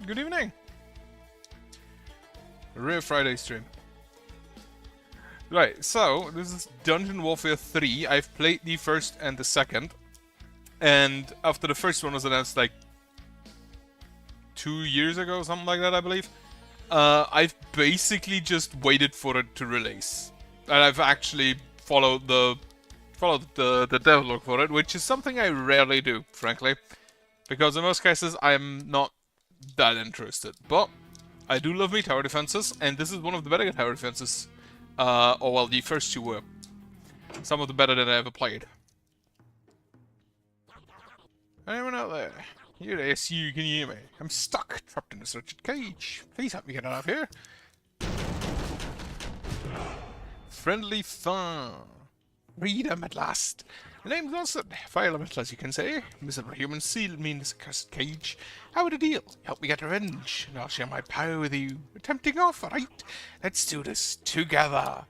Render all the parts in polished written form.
Good evening. Rare Friday stream. Right, so this is Dungeon Warfare 3. I've played the first and the second. And after the first one was announced like 2 years ago, something like that, I believe. I've basically just waited for it to release. And I've actually followed the devlog for it, which is something I rarely do, frankly. Because in most cases, I'm not that interested. But I do love me tower defenses, and this is one of the better tower defenses. Or well, the first two were. Some of the better that I ever played. Anyone out there? Yes, you can hear me. I'm stuck, trapped in this wretched cage. Please help me get out of here. Friendly fire. Freedom at last. The name's Wilson. Vile metal, as you can say. Miserable human sealed me in this accursed cage. How would a deal? Help me get revenge, and I'll share my power with you. A tempting offer, right? Let's do this together.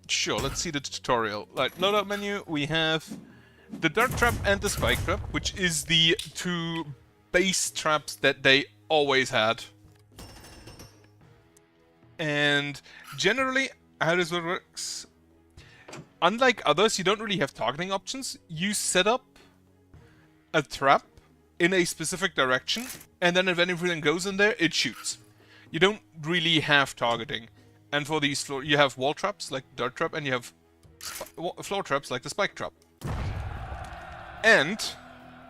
Sure, let's see the tutorial. Like, loadout menu, we have the dart trap and the spike trap, which is the two base traps that they always had. And generally, how this works, unlike others, you don't really have targeting options. You set up a trap in a specific direction, and then if anything goes in there, it shoots. You don't really have targeting. And for these floor, you have wall traps like the dart trap, and you have floor traps like the spike trap. And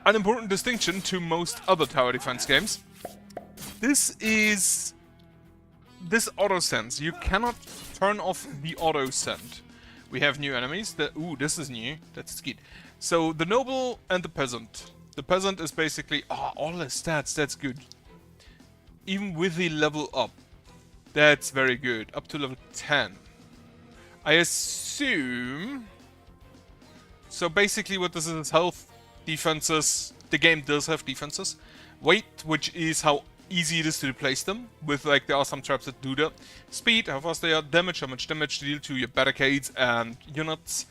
an important distinction to most other tower defense games, this auto sends. You cannot turn off the auto send. We have new enemies. Ooh, this is new. That's good. So the noble and the peasant. The peasant is basically all the stats. That's good. Even with the level up, that's very good. Up to level 10. I assume. So basically what this is health, defenses. The game does have defenses. Weight, which is how easy it is to replace them. With like there are some traps that do that. Speed, how fast they are. Damage, how much damage to deal to your barricades and units.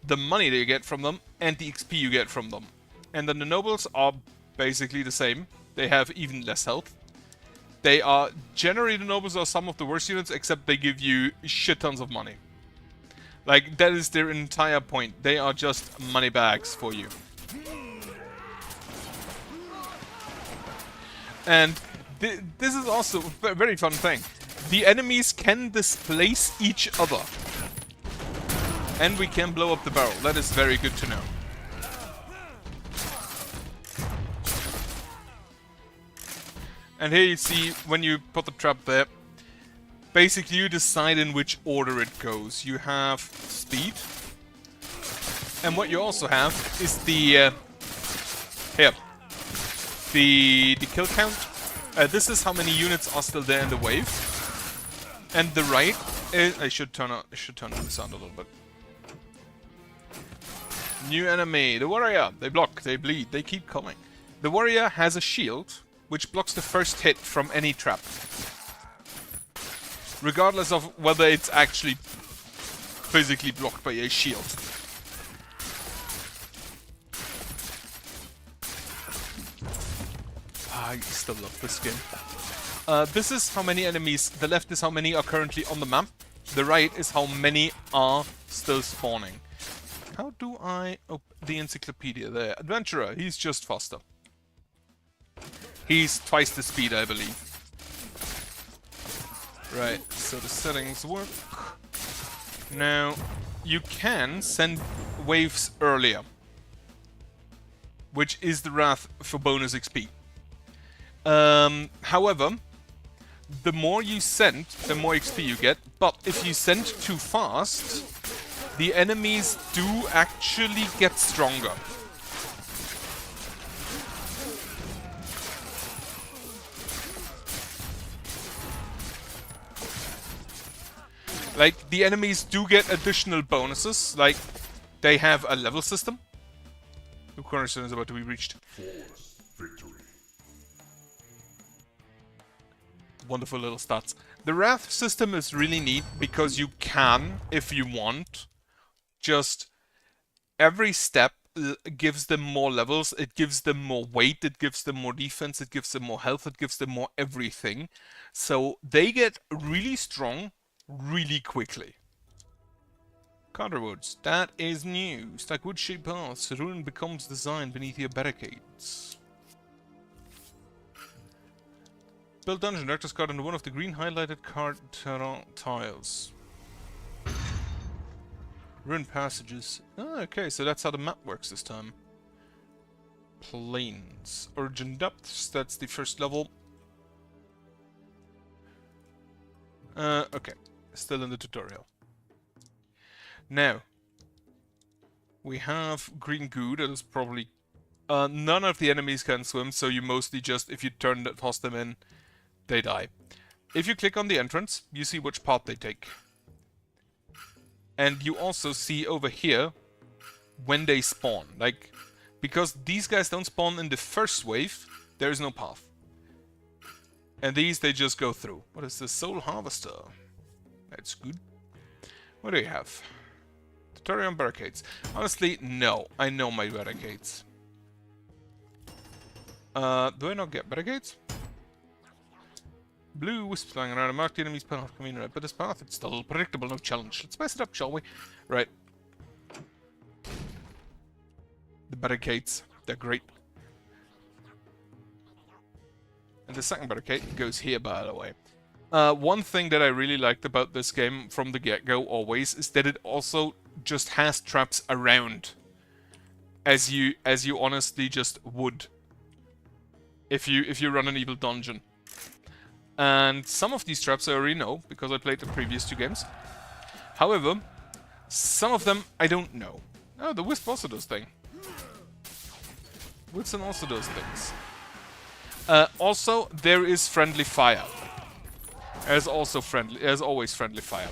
The money that you get from them. And the XP you get from them. And then the nobles are basically the same. They have even less health. They are, generally the nobles are some of the worst units, except they give you shit tons of money. Like, that is their entire point. They are just money bags for you. And this is also a very fun thing. The enemies can displace each other. And we can blow up the barrel. That is very good to know. And here you see, when you put the trap there, basically you decide in which order it goes. You have speed. And what you also have is the kill count. This is how many units are still there in the wave. And the right is, I should turn on the sound a little bit. New enemy, the warrior. They block, they bleed, they keep coming. The warrior has a shield which blocks the first hit from any trap, regardless of whether it's actually physically blocked by a shield. I still love this game. This is how many enemies. The left is how many are currently on the map. The right is how many are still spawning. How do I open the encyclopedia there? Adventurer, he's just faster. He's twice the speed, I believe. Right, so the settings work. Now, you can send waves earlier, which is the Wrath for bonus XP. However, the more you send, the more XP you get, but if you send too fast, the enemies do actually get stronger. Like, the enemies do get additional bonuses, like, they have a level system. The cornerstone is about to be reached. Wonderful little stats. The Wrath system is really neat because you can, if you want, just every step gives them more levels, it gives them more weight, it gives them more defense, it gives them more health, it gives them more everything. So they get really strong really quickly. Counterwoods, that is new. Stack wood-shaped paths, ruin becomes designed beneath your barricades. Build dungeon, director's card under one of the green highlighted card tiles. Ruined passages. Oh, okay, so that's how the map works this time. Plains. Origin depths, that's the first level. Okay, still in the tutorial. Now, we have green goo, that is probably... none of the enemies can swim, so you mostly just, if you toss them in, they die. If you click on the entrance, you see which path they take. And you also see over here when they spawn. Like, because these guys don't spawn in the first wave, there is no path. And these, they just go through. What is this? Soul Harvester. That's good. What do you have? Tutorial on barricades. Honestly, no. I know my barricades. Do I not get barricades? Blue, wisps flying around, and mark the enemy's path coming right, but this path, it's still predictable, no challenge. Let's spice it up, shall we? Right. The barricades, they're great. And the second barricade goes here, by the way. One thing that I really liked about this game from the get-go always is that it also just has traps around. As you honestly just would. If you run an evil dungeon. And some of these traps I already know, because I played the previous two games. However, some of them I don't know. Oh, the Wisp also does things. Wilson also does things. Also, there is friendly fire. There's always friendly fire.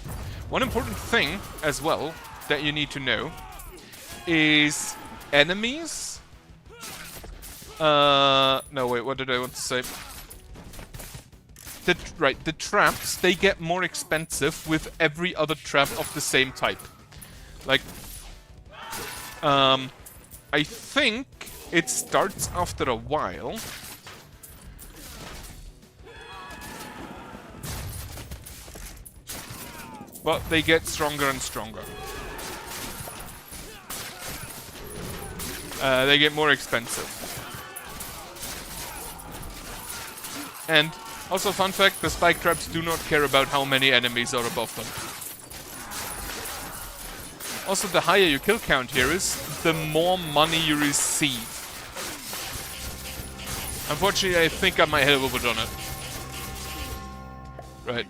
One important thing, as well, that you need to know, is enemies... no, wait, what did I want to say? The traps, they get more expensive with every other trap of the same type. Like, I think it starts after a while. But they get stronger and stronger. They get more expensive. And also, fun fact, the spike traps do not care about how many enemies are above them. Also, the higher your kill count here is, the more money you receive. Unfortunately, I think I might have overdone it. Right.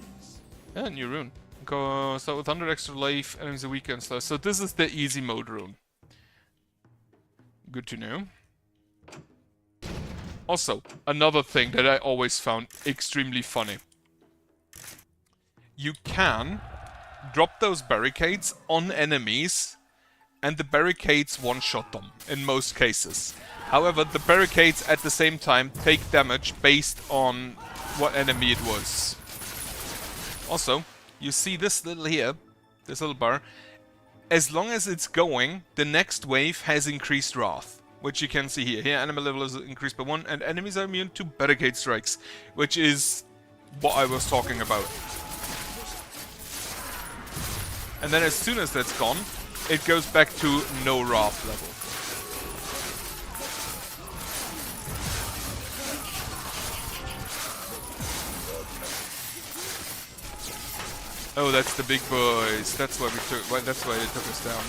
Yeah, new rune. Go start with 100 extra life, enemies a weekend slow. So this is the easy mode rune. Good to know. Also, another thing that I always found extremely funny. You can drop those barricades on enemies, and the barricades one-shot them, in most cases. However, the barricades at the same time take damage based on what enemy it was. Also, you see this little bar. As long as it's going, the next wave has increased wrath. Which you can see here. Here, enemy level is increased by 1, and enemies are immune to barricade strikes, which is what I was talking about. And then as soon as that's gone, it goes back to no wrath level. Oh, that's the big boys. That's why that's why they took us down.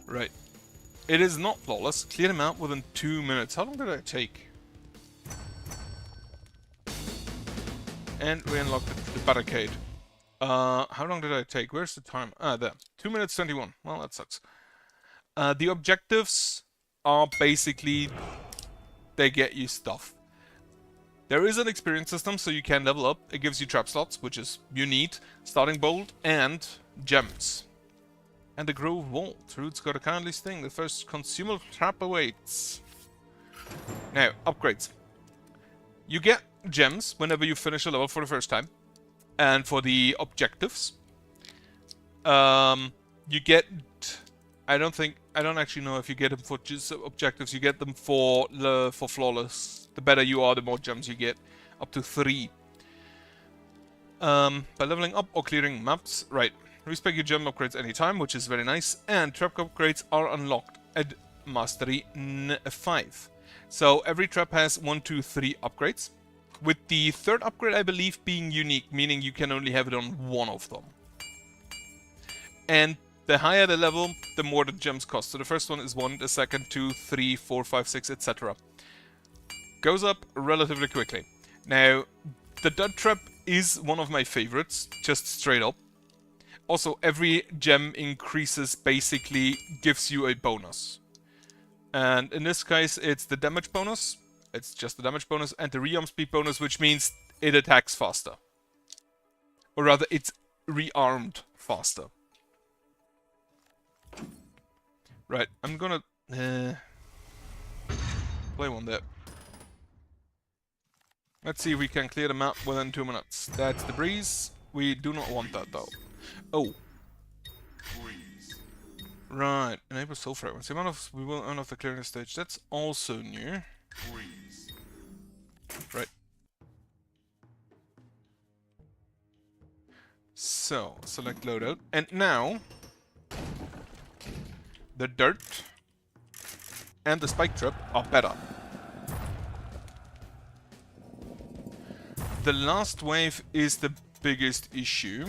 Right. It is not flawless. Clear them out within 2 minutes. How long did that take? And we unlocked the barricade. How long did I take? Where's the time? Ah, there. 2 minutes 21. Well, that sucks. The objectives are basically... they get you stuff. There is an experience system, so you can level up. It gives you trap slots, which is you need. Starting bolt and gems. And the Grove Vault. Root's got a kindly sting. The first consumable trap awaits. Now, upgrades. You get gems whenever you finish a level for the first time. And for the objectives, you get... I don't actually know if you get them for just objectives. You get them for flawless. The better you are, the more gems you get. Up to 3. By leveling up or clearing maps. Right. Respec your gem upgrades anytime, which is very nice. And trap upgrades are unlocked at Mastery 5. So every trap has 1, 2, 3 upgrades. With the third upgrade, I believe, being unique, meaning you can only have it on one of them. And the higher the level, the more the gems cost. So the first one is 1, the second 2, 3, 4, 5, 6, etc. Goes up relatively quickly. Now, the dud trap is one of my favorites, just straight up. Also, every gem increases basically gives you a bonus. And in this case, it's the damage bonus. It's just the damage bonus and the rearm speed bonus, which means it attacks faster. Or rather, it's rearmed faster. Right, I'm gonna play one there. Let's see if we can clear the map within 2 minutes. That's the breeze. We do not want that though. Oh. Right, enable soul fragments. The amount of we will earn off the clearing stage. That's also new. Right. So, select loadout. And now the dirt and the spike trap are better. The last wave is the biggest issue.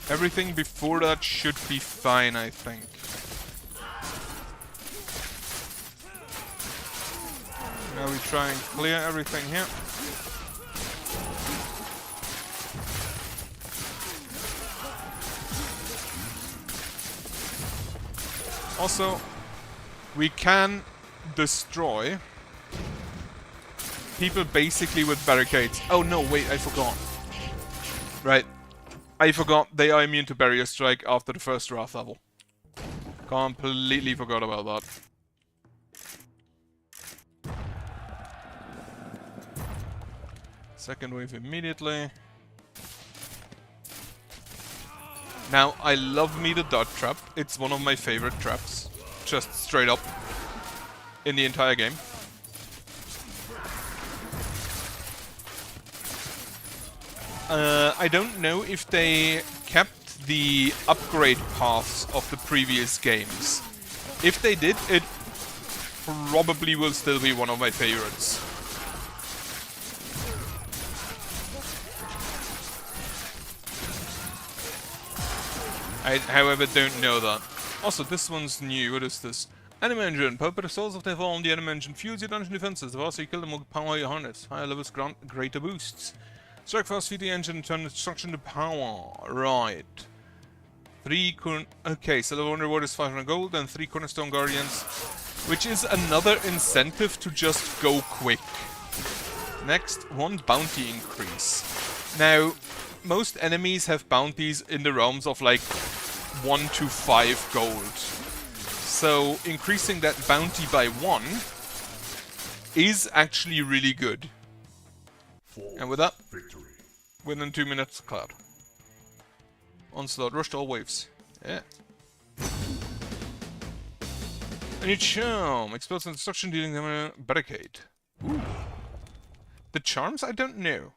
Everything before that should be fine, I think. Now we try and clear everything here. Also, we can destroy people basically with barricades. Oh no, wait, I forgot. Right. I forgot they are immune to barrier strike after the first Wrath level. Completely forgot about that. Second wave immediately. Now, I love me the dart trap. It's one of my favorite traps. Just straight up. In the entire game. I don't know if they kept the upgrade paths of the previous games. If they did, it probably will still be one of my favorites. I, however, don't know that. Also, this one's new. What is this? Enemy engine. Purple souls of the fall on the enemy engine fuels your dungeon defenses. The faster you kill them, will power your harness. Higher levels grant greater boosts. Strike fast, feed the engine, and turn destruction to power. Right. 3 okay, so the one reward is 500 gold and 3 cornerstone guardians, which is another incentive to just go quick. Next, 1 bounty increase. Now, most enemies have bounties in the realms of like 1 to 5 gold. So increasing that bounty by 1 is actually really good. And with that, within 2 minutes, cloud. Onslaught, rush to all waves. Yeah. A new charm. Explodes on destruction, dealing them a barricade. Ooh. The charms, I don't know.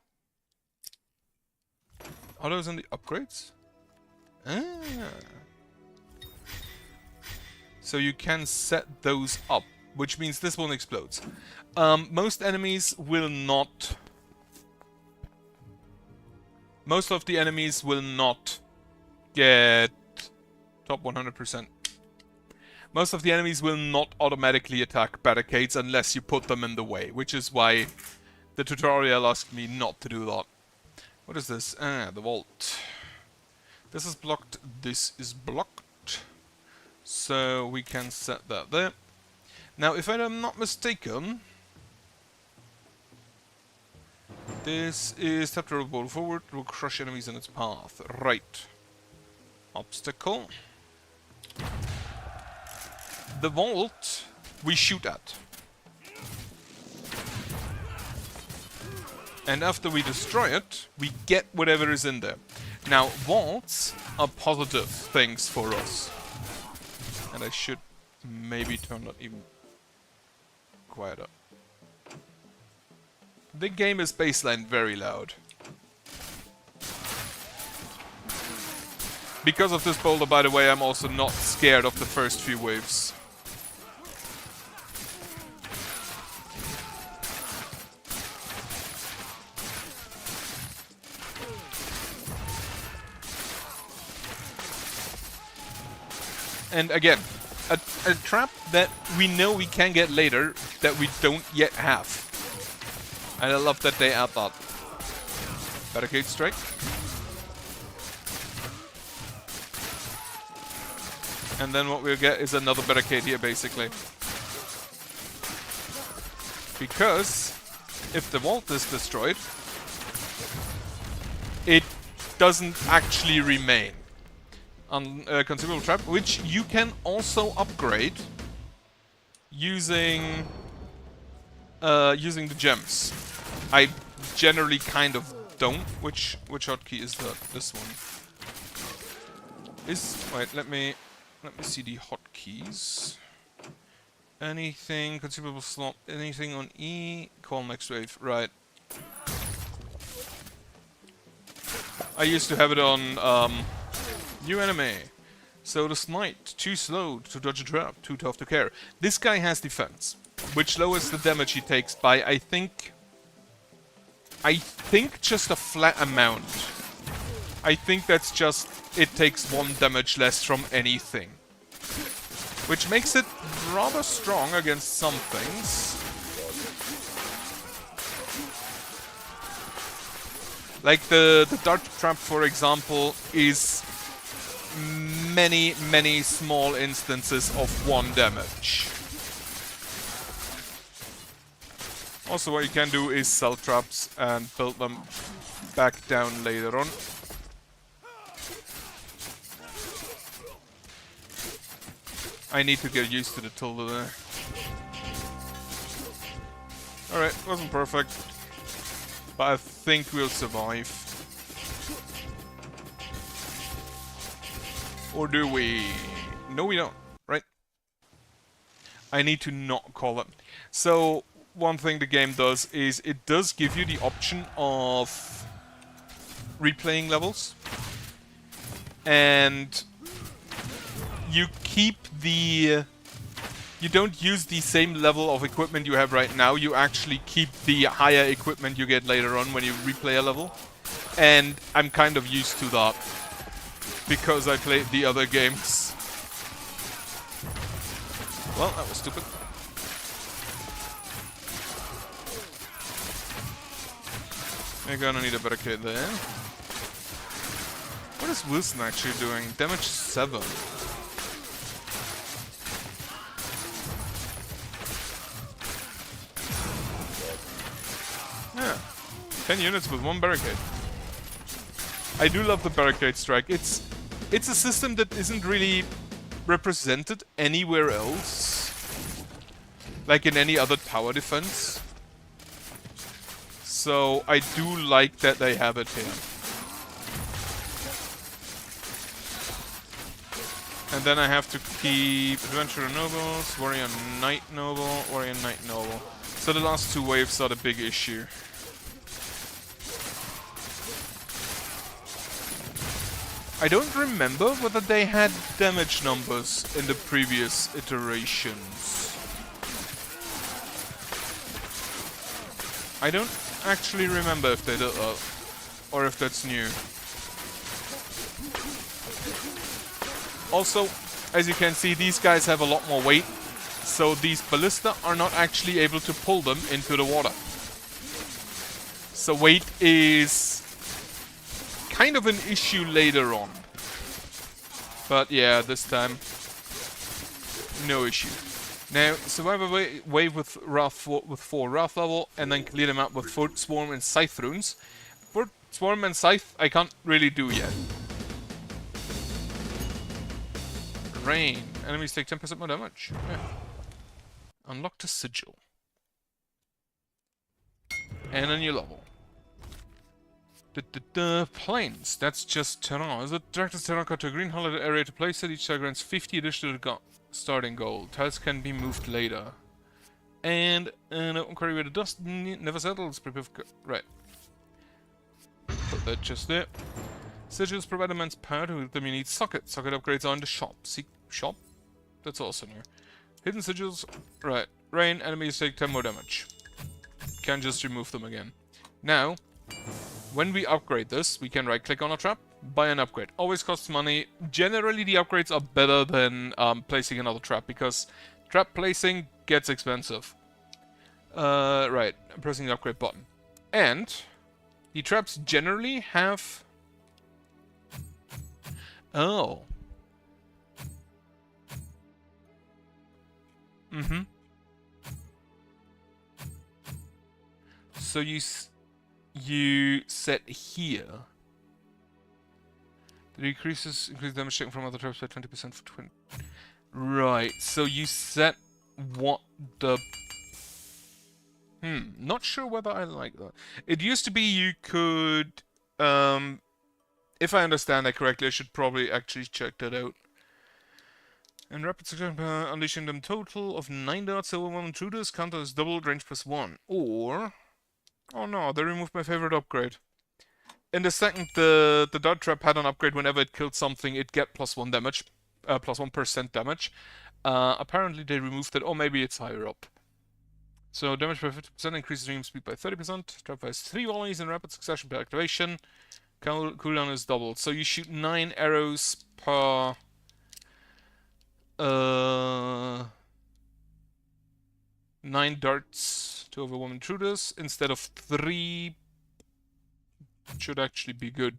Are those in the upgrades? Ah. So you can set those up, which means this one explodes. Most enemies will not... Most of the enemies will not get top 100%. Most of the enemies will not automatically attack barricades unless you put them in the way, which is why the tutorial asked me not to do that. What is this? Ah, the vault. This is blocked, this is blocked. So we can set that there. Now, if I'm not mistaken, this is tap to roll forward, will crush enemies in its path. Right. Obstacle. The vault we shoot at. And after we destroy it, we get whatever is in there. Now, vaults are positive things for us. And I should maybe turn that even quieter. The game is baseline very loud. Because of this boulder, by the way, I'm also not scared of the first few waves. And again, a trap that we know we can get later that we don't yet have. And I love that they add that. Barricade strike. And then what we'll get is another barricade here, basically. Because if the vault is destroyed, it doesn't actually remain. Consumable trap, which you can also upgrade using the gems. I generally kind of don't. Which hotkey is that? This one. Wait, let me see the hotkeys. Anything consumable slot? Anything on E? Call next wave. Right. I used to have it on new enemy. So the Smite, too slow to dodge a trap, too tough to care. This guy has defense, which lowers the damage he takes by, I think just a flat amount. I think that's just, it takes 1 damage less from anything. Which makes it rather strong against some things. Like the dart trap, for example, is many small instances of 1 damage. Also, what you can do is sell traps and build them back down later on. I need to get used to the tilde there. Alright, wasn't perfect, but I think we'll survive. Or do we? No, we don't, right? I need to not call it. So, one thing the game does is it does give you the option of replaying levels. And you keep the... You don't use the same level of equipment you have right now. You actually keep the higher equipment you get later on when you replay a level. And I'm kind of used to that, because I played the other games. Well, that was stupid. We're gonna need a barricade there. What is Wilson actually doing? Damage 7. Yeah. 10 units with 1 barricade. I do love the barricade strike. It's a system that isn't really represented anywhere else, like in any other tower defense. So I do like that they have it here. And then I have to keep Adventurer Nobles, Warrior Knight Noble, Warrior Knight Noble. So the last 2 waves are the big issue. I don't remember whether they had damage numbers in the previous iterations. I don't actually remember if they did that, or if that's new. Also, as you can see, these guys have a lot more weight, so these ballista are not actually able to pull them into the water. So weight is kind of an issue later on. But yeah, this time, no issue. Now, survive a wave with 4 Wrath level, and then clear them out with Fort Swarm and Scythe runes. Fort Swarm and Scythe, I can't really do yet. Rain. Enemies take 10% more damage. Yeah. Unlock the Sigil. And a new level. Planes. That's just terrain. Is it direct as terrain cut to a green highlighted area to place it? Each tile grants 50 additional starting gold. Tiles can be moved later. And an open quarry where the dust never settles. Prepare for... Right. Put that just there. Sigils provide immense power to them. You need socket. Socket upgrades are in the shop. See, shop? That's also new. Hidden sigils. Right. Rain. Enemies take 10 more damage. Can just remove them again. Now, when we upgrade this, we can right-click on a trap, buy an upgrade. Always costs money. Generally, the upgrades are better than placing another trap, because trap placing gets expensive. Right. I'm pressing the upgrade button. And the traps generally have... Oh. Mm-hmm. So you set here. That increase damage taken from other traps by 20% for 20. Right. So you set what the... Not sure whether I like that. It used to be you could... if I understand that correctly, I should probably actually check that out. And rapid succession, unleashing them total of 9 darts, silver 1 intruders, counter is doubled, range +1. Or... Oh no, they removed my favorite upgrade. In the second the dart trap had an upgrade, whenever it killed something, it get +1 damage. +1% damage. Apparently they removed it, or maybe it's higher up. So damage by 50%, increases stream speed by 30%. Trap fires 3 volleys in rapid succession per activation. Cooldown is doubled. So you shoot 9 arrows per... 9 darts to overwhelm intruders instead of 3. Should actually be good.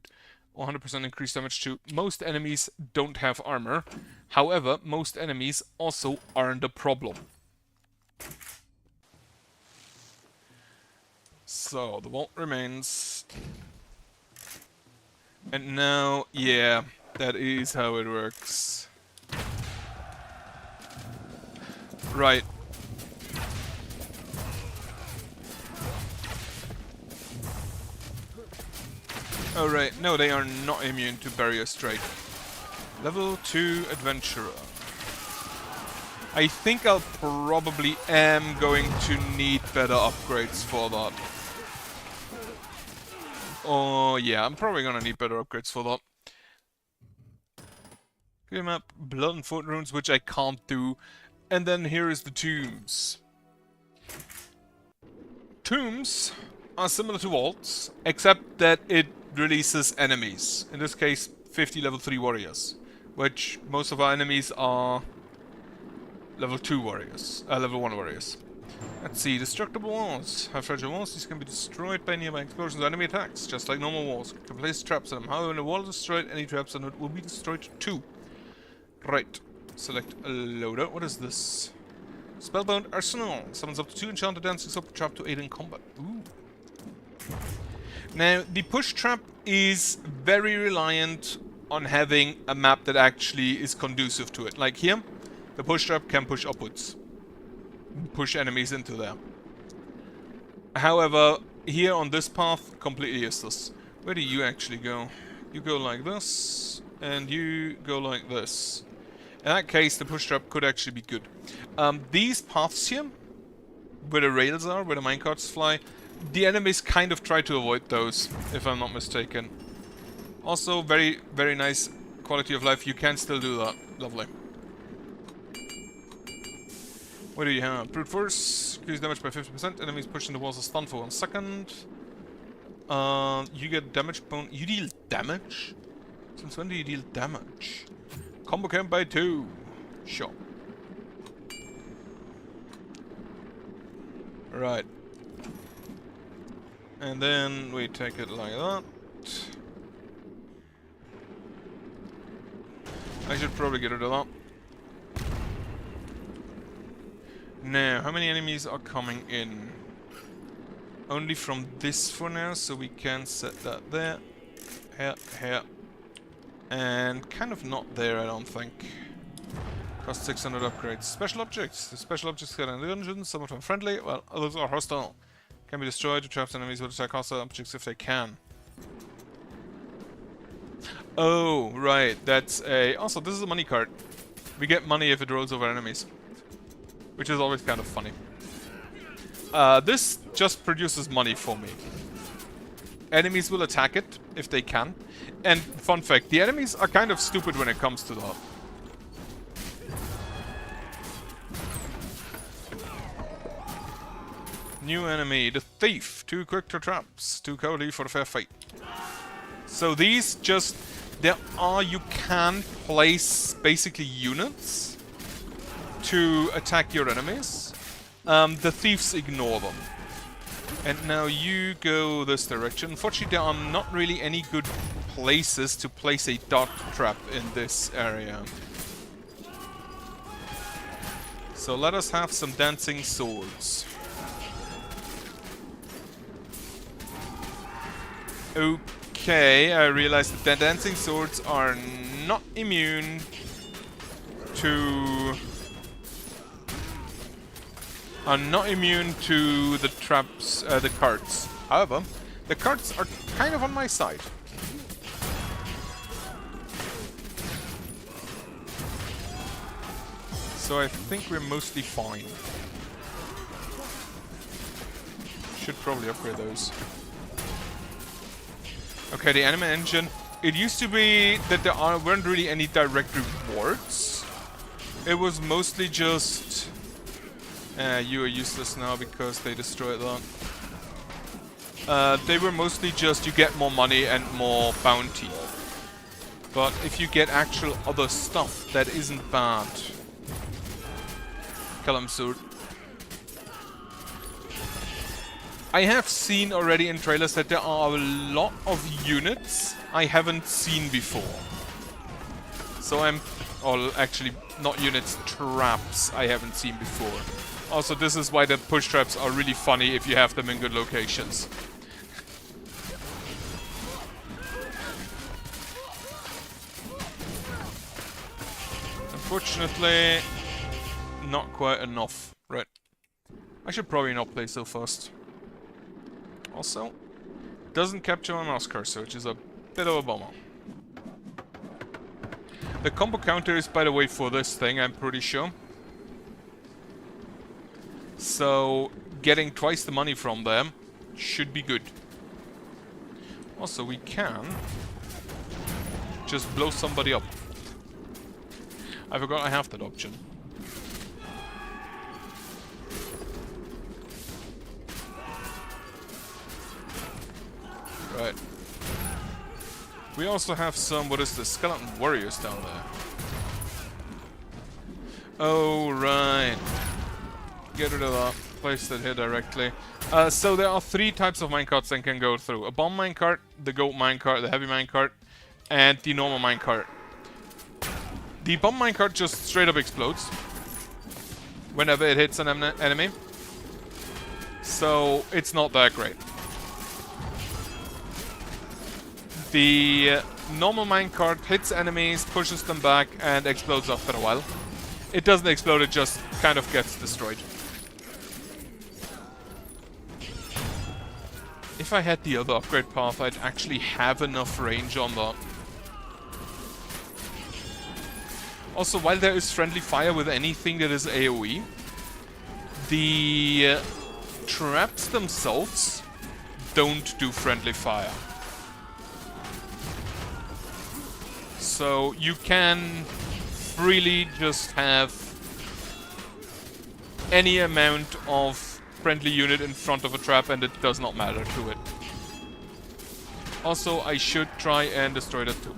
100% increased damage to... Most enemies don't have armor. However, most enemies also aren't a problem. So, the vault remains. And now, yeah, that is how it works. Right. Oh right, no, they are not immune to barrier strike. Level 2 Adventurer. I think I'll probably am going to need better upgrades for that. Oh yeah, I'm probably gonna need better upgrades for that. Game map, Blood and Foot Runes, which I can't do. And then here is the tombs. Tombs are similar to vaults, except that it releases enemies. In this case, 50 level 3 warriors, which most of our enemies are level 2 warriors, level 1 warriors. Let's see, destructible walls. Have fragile walls, these can be destroyed by nearby explosions or enemy attacks, just like normal walls. You can place traps on them. However, when a wall is destroyed, any traps on it will be destroyed too. Right. Select a loader. What is this? Spellbound Arsenal. Summons up to 2 enchanted dancing sword trap to aid in combat. Ooh. Now, the push trap is very reliant on having a map that actually is conducive to it. Like here, the push trap can push upwards. Push enemies into there. However, here on this path, completely useless. Where do you actually go? You go like this, and you go like this. In that case, the push trap could actually be good. These paths here, where the rails are, where the minecarts fly, the enemies kind of try to avoid those, if I'm not mistaken. Also, very, very nice quality of life. You can still do that. Lovely. What do you have? Brute Force. Increase damage by 50%. Enemies pushing the walls are stunned for 1 second. You get damage bone. You deal damage? Since when do you deal damage? Combo camp by 2. Sure. Right. And then we take it like that. I should probably get rid of that. Now, how many enemies are coming in? Only from this for now, so we can set that there. Here. And kind of not there, I don't think. Cost 600 upgrades. Special objects. The special objects get in the dungeons. Some of them friendly, while others are hostile. Can be destroyed to trap enemies with attack hostile objects if they can. Oh, right. That's a... Also, this is a money card. We get money if it rolls over enemies. Which is always kind of funny. This just produces money for me. Enemies will attack it, if they can. And, fun fact, the enemies are kind of stupid when it comes to that. New enemy, the Thief. Too quick to traps. Too cowardly for a fair fight. So these just... you can place basically units to attack your enemies. The thieves ignore them. And now you go this direction. Unfortunately, there are not really any good places to place a dart trap in this area. So let us have some dancing swords. Okay, I realized that the dancing swords are not immune to... the traps, the cards. However, the cards are kind of on my side. So I think we're mostly fine. Should probably upgrade those. Okay, the anime engine. It used to be that there weren't really any direct rewards. It was mostly just... you are useless now because they destroyed that. They were mostly just you get more money and more bounty. But if you get actual other stuff, that isn't bad. Callum Sword. I have seen already in trailers that there are a lot of units I haven't seen before. So actually, not units, traps I haven't seen before. Also, this is why the push traps are really funny if you have them in good locations. Unfortunately, not quite enough. Right. I should probably not play so fast. Also, doesn't capture my mouse cursor, which is a bit of a bummer. The combo counter is, by the way, for this thing, I'm pretty sure. So, getting twice the money from them should be good. Also, we can just blow somebody up. I forgot I have that option. Right. We also have some, what is this, skeleton warriors down there. Oh, right. Get rid of that. Place that here directly. So there are 3 types of minecarts that can go through. A bomb minecart, the goat minecart, the heavy minecart, and the normal minecart. The bomb minecart just straight up explodes whenever it hits an enemy. So it's not that great. The normal minecart hits enemies, pushes them back, and explodes after a while. It doesn't explode, it just kind of gets destroyed. If I had the other upgrade path, I'd actually have enough range on that. Also, while there is friendly fire with anything that is AoE, the traps themselves don't do friendly fire. So you can freely just have any amount of friendly unit in front of a trap and it does not matter to it. Also, I should try and destroy that too.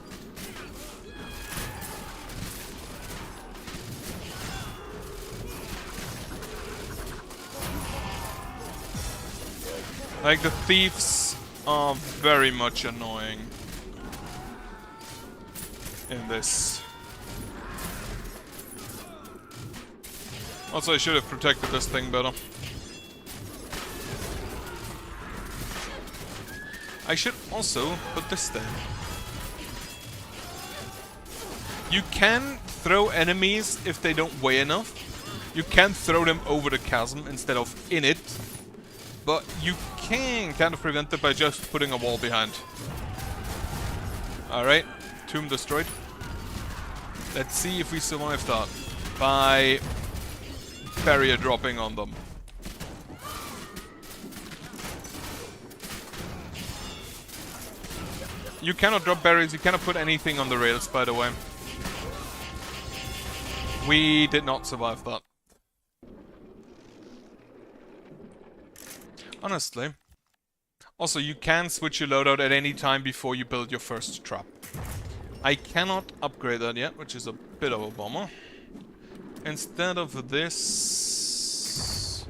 Like, the thieves are very much annoying in this. Also, I should have protected this thing better. I should also put this there. You can throw enemies if they don't weigh enough. You can throw them over the chasm instead of in it. but you can kind of prevent it by just putting a wall behind. Alright, tomb destroyed. Let's see if we survive that by barrier dropping on them. You cannot drop barriers, you cannot put anything on the rails, by the way. We did not survive that. Honestly. Also, you can switch your loadout at any time before you build your first trap. I cannot upgrade that yet, which is a bit of a bummer. Instead of this...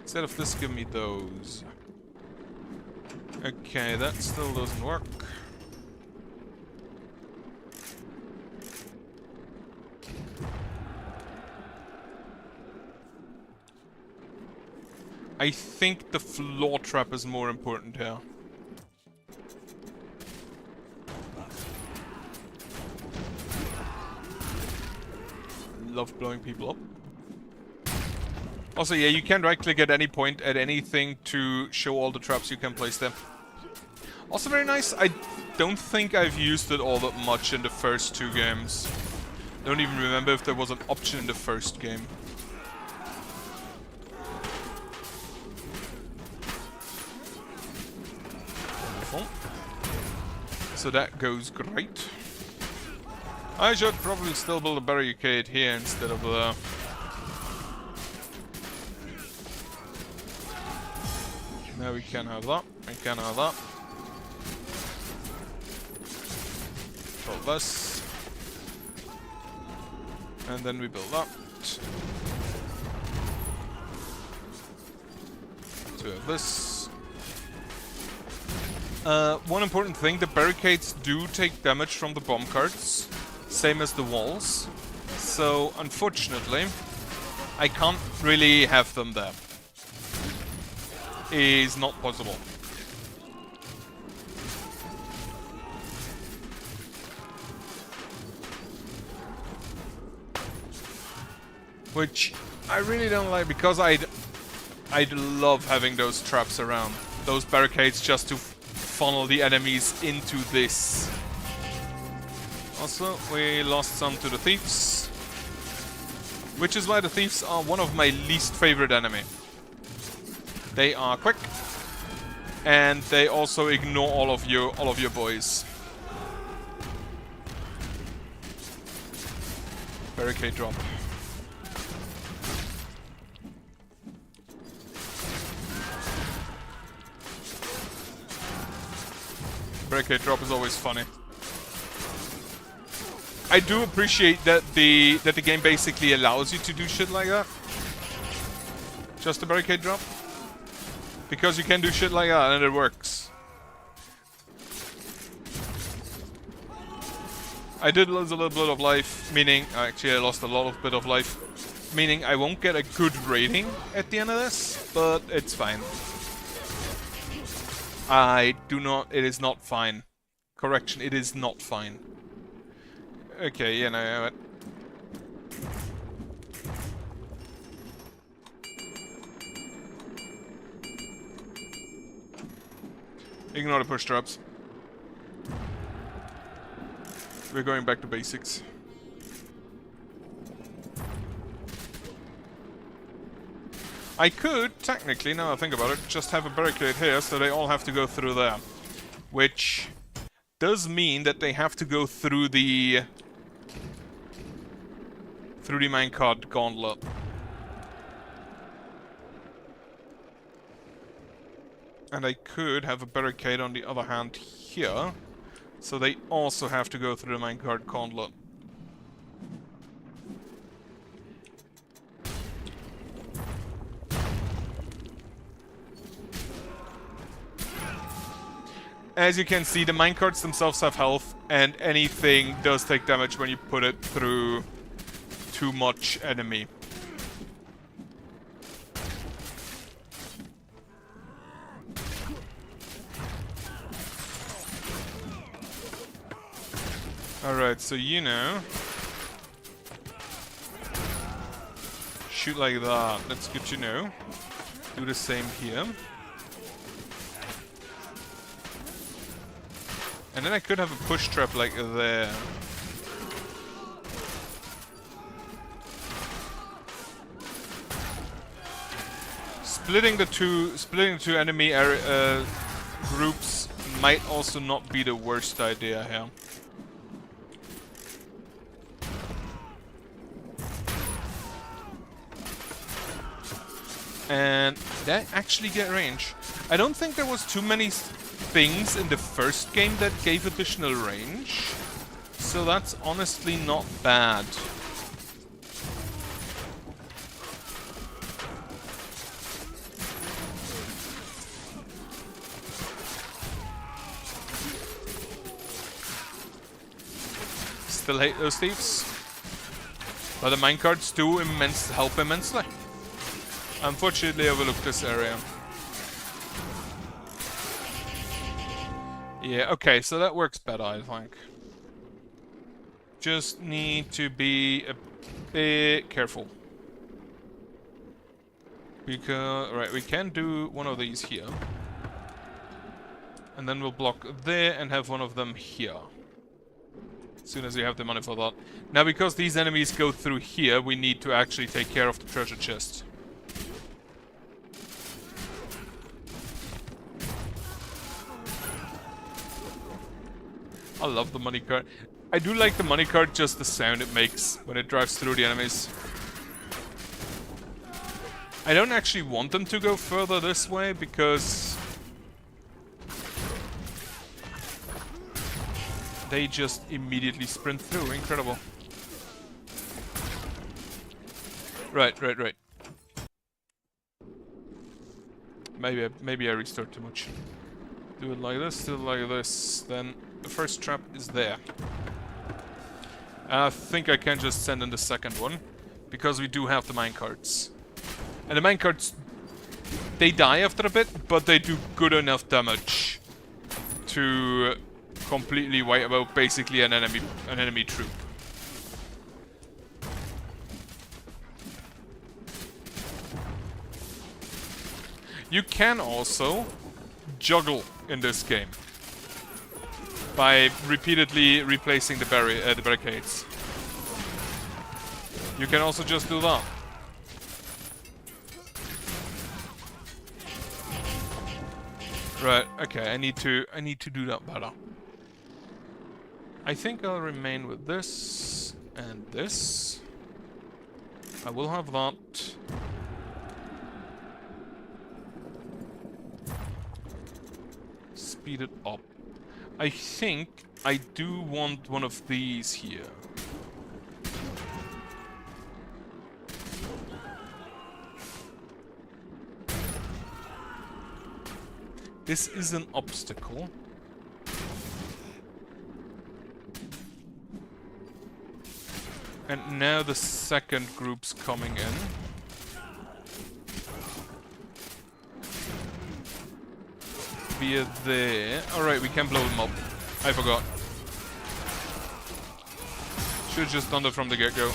Instead of this, give me those. Okay, that still doesn't work. I think the floor trap is more important here. Love blowing people up. Also, yeah, you can right-click at any point at anything to show all the traps you can place there. Also very nice. I don't think I've used it all that much in the first 2 games. Don't even remember if there was an option in the first game. So that goes great. I should probably still build a barricade here instead of there. Now we can have that. We can have that. Build this. And then we build that. To have this. One important thing, the barricades do take damage from the bomb carts, same as the walls. So, unfortunately, I can't really have them there. Is not possible. Which I really don't like, because I'd love having those traps around. Those barricades just to funnel the enemies into this. Also, we lost some to the thieves. Which is why the thieves are one of my least favorite enemy. They are quick. And they also ignore all of your boys. Barricade drop. Barricade drop is always funny. I do appreciate that the game basically allows you to do shit like that. Just a barricade drop. Because you can do shit like that and it works. I did lose a little bit of life, meaning... Actually, I lost a lot of bit of life. Meaning I won't get a good rating at the end of this, but it's fine. It is not fine. Correction, it is not fine. Okay, yeah, no, ignore the push traps. We're going back to basics. I could, technically, now I think about it, just have a barricade here so they all have to go through there. Which does mean that they have to go through the minecart gauntlet. And I could have a barricade on the other hand here, so they also have to go through the minecart gauntlet. As you can see, the minecarts themselves have health, and anything does take damage when you put it through too much enemy. Alright, so you know... shoot like that. That's good to know. Do the same here. And then I could have a push trap like there. Splitting the two enemy groups might also not be the worst idea here. And they actually get range. I don't think there was too many things in the first game that gave additional range, so that's honestly not bad. Still hate those thieves, but the minecarts do help immensely. Unfortunately, I overlooked this area. Yeah, okay, so that works better, I think. Just need to be a bit careful. Because, right, we can do one of these here. And then we'll block there and have one of them here. As soon as we have the money for that. Now, because these enemies go through here, we need to actually take care of the treasure chest. I love the money cart. I do like the money cart, just the sound it makes when it drives through the enemies. I don't actually want them to go further this way because they just immediately sprint through. Incredible. Right. Maybe I restored too much. Do it like this, do it like this, then the first trap is there. I think I can just send in the second one, because we do have the minecarts. And the minecarts, they die after a bit, but they do good enough damage to completely wipe out basically an enemy troop. You can also juggle in this game by repeatedly replacing the barricades. You can also just do that. Right, okay, I need to do that better. I think I'll remain with this and this. I will have that. Speed it up. I think I do want one of these here. This is an obstacle. And now the second group's coming in. Via there. Alright, we can blow them up. I forgot. Should've just done that from the get-go.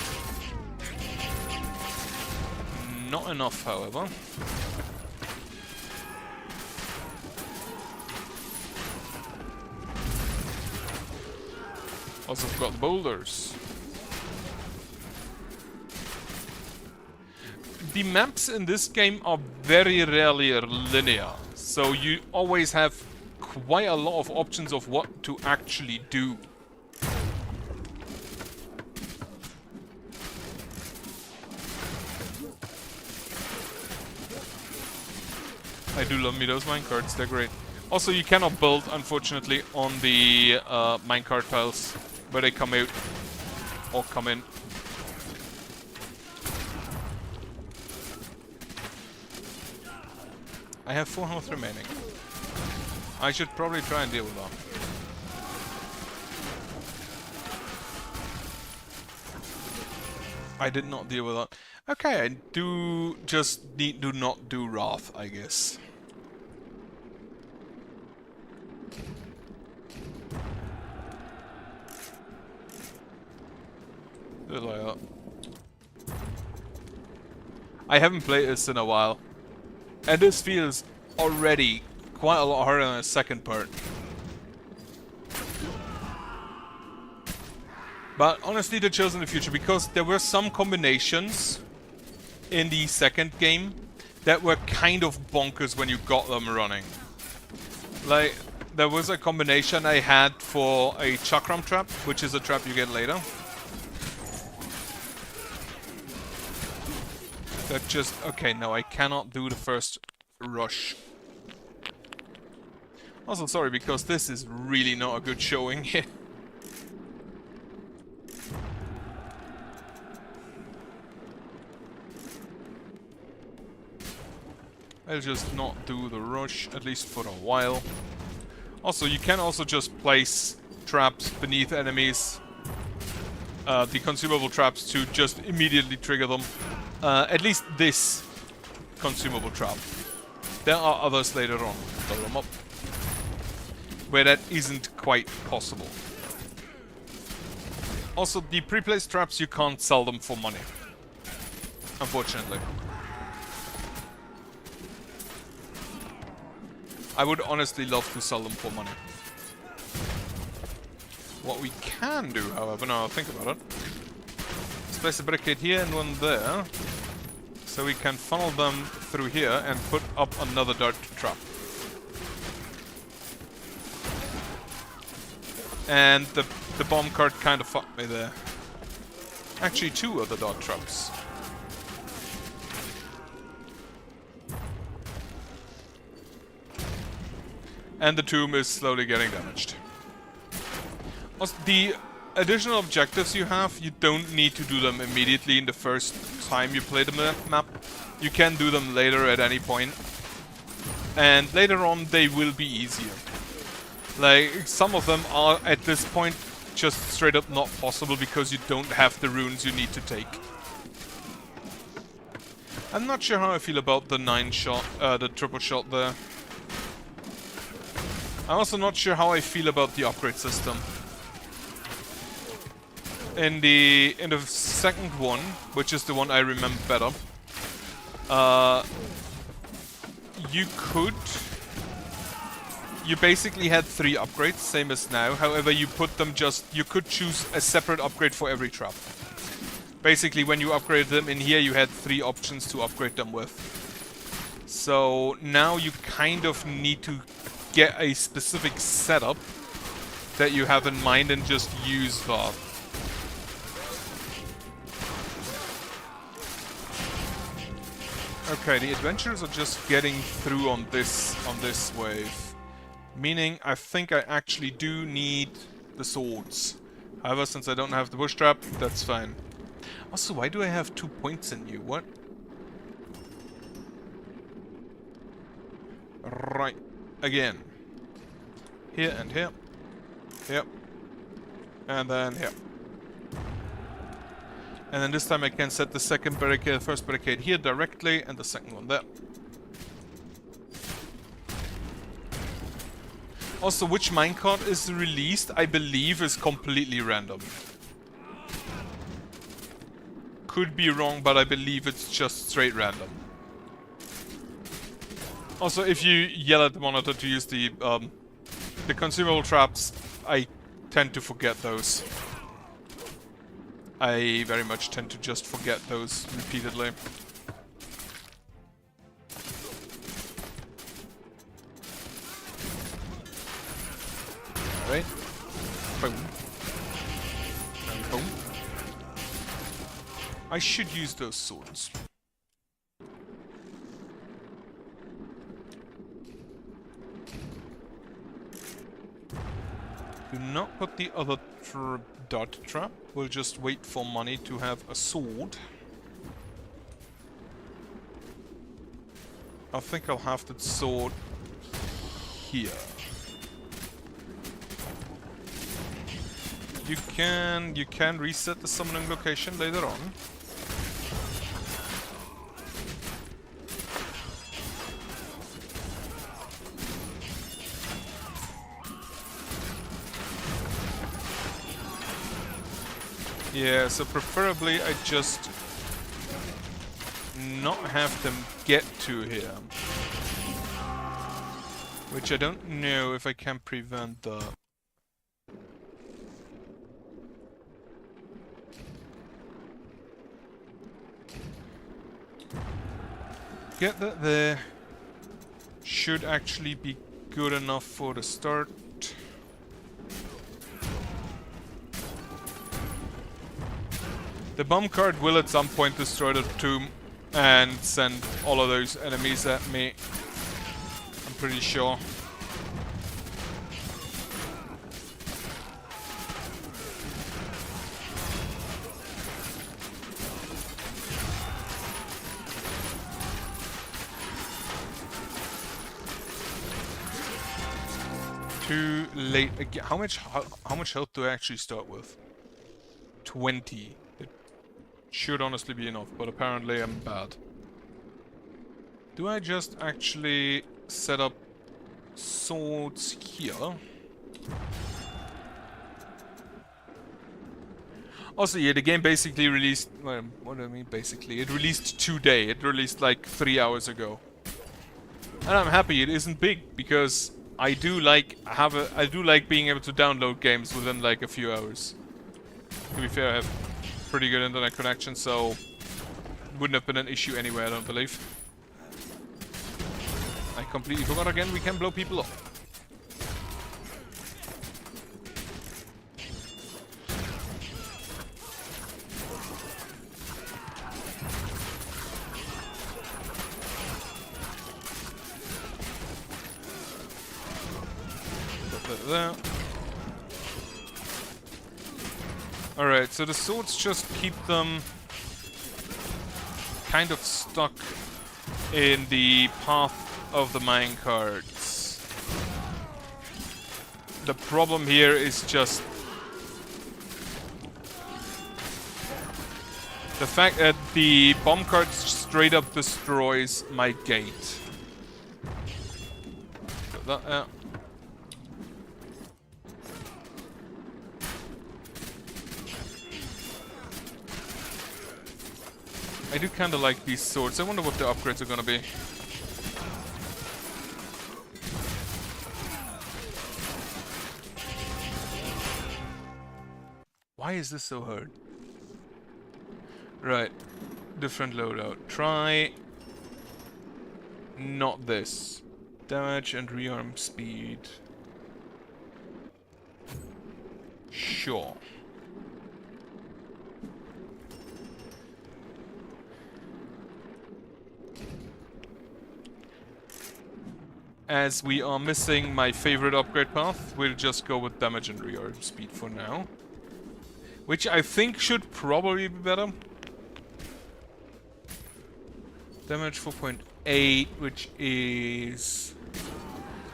Not enough, however. Also got boulders. The maps in this game are very rarely linear, so you always have quite a lot of options of what to actually do. I do love me those minecarts, they're great. Also, you cannot build, unfortunately, on the minecart tiles where they come out or come in. I have 4 health remaining. I should probably try and deal with that. I did not deal with that. Okay, I do just do not do Wrath, I guess. Do it like that. I haven't played this in a while. And this feels already quite a lot harder than the second part. But honestly, they chose in the future because there were some combinations in the second game that were kind of bonkers when you got them running. Like, there was a combination I had for a chakram trap, which is a trap you get later. That just... okay, no, I cannot do the first rush. Also, sorry, because this is really not a good showing here. I'll just not do the rush, at least for a while. Also, you can also just place traps beneath enemies. The consumable traps to just immediately trigger them. At least this consumable trap. There are others later on. Blow them up. Where that isn't quite possible. Also, the pre-placed traps, you can't sell them for money. Unfortunately. I would honestly love to sell them for money. What we can do, however, now I think about it, is place a barricade here and one there, so we can funnel them through here and put up another dart trap. And the bomb cart kind of fucked me there. Actually, two other dart traps. And the tomb is slowly getting damaged. Also, the additional objectives you have, you don't need to do them immediately in the first time you play the map. You can do them later at any point. And later on they will be easier. Like, some of them are at this point just straight up not possible because you don't have the runes you need to take. I'm not sure how I feel about the 9-shot, the triple shot there. I'm also not sure how I feel about the upgrade system. In the second one, which is the one I remember better, you basically had 3 upgrades, same as now. However, you could choose a separate upgrade for every trap. Basically, when you upgraded them in here, you had 3 options to upgrade them with. So now you kind of need to get a specific setup that you have in mind and just use that. Okay, the adventurers are just getting through on this wave. Meaning, I think I actually do need the swords. However, since I don't have the bush trap, that's fine. Also, why do I have 2 points in you? What? Right. Again. Here and here. Here. And then here. And then this time I can set the second barricade, first barricade here directly, and the second one there. Also, which minecart is released, I believe, is completely random. Could be wrong, but I believe it's just straight random. Also, if you yell at the monitor to use the consumable traps, I tend to forget those. I very much tend to just forget those repeatedly. Alright. Boom. And boom. I should use those swords. Do not put the other dart trap. We'll just wait for money to have a sword. I think I'll have that sword here. You can reset the summoning location later on. Yeah, so preferably I just not have them get to here. Which I don't know if I can prevent that. Get that there. Should actually be good enough for the start. The bomb card will at some point destroy the tomb and send all of those enemies at me. I'm pretty sure. Too late again. How much health do I actually start with? 20. It should honestly be enough, but apparently I'm bad. Do I just actually set up swords here? Also, yeah, the game basically released... Well, what do I mean basically? It released today. It released like 3 hours ago. And I'm happy it isn't big, because I do like being able to download games within like a few hours. To be fair, I have pretty good internet connection, so it wouldn't have been an issue anyway, I don't believe. I completely forgot again, we can blow people up. There. Alright, so the swords just keep them kind of stuck in the path of the minecarts. The problem here is just the fact that the bomb cart straight up destroys my gate. That, I do kinda like these swords. I wonder what the upgrades are gonna be. Why is this so hard? Right. Different loadout. Try... not this. Damage and rearm speed. Sure. As we are missing my favorite upgrade path, we'll just go with damage and rearm speed for now. Which I think should probably be better. Damage 4.8, which is...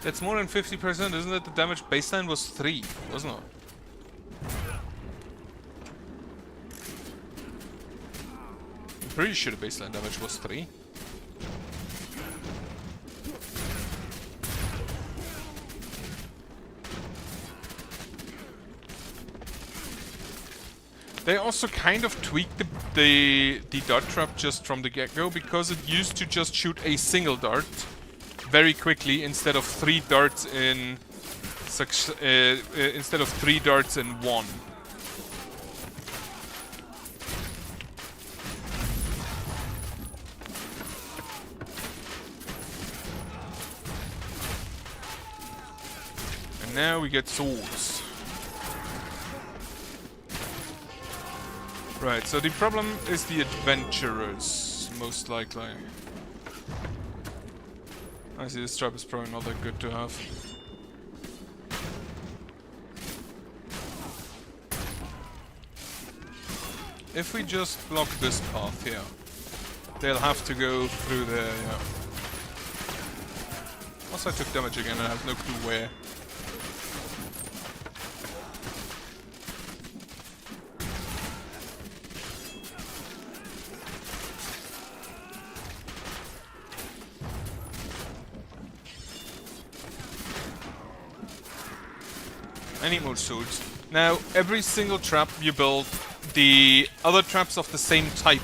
that's more than 50%, isn't it? The damage baseline was 3, wasn't it? I'm pretty sure the baseline damage was 3. They also kind of tweaked the dart trap just from the get-go, because it used to just shoot a single dart very quickly instead of 3 darts in instead of 3 darts in 1. And now we get swords. Right, so the problem is the adventurers, most likely. I see this trap is probably not that good to have. If we just block this path here, they'll have to go through there, yeah. Also I took damage again and I have no clue where. I need more swords. Now, every single trap you build, the other traps of the same type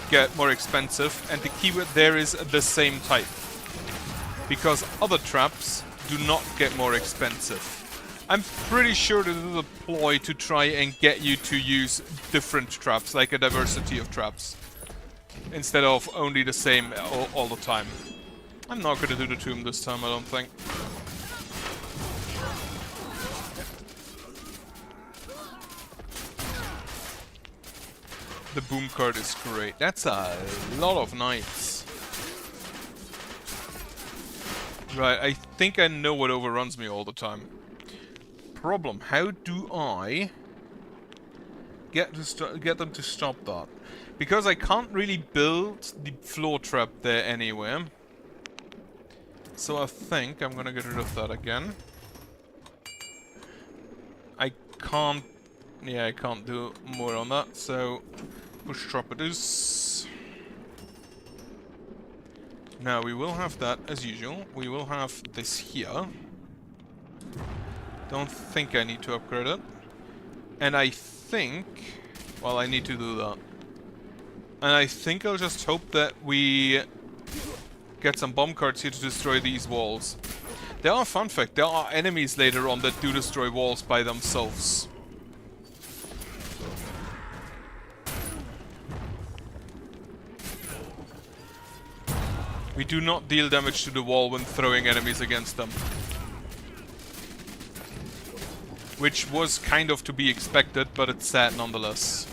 get more expensive, and the keyword there is the same type. Because other traps do not get more expensive. I'm pretty sure this is a ploy to try and get you to use different traps, like a diversity of traps, instead of only the same all the time. I'm not gonna do the tomb this time, I don't think. The boom card is great. That's a lot of knights. Right, I think I know what overruns me all the time. Problem, how do I get them to stop that? Because I can't really build the floor trap there anywhere. So I think I'm gonna get rid of that again. I can't... Yeah, I can't do more on that, so... Push trap it is. Now we will have that as usual. We will have this here. Don't think I need to upgrade it. And I think... Well, I need to do that. And I think I'll just hope that we get some bomb cards here to destroy these walls. There are, fun fact, there are enemies later on that do destroy walls by themselves. We do not deal damage to the wall when throwing enemies against them. Which was kind of to be expected, but it's sad nonetheless.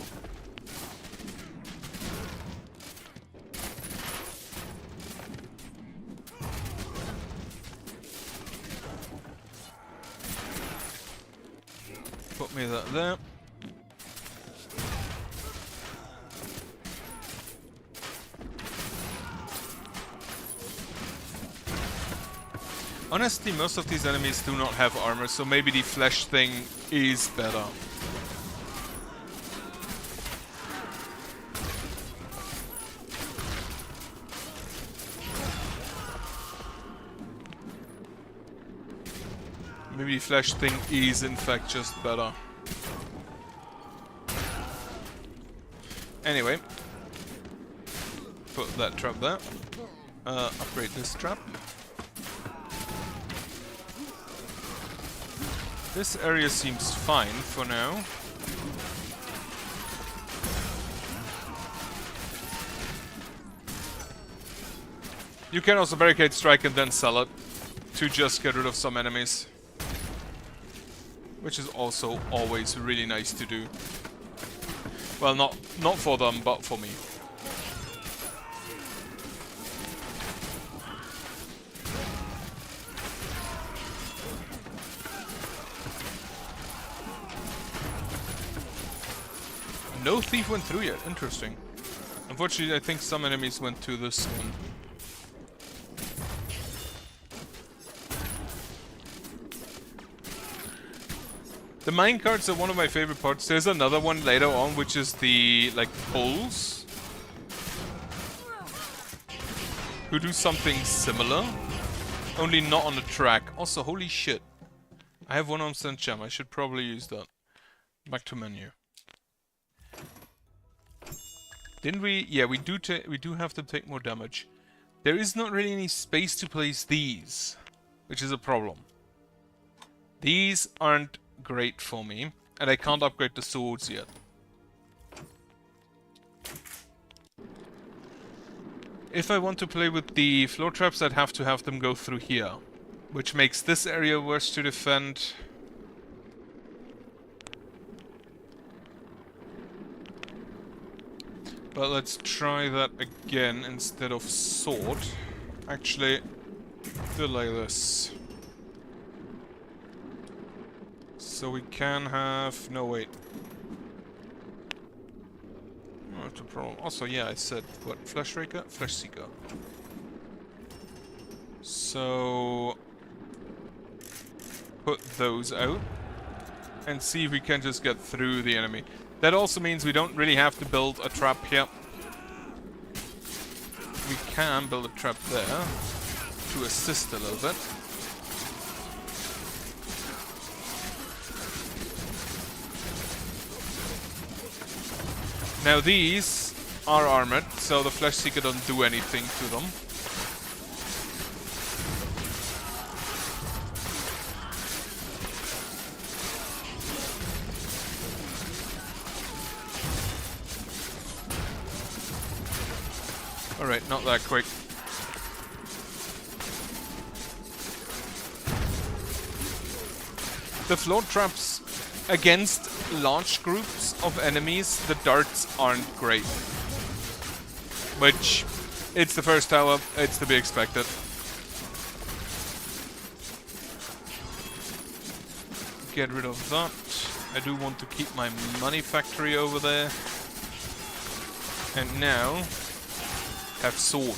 Put me that there. Honestly, most of these enemies do not have armor, so maybe the flesh thing is better. Maybe the flesh thing is in fact just better. Anyway. Put that trap there. Upgrade this trap. This area seems fine for now. You can also barricade strike and then sell it to just get rid of some enemies. Which is also always really nice to do. Well, not for them, but for me. No thief went through yet. Interesting. Unfortunately, I think some enemies went to this one. The minecarts are one of my favorite parts. There's another one later on, which is the, like, poles. Who do something similar. Only not on the track. Also, holy shit. I have 100% gem. I should probably use that. Back to menu. Didn't we? Yeah, we do have to take more damage. There is not really any space to place these, which is a problem. These aren't great for me, and I can't upgrade the swords yet. If I want to play with the floor traps, I'd have to have them go through here, which makes this area worse to defend. But let's try that again instead of sword. Actually, do it like this. So we can have... No, wait. Not a problem. Also, yeah, I said, what? Flesh Raker? Flesh Seeker. So... put those out. And see if we can just get through the enemy. That also means we don't really have to build a trap here. We can build a trap there to assist a little bit. Now these are armored, so the Flesh Seeker doesn't do anything to them. Alright, not that quick. The float traps against large groups of enemies, the darts aren't great. Which, it's the first tower, it's to be expected. Get rid of that. I do want to keep my money factory over there. And now, have sword.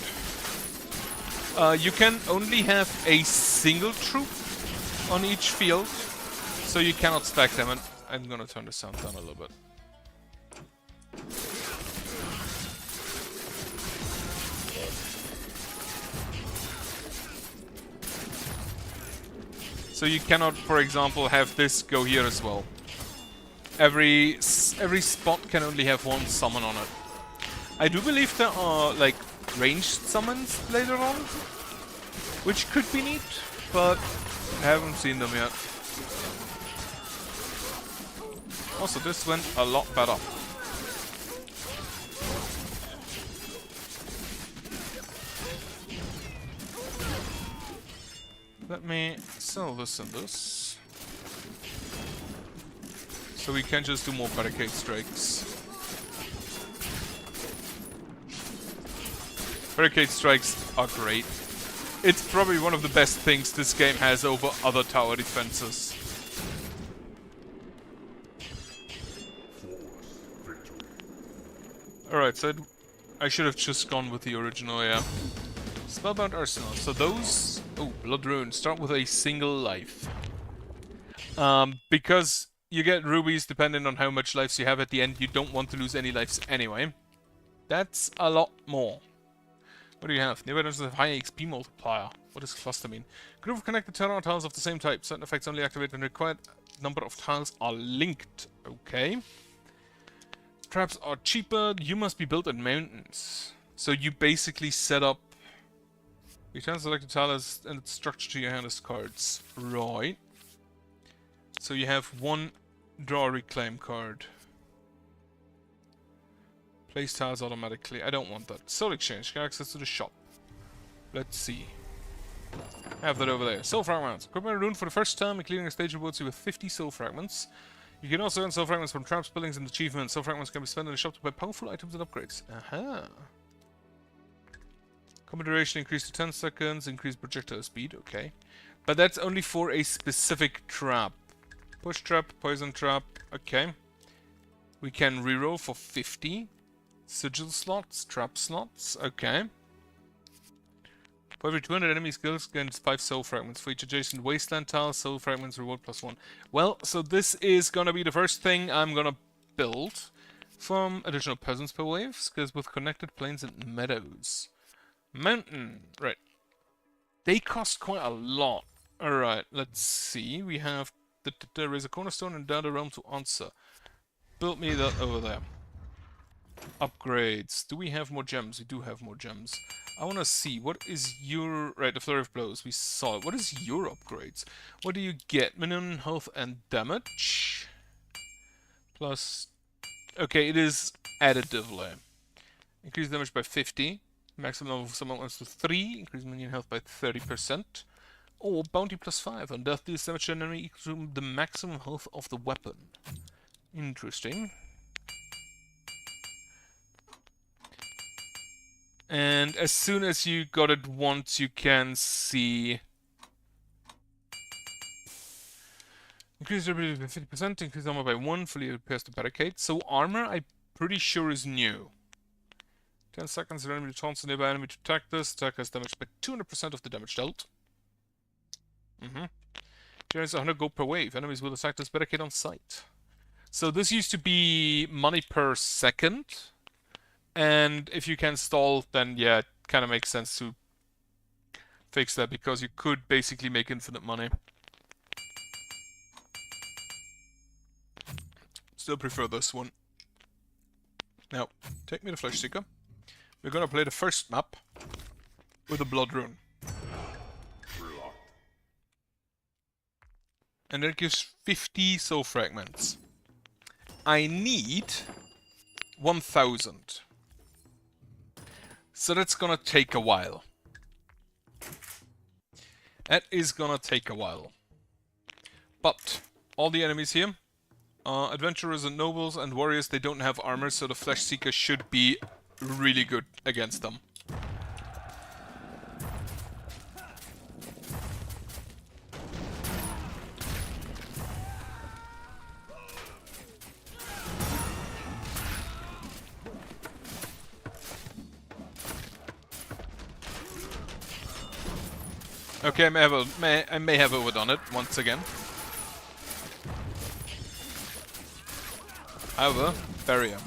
You can only have a single troop on each field, so you cannot stack them. And I'm gonna turn the sound down a little bit. So you cannot, for example, have this go here as well. Every spot can only have one summon on it. I do believe there are, like, ranged summons later on, which could be neat, but I haven't seen them yet. Also, this went a lot better. Let me sell this and this. So we can just do more barricade strikes. Barricade strikes are great. It's probably one of the best things this game has over other tower defenses. Alright, so I should have just gone with the original, yeah. Spellbound Arsenal. So those... Oh, Blood Rune. Start with a single life. Because you get rubies depending on how much lives you have at the end. You don't want to lose any lives anyway. That's a lot more. What do you have? Nearby dungeons have high XP multiplier. What does cluster mean? Group of connected turnaround tiles of the same type. Certain effects only activate when the required number of tiles are linked. Okay. Traps are cheaper. You must be built in mountains. So you basically set up... Return selected tile as and its structure to your hand as cards. Right. So you have one draw reclaim card. Place tiles automatically. I don't want that. Soul exchange. Get access to the shop. Let's see. I have that over there. Soul fragments. Equip a rune for the first time, including a stage rewards you with 50 soul fragments. You can also earn soul fragments from traps, buildings, and achievements. Soul fragments can be spent in the shop to buy powerful items and upgrades. Aha. Combat duration increased to 10 seconds, increased projectile speed, okay. But that's only for a specific trap. Push trap, poison trap, okay. We can reroll for 50. Sigil slots, trap slots, okay. For every 200 enemy skills, gains 5 soul fragments. For each adjacent wasteland tile, soul fragments reward +1. Well, so this is gonna be the first thing I'm gonna build from additional peasants per waves, because with connected plains and meadows. Mountain, right. They cost quite a lot. Alright, let's see. We have the raise a cornerstone and down the realm to answer. Build me that over there. Upgrades. Do we have more gems? We do have more gems. I want to see, what is your... Right, the Flurry of Blows, we saw it. What is your upgrades? What do you get? Minimum health and damage. Plus... Okay, it is additively. Increase damage by 50. Maximum level of summon to 3. Increase minion health by 30%. Or bounty +5. On death deals damage to an enemy equal to the maximum health of the weapon. Interesting. And as soon as you got it once, you can see... Increase durability by 50%, increase armor by 1, fully repairs the barricade. So armor, I'm pretty sure is new. 10 seconds, the enemy taunts a nearby enemy to attack this. Attack has damage by 200% of the damage dealt. Generates 100 gold per wave. Enemies will attack this barricade on sight. So this used to be money per second. And if you can stall, then yeah, it kind of makes sense to fix that, because you could basically make infinite money. Still prefer this one. Now, take me to Flesh Seeker. We're gonna play the first map with a Blood Rune. And that gives 50 soul fragments. I need 1000. So that's gonna take a while. That is gonna take a while. But all the enemies here, adventurers and nobles and warriors, they don't have armor, so the Flesh Seeker should be really good against them. Okay, I may have overdone it once again. However, barrier.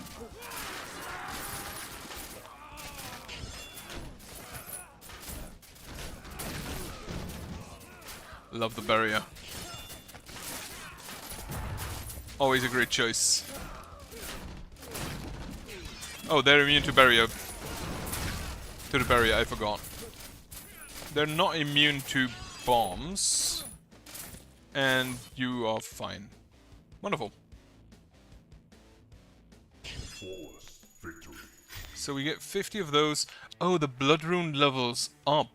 Love the barrier. Always a great choice. Oh, they're immune to barrier. To the barrier, I forgot. They're not immune to bombs. And you are fine. Wonderful. So we get 50 of those. Oh, the Blood Rune levels up.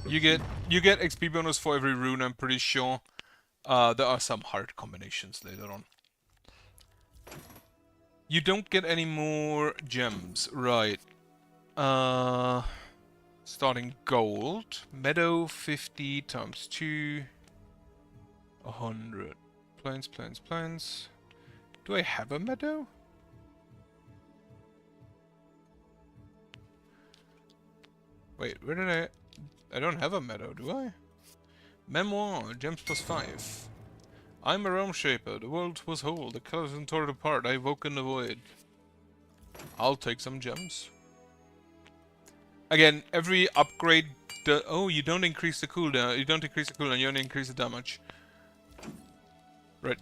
You get XP bonus for every rune, I'm pretty sure. There are some hard combinations later on. You don't get any more gems, right? Starting gold. Meadow 50 times 2. 100. Plains. Do I have a meadow? Wait, where did I don't have a meadow, do I? Memoir, gems plus 5. I'm a realm shaper. The world was whole. The colors tore it apart. I woke in the void. I'll take some gems. Again, every upgrade... Oh, you don't increase the cooldown. You don't increase the cooldown, you only increase the damage. Right.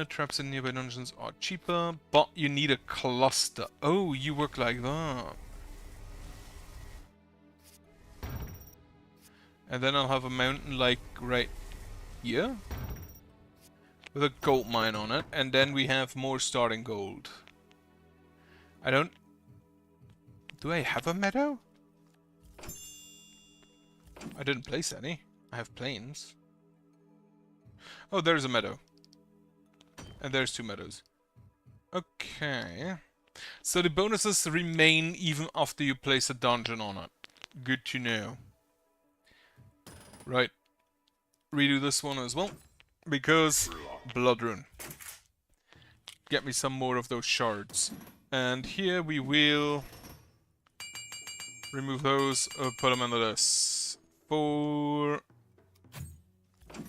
Traps in nearby dungeons are cheaper, but you need a cluster. Oh, you work like that. And then I'll have a mountain like right here. With a gold mine on it. And then we have more starting gold. I don't... Do I have a meadow? I didn't place any. I have plains. Oh, there's a meadow. And there's 2 meadows. Okay. So the bonuses remain even after you place a dungeon on it. Good to know. Right. Redo this one as well. Because Blood Rune. Get me some more of those shards. And here we will remove those, put them into this. For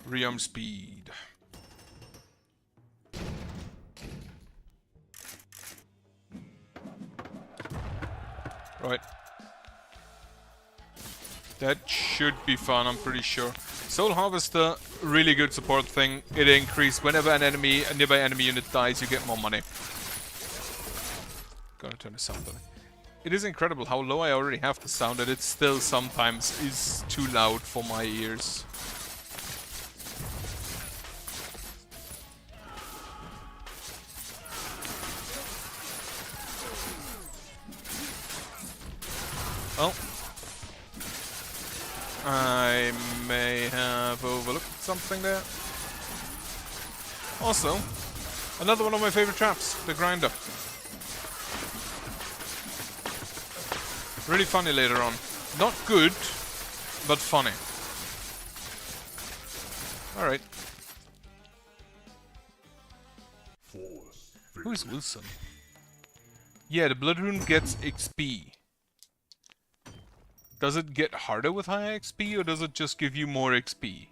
rearm speed. Right. That should be fun, I'm pretty sure. Soul Harvester, really good support thing. It increases whenever a nearby enemy unit dies, you get more money. Gotta turn the sound down. It is incredible how low I already have the sound, and it still sometimes is too loud for my ears. Well, I may have overlooked something there. Also, another one of my favorite traps, the grinder. Really funny later on. Not good, but funny. Alright. Who's Wilson? Yeah, the Blood Rune gets XP. Does it get harder with high XP, or does it just give you more XP?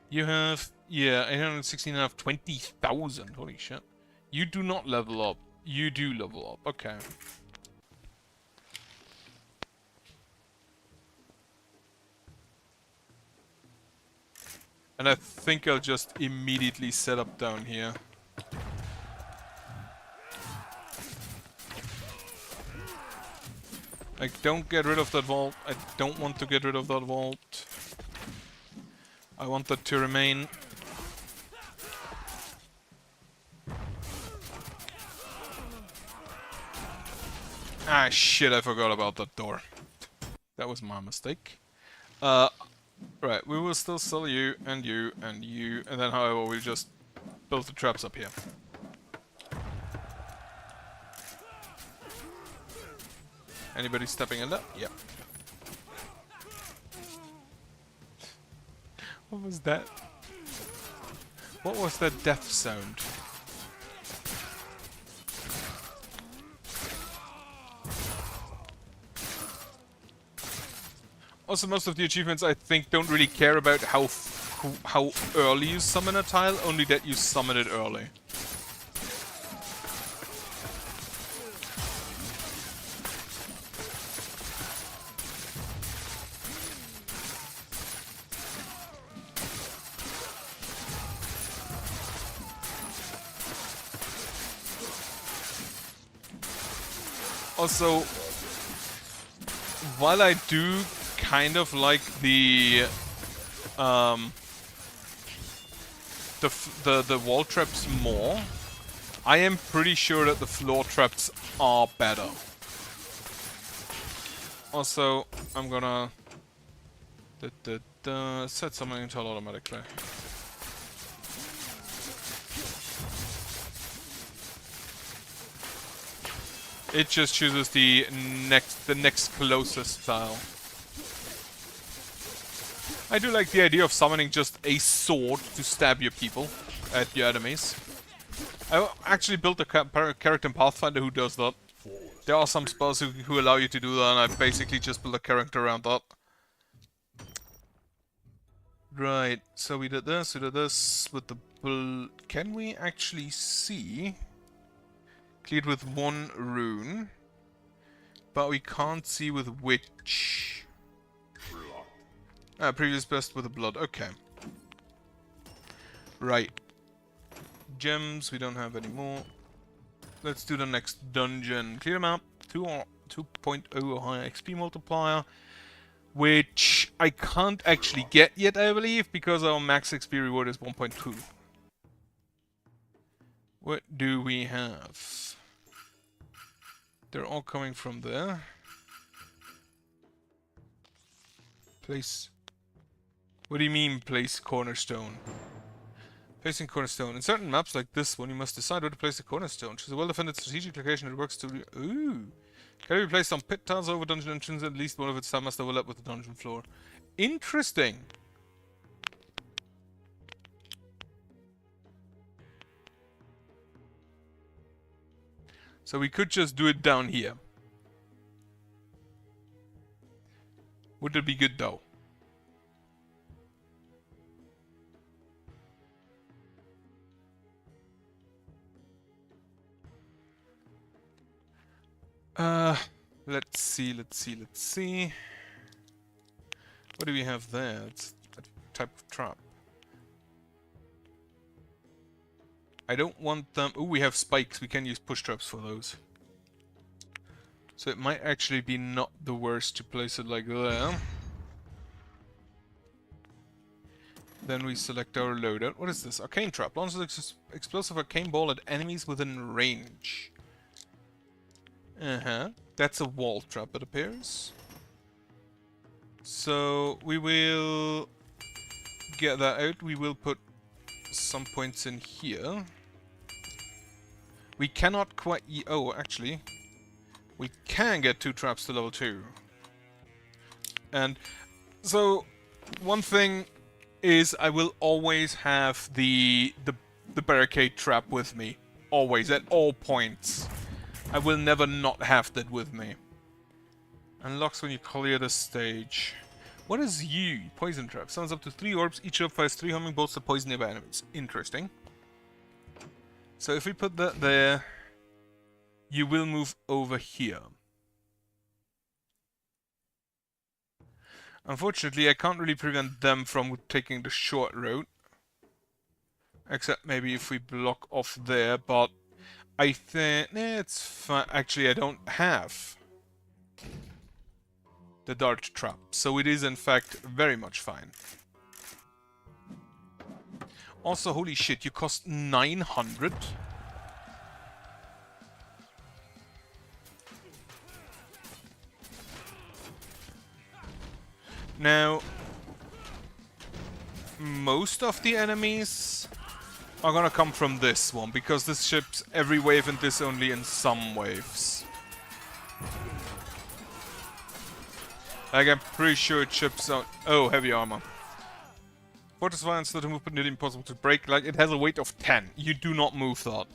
You have, yeah, 816 out of 20,000. Holy shit. You do not level up. You do level up. Okay. And I think I'll just immediately set up down here. Like, don't get rid of that vault. I don't want to get rid of that vault. I want that to remain. Ah, shit, I forgot about that door. That was my mistake. Right, we will still sell you, and you, and you, and then however we'll just build the traps up here. Anybody stepping in there? Yep. What was that? What was that death sound? Also, most of the achievements, I think, don't really care about how early you summon a tile, only that you summon it early. Also, while I do kind of like the wall traps more, I am pretty sure that the floor traps are better. Also, I'm gonna set something into automatically. It just chooses the next closest tile. I do like the idea of summoning just a sword to stab your people at your enemies. I actually built a character in Pathfinder who does that. There are some spells who allow you to do that, and I basically just built a character around that. Right, so we did this with the can we actually see? Cleared with one rune, but we can't see with which. Previous best with the blood, okay. Right. Gems, we don't have any more. Let's do the next dungeon. Clear map, 2.0 higher XP multiplier, which I can't actually get yet, I believe, because our max XP reward is 1.2. What do we have? They're all coming from there. Place. What do you mean, place cornerstone? Placing cornerstone. In certain maps like this one, you must decide where to place the cornerstone. Choose a well-defended strategic location that works to... Ooh! Can be placed on pit tiles over dungeon entrance, at least one of its tiles must overlap with the dungeon floor. Interesting! So we could just do it down here. Would it be good though? Let's see. What do we have there? It's a type of trap. I don't want them... Ooh, we have spikes. We can use push traps for those. So it might actually be not the worst to place it like there. Then we select our loadout. What is this? Arcane trap. Launches explosive arcane ball at enemies within range. That's a wall trap, it appears. So we will get that out. We will put some points in here. We cannot quite... Oh, actually, we can get 2 traps to level 2. And so one thing is I will always have the barricade trap with me. Always, at all points. I will never not have that with me. Unlocks when you clear the stage. What is you? Poison trap. Summons up to 3 orbs. Each orb fires 3 homing bolts to poison nearby enemies. Interesting. So if we put that there, you will move over here. Unfortunately, I can't really prevent them from taking the short road. Except maybe if we block off there, but I think it's fine. Actually, I don't have the dart trap, so it is in fact very much fine. Also, holy shit, you cost 900? Now, most of the enemies are gonna come from this one, because this ships every wave and this only in some waves. Like, I'm pretty sure it ships out... Oh, heavy armor. Fortress Violence, that move but nearly impossible to break. Like, it has a weight of 10. You do not move that.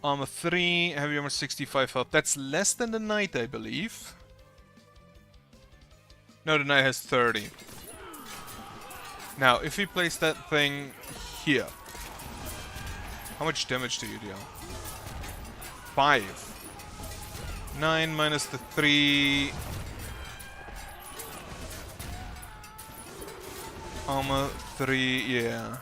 Armor 3, heavy armor 65 health. That's less than the knight, I believe. No, the knight has 30. Now, if we place that thing here, how much damage do you deal? 5. 9 minus the 3. Armor 3, yeah.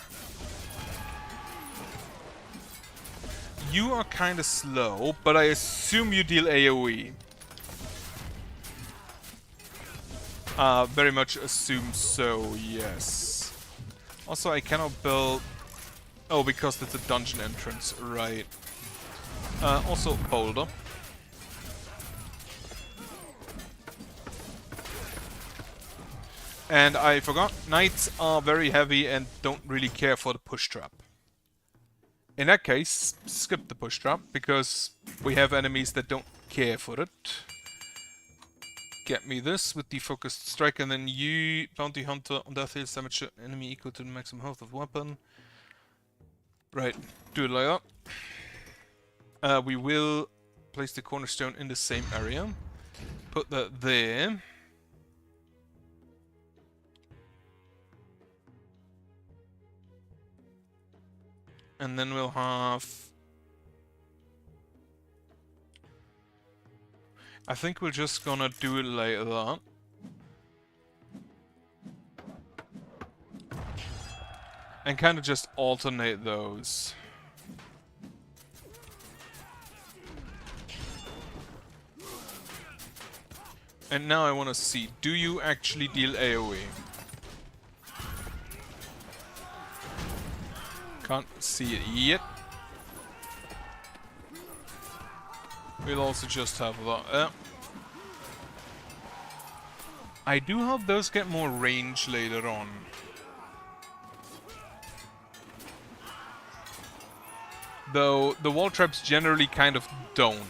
You are kinda slow, but I assume you deal AoE. Very much assume so, yes. Also, I cannot build... Oh, because it's a dungeon entrance, right. Also, boulder. And I forgot, knights are very heavy and don't really care for the push trap. In that case, skip the push trap, because we have enemies that don't care for it. Get me this with the focused strike, and then you, bounty hunter, on death deals damage to enemy equal to the maximum health of weapon. Right, do it like that. We will place the cornerstone in the same area. Put that there. And then we'll have... I think we're just gonna do it like that. And kind of just alternate those. And now I want to see, do you actually deal AoE? Can't see it yet. We'll also just have that. I do hope those get more range later on. Though the wall traps generally kind of don't.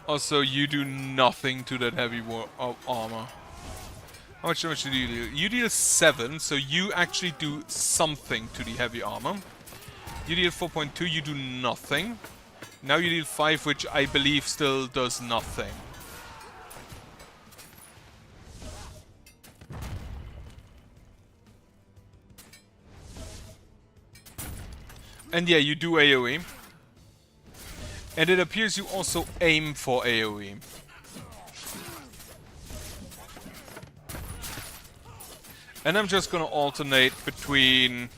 Also, you do nothing to that heavy armor. How much damage do you deal? You deal 7, so you actually do something to the heavy armor. You deal 4.2, you do nothing. Now you deal 5, which I believe still does nothing. And yeah, you do AoE. And it appears you also aim for AoE. And I'm just gonna alternate between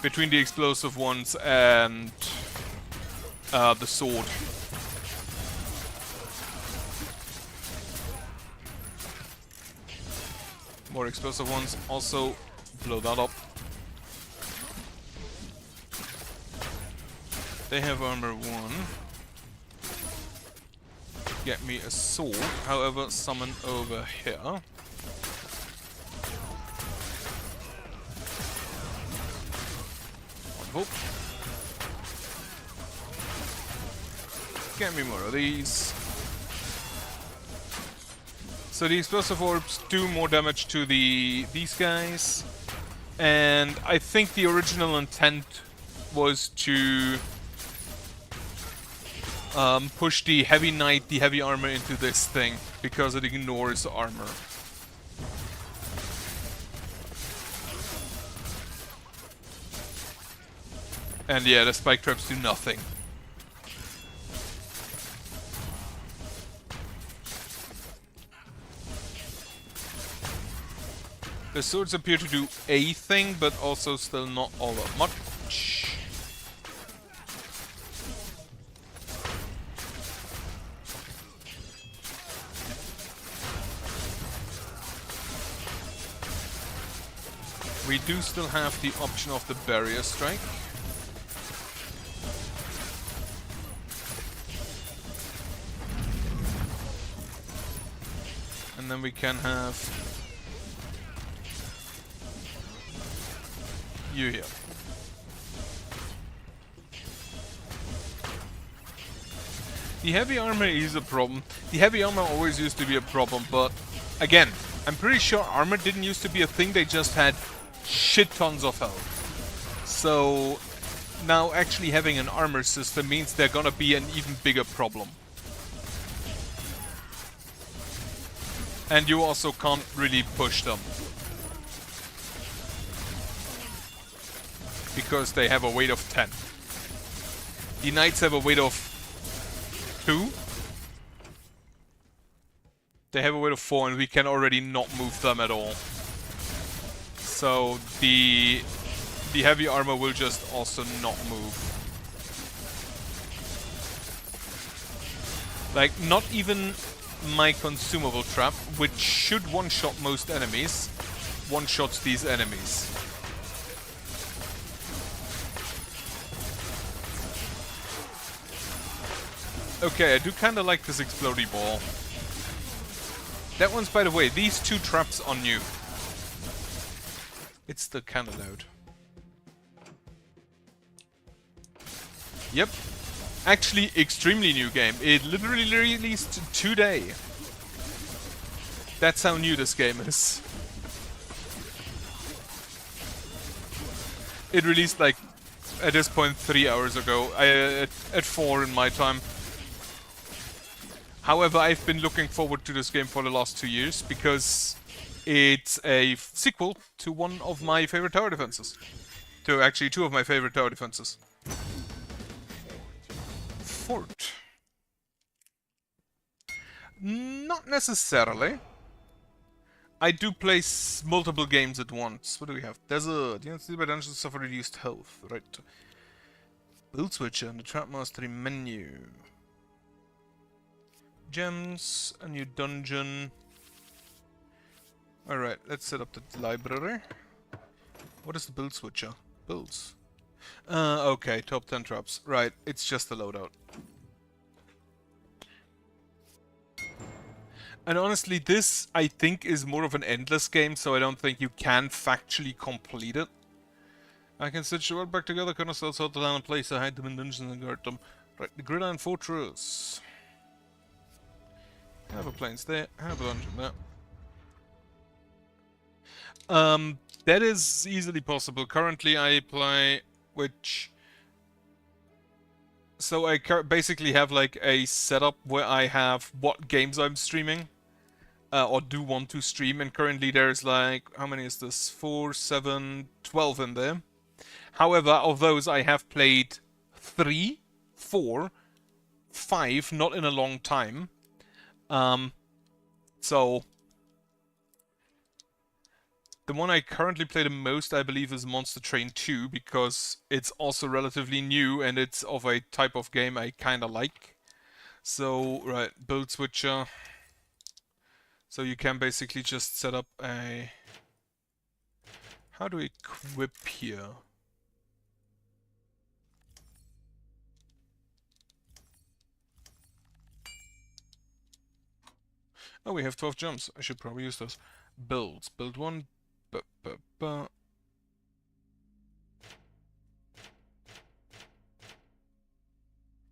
the explosive ones and the sword. More explosive ones. Also, blow that up. They have armor 1. Get me a sword. However, summon over here. Oh. Get me more of these. So the explosive orbs do more damage to these guys. And I think the original intent was to push the heavy knight, the heavy armor into this thing, because it ignores armor. And yeah, the spike traps do nothing. The swords appear to do a thing, but also still not all that much. We do still have the option of the barrier strike. And then we can have you here. The heavy armor is a problem. The heavy armor always used to be a problem, but again, I'm pretty sure armor didn't used to be a thing, they just had shit tons of health. So now actually having an armor system means they're gonna be an even bigger problem. And you also can't really push them. Because they have a weight of 10. The knights have a weight of 2. They have a weight of 4 and we can already not move them at all. So the heavy armor will just also not move. Like, not even my consumable trap, which should one-shot most enemies, one-shots these enemies. Okay, I do kinda like this explodey ball. That one's, by the way, these two traps are new. It's the cannonade. Yep. Actually, extremely new game. It literally released today. That's how new this game is. It released like, at this point, 3 hours ago. At 4 in my time. However, I've been looking forward to this game for the last 2 years, because it's a sequel to one of my favorite tower defenses. To actually 2 of my favorite tower defenses. Fort. Not necessarily. I do play multiple games at once. What do we have? Desert. Units by dungeons suffer reduced health. Right. Build switcher in the trap mastery menu. Gems, a new dungeon. Alright, let's set up the library. What is the build switcher? Builds. Okay, top 10 traps. Right, it's just a loadout. And honestly, this, I think, is more of an endless game, so I don't think you can factually complete it. I can stitch the world back together, couldn't still sort the land and place, I hide them in dungeons and guard them. Right, the Gridiron Fortress. Have a plains there, have a dungeon there. That is easily possible. Currently I play, which... So I basically have like a setup where I have what games I'm streaming. Or do want to stream, and currently there's like, how many is this? 4, 7, 12 in there. However, of those I have played 3, 4, 5, not in a long time. So the one I currently play the most, I believe, is Monster Train 2, because it's also relatively new and it's of a type of game I kinda like. So, right, build switcher. So you can basically just set up a... How do we equip here? Oh, we have 12 jumps. I should probably use those. Builds. Build 1.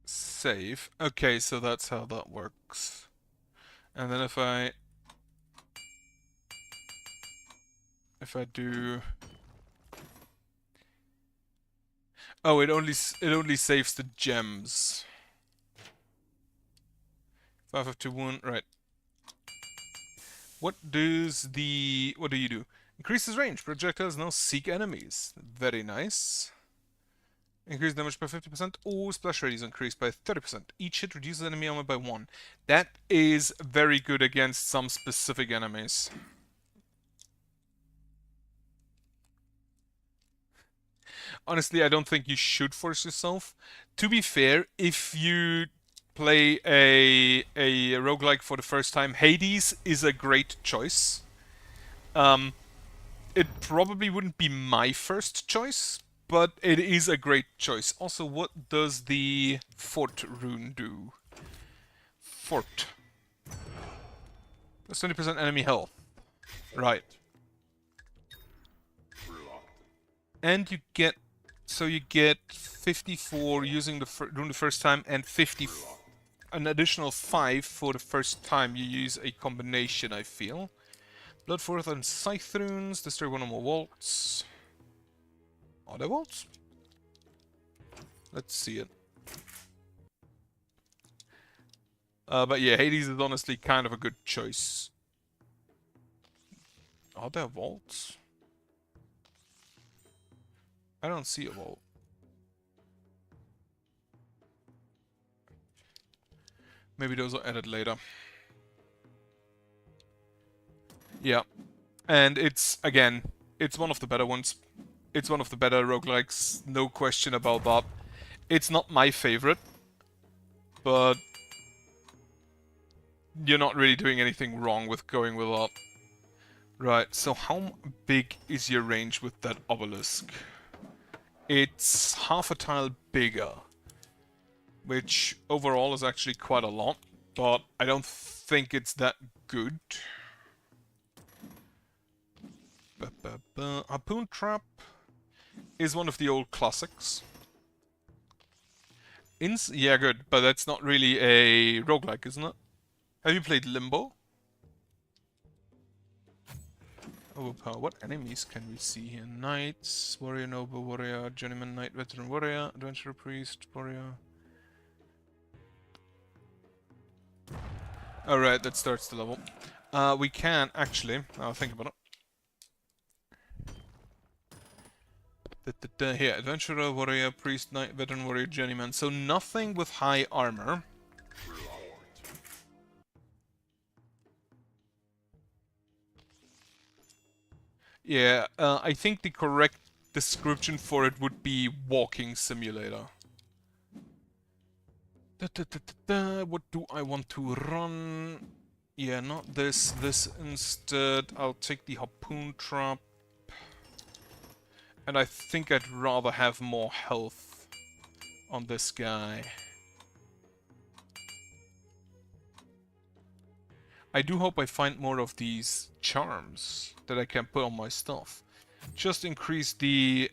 Save. Okay, so that's how that works. And then if I do... Oh, it only saves the gems. 551, right. What do you do? Increases range. Projectiles now seek enemies. Very nice. Increase damage by 50%. Oh, splash rate is increased by 30%. Each hit reduces enemy armor by 1. That is very good against some specific enemies. Honestly, I don't think you should force yourself. To be fair, if you play a roguelike for the first time, Hades is a great choice. It probably wouldn't be my first choice, but it is a great choice. Also, what does the Fort rune do? Fort. Plus 20% enemy health. Right. And you get... So you get 54 using the rune the first time, and an additional 5 for the first time you use a combination, I feel. Bloodforth and Scythe runes, destroy one or more vaults. Are there vaults? Let's see it. But yeah, Hades is honestly kind of a good choice. Are there vaults? I don't see a vault. Maybe those are added later. Yeah. And it's, again, it's one of the better ones. It's one of the better roguelikes, no question about that. It's not my favorite, but you're not really doing anything wrong with going with that. Right, so how big is your range with that obelisk? It's half a tile bigger, which overall is actually quite a lot, but I don't think it's that good. Harpoon Trap is one of the old classics. Yeah, good, but that's not really a roguelike, isn't it? Have you played Limbo? Overpower. What enemies can we see here? Knights, Warrior, Noble, Warrior, Journeyman, Knight, Veteran, Warrior, Adventurer, Priest, Warrior. Alright, that starts the level. We can actually, I'll think about it. Here, Adventurer, Warrior, Priest, Knight, Veteran, Warrior, Journeyman. So nothing with high armor. Yeah, I think the correct description for it would be walking simulator. What do I want to run? Yeah, not this. This instead. I'll take the Harpoon Trap. And I think I'd rather have more health on this guy. I do hope I find more of these charms that I can put on my stuff. Just increase the...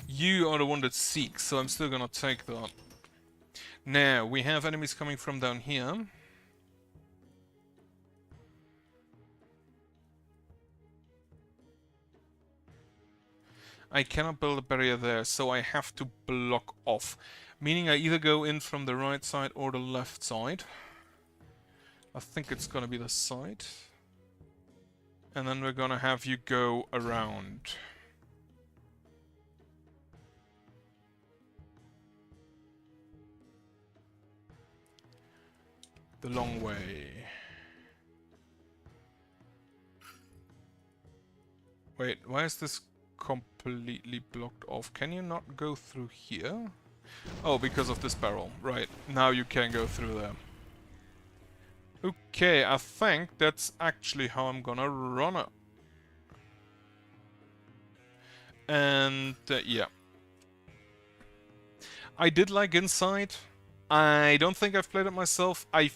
You are the one that seeks, so I'm still gonna take that. Now, we have enemies coming from down here. I cannot build a barrier there, so I have to block off. Meaning I either go in from the right side or the left side. I think it's gonna be the side. And then we're gonna have you go around. The long way. Wait, why is this completely blocked off? Can you not go through here? Oh, because of this barrel. Right, now you can go through there. Okay, I think that's actually how I'm gonna run it. And yeah. I did like Inside. I don't think I've played it myself. I've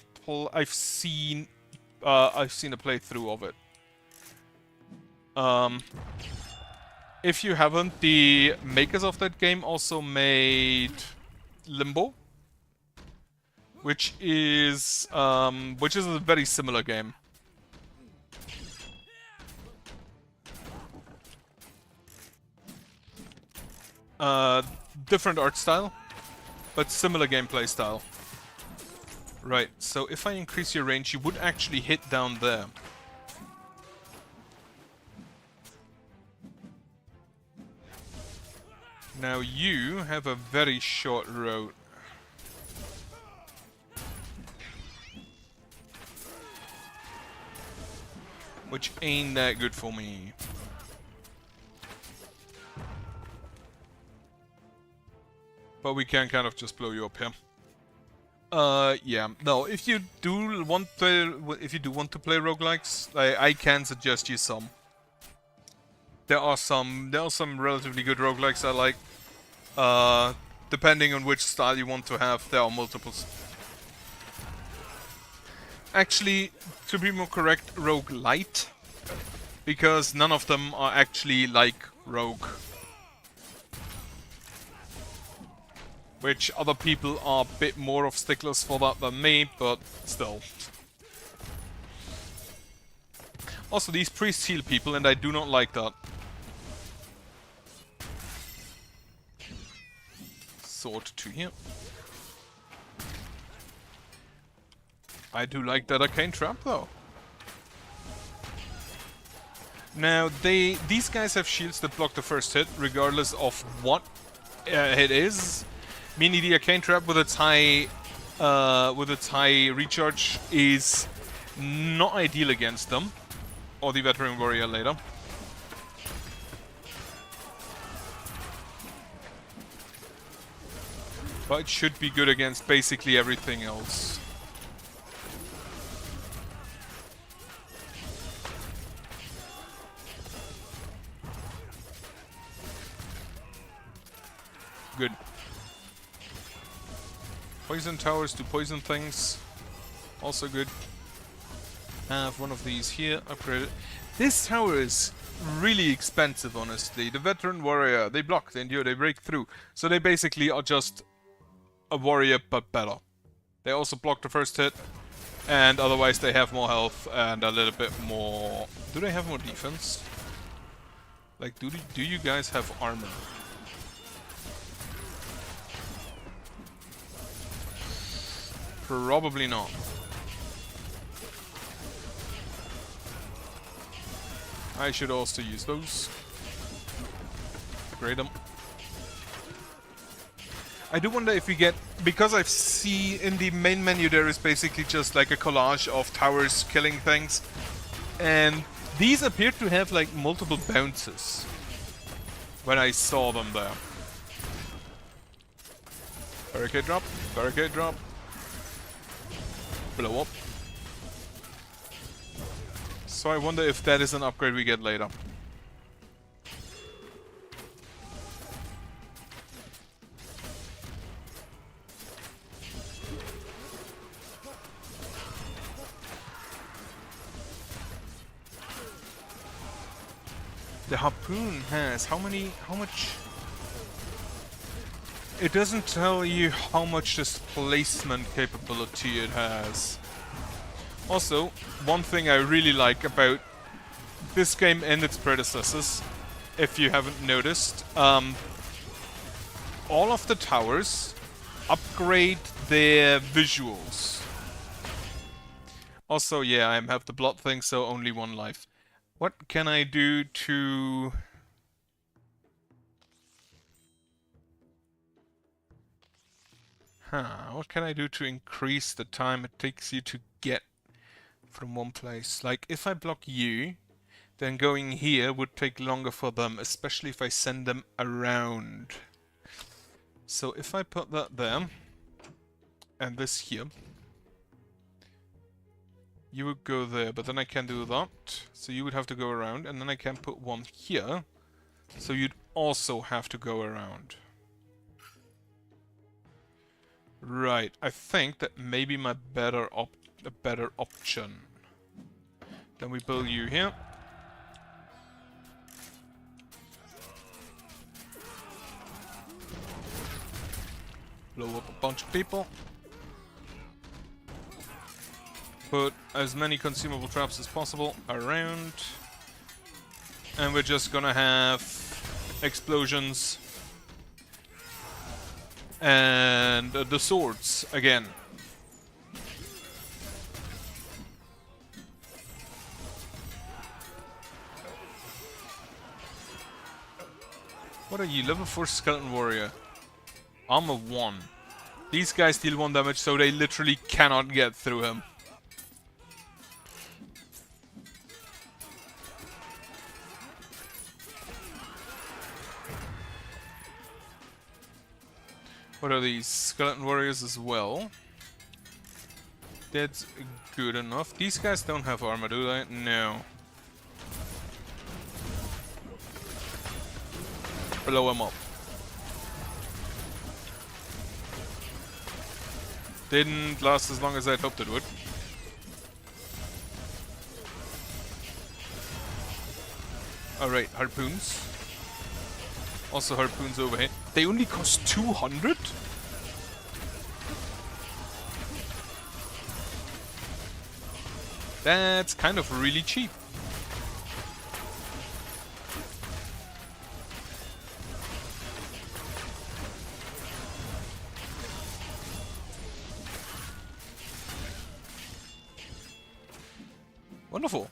seen a playthrough of it. If you haven't, the makers of that game also made Limbo, which is a very similar game. Different art style, but similar gameplay style. Right, so if I increase your range, you would actually hit down there. Now you have a very short road. Which ain't that good for me. But we can kind of just blow you up here. Yeah. No, if you do want to play roguelikes, I can suggest you some. There are some relatively good roguelikes I like. Depending on which style you want to have, there are multiples. Actually, to be more correct, roguelite, because none of them are actually like Rogue. Which other people are a bit more of sticklers for that than me, but still. Also, these priests heal people, and I do not like that. Sword to here. I do like that arcane trap, though. Now, these guys have shields that block the first hit, regardless of what it is. Meaning the arcane trap with its high recharge is not ideal against them, or the veteran warrior later. But it should be good against basically everything else. Good. Poison towers do poison things. Also good. Have one of these here, upgraded. This tower is really expensive, honestly. The veteran warrior, they block, they endure, they break through. So they basically are just a warrior, but better. They also block the first hit, and otherwise they have more health and a little bit more... Do they have more defense? Like, do you guys have armor? Probably not. I should also use those. Upgrade them. I do wonder if we get... Because I see in the main menu there is basically just like a collage of towers killing things. And these appear to have like multiple bounces. When I saw them there. Barricade drop. Barricade drop. Blow up. So I wonder if that is an upgrade we get later. The harpoon has how much? It doesn't tell you how much displacement capability it has. Also, one thing I really like about this game and its predecessors, if you haven't noticed, all of the towers upgrade their visuals. Also, yeah, I have the blood thing, so only one life. What can I do to... what can I do to increase the time it takes you to get from one place? Like, if I block you, then going here would take longer for them, especially if I send them around. So if I put that there, and this here, you would go there, but then I can't do that. So you would have to go around, and then I can put one here. So you'd also have to go around. Right, I think that may be my better option. Then we build you here. Blow up a bunch of people. Put as many consumable traps as possible around. And we're just gonna have explosions. And the swords again. What are you? Level 4 skeleton warrior. Armor 1. These guys deal 1 damage, so they literally cannot get through him. What are these? Skeleton warriors as well. That's good enough. These guys don't have armor, do they? No. Blow them up. Didn't last as long as I'd hoped it would. Alright, harpoons. Also harpoons over here. They only cost 200? That's kind of really cheap. Wonderful.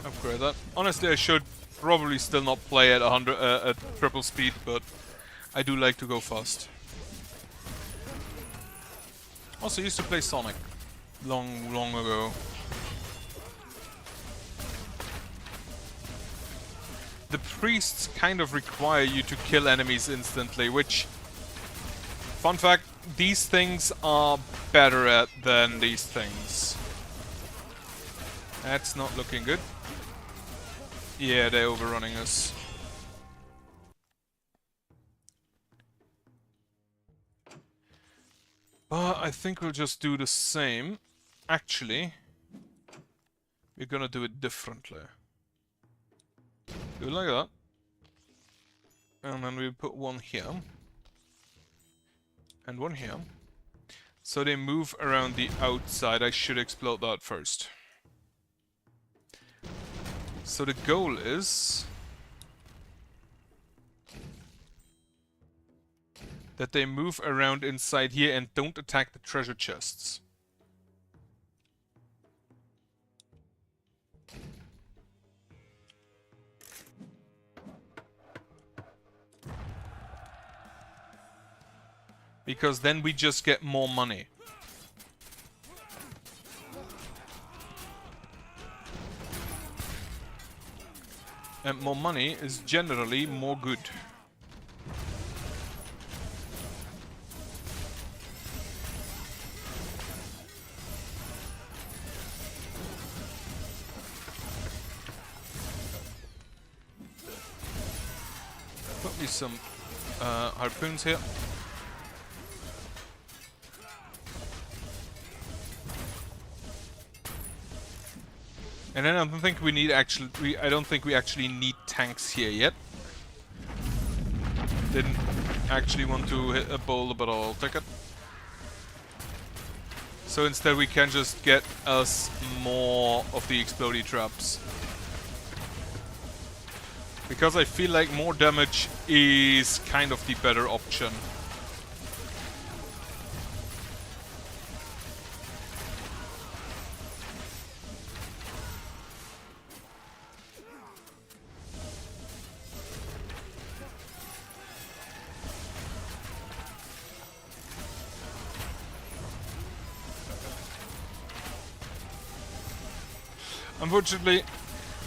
Upgrade that. Honestly, I should probably still not play at 100 at triple speed, but I do like to go fast. Also used to play Sonic long ago. The priests kind of require you to kill enemies instantly, which, fun fact, these things are better at than these things. That's not looking good. Yeah, they're overrunning us. But I think we'll just do the same. Actually, we're gonna do it differently. Do it like that. And then we put one here. And one here. So they move around the outside. I should explode that first. So the goal is that they move around inside here and don't attack the treasure chests. Because then we just get more money. And more money is generally more good. Put me some harpoons here. And then I don't think we need I don't think we actually need tanks here yet. Didn't actually want to hit a boulder, but I'll take it. So instead we can just get us more of the explodey traps. Because I feel like more damage is kind of the better option. Unfortunately,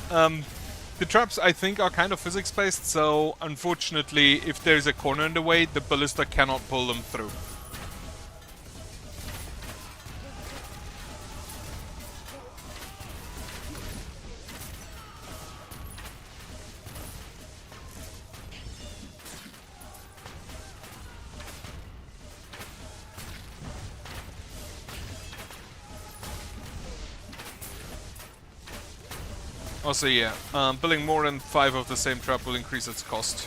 the traps I think are kind of physics-based, so unfortunately, if there's a corner in the way, the ballista cannot pull them through. Also, yeah, building more than 5 of the same trap will increase its cost.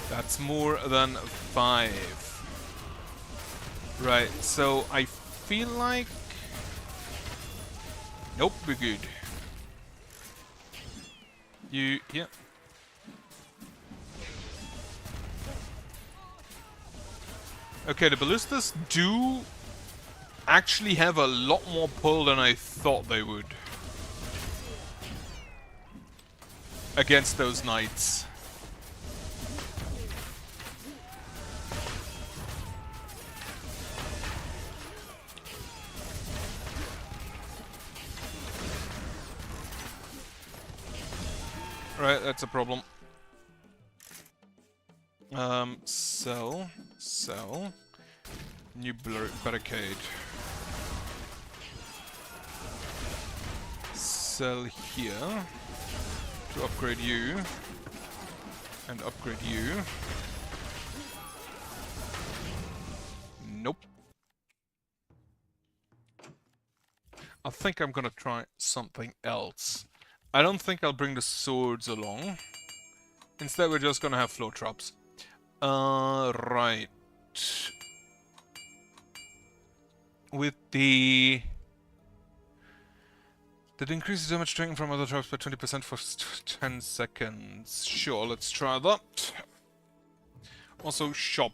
That's more than 5. Right, so I feel like... Nope, we're good. Yeah. Okay, the ballistas do actually have a lot more pull than I thought they would. Against those knights. Right, that's a problem. Sell. New barricade. Sell here. To upgrade you. And upgrade you. Nope. I think I'm gonna try something else. I don't think I'll bring the swords along. Instead, we're just gonna have floor traps. Right. With the... That increases damage taken from other traps by 20% for 10 seconds. Sure, let's try that. Also, shop.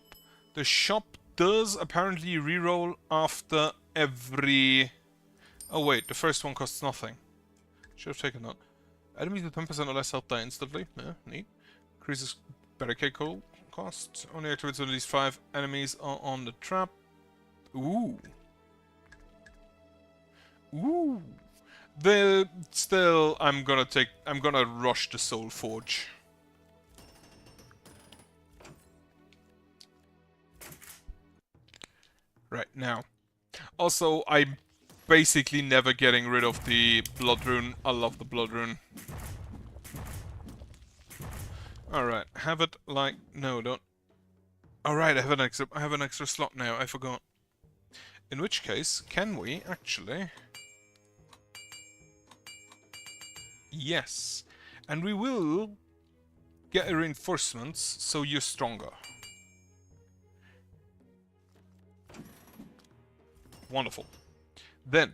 The shop does apparently reroll after every... Oh wait, the first one costs nothing. Should have taken that. Enemies with 10% or less health die instantly. Yeah, neat. Increases barricade cost. Only activates when at least 5 enemies are on the trap. Ooh. Ooh. Still, I'm gonna rush the Soul Forge. Right now. Also, I'm basically never getting rid of the Blood Rune. I love the Blood Rune. Alright, have it like... No, don't... Alright, I have an extra slot now, I forgot. In which case, can we actually... Yes. And we will get reinforcements, so you're stronger. Wonderful. Then,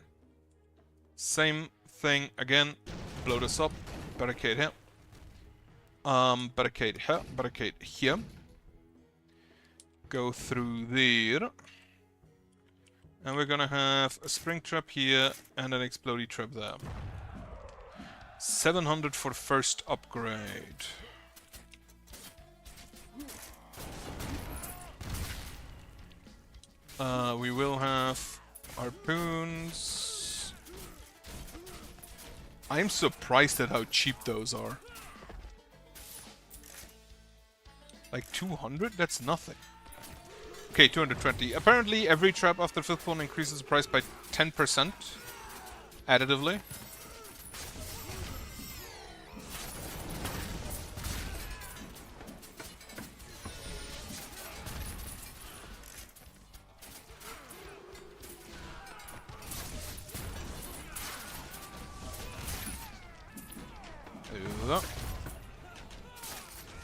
same thing again. Blow this up. Barricade here. Barricade here. Barricade here. Go through there. And we're gonna have a spring trap here and an explodey trap there. 700 for first upgrade. We will have harpoons. I'm surprised at how cheap those are. Like 200? That's nothing. Okay, 220. Apparently every trap after 5th one increases the price by 10% additively.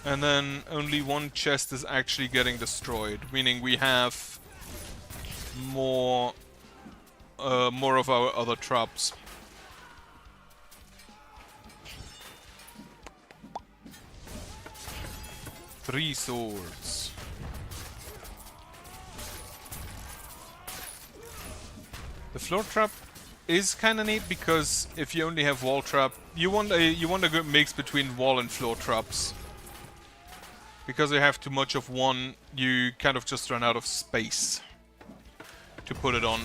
And then only one chest is actually getting destroyed, meaning we have more of our other traps. Three swords. The floor trap is kind of neat because if you only have wall trap, you want a good mix between wall and floor traps. Because you have too much of one, you kind of just run out of space to put it on.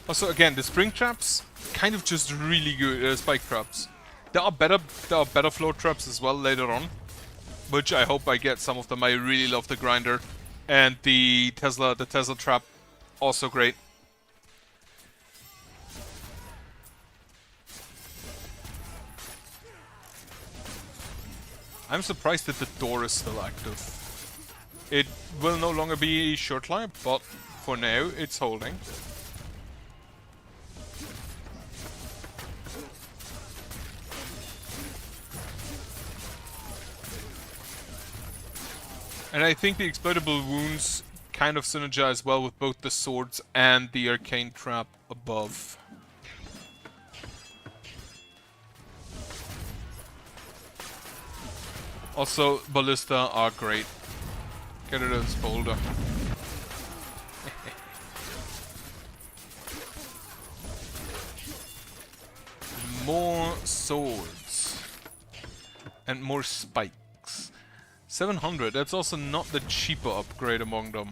Also, again, the spring traps kind of just really good spike traps. There are better floor traps as well later on, which I hope I get some of them. I really love the grinder and the Tesla trap, also great. I'm surprised that the door is still active. It will no longer be short-lived, but for now it's holding. And I think the exploitable wounds kind of synergize well with both the swords and the arcane trap above. Also, ballista are great. Get rid of this boulder. More swords. And more spikes. 700, that's also not the cheaper upgrade among them.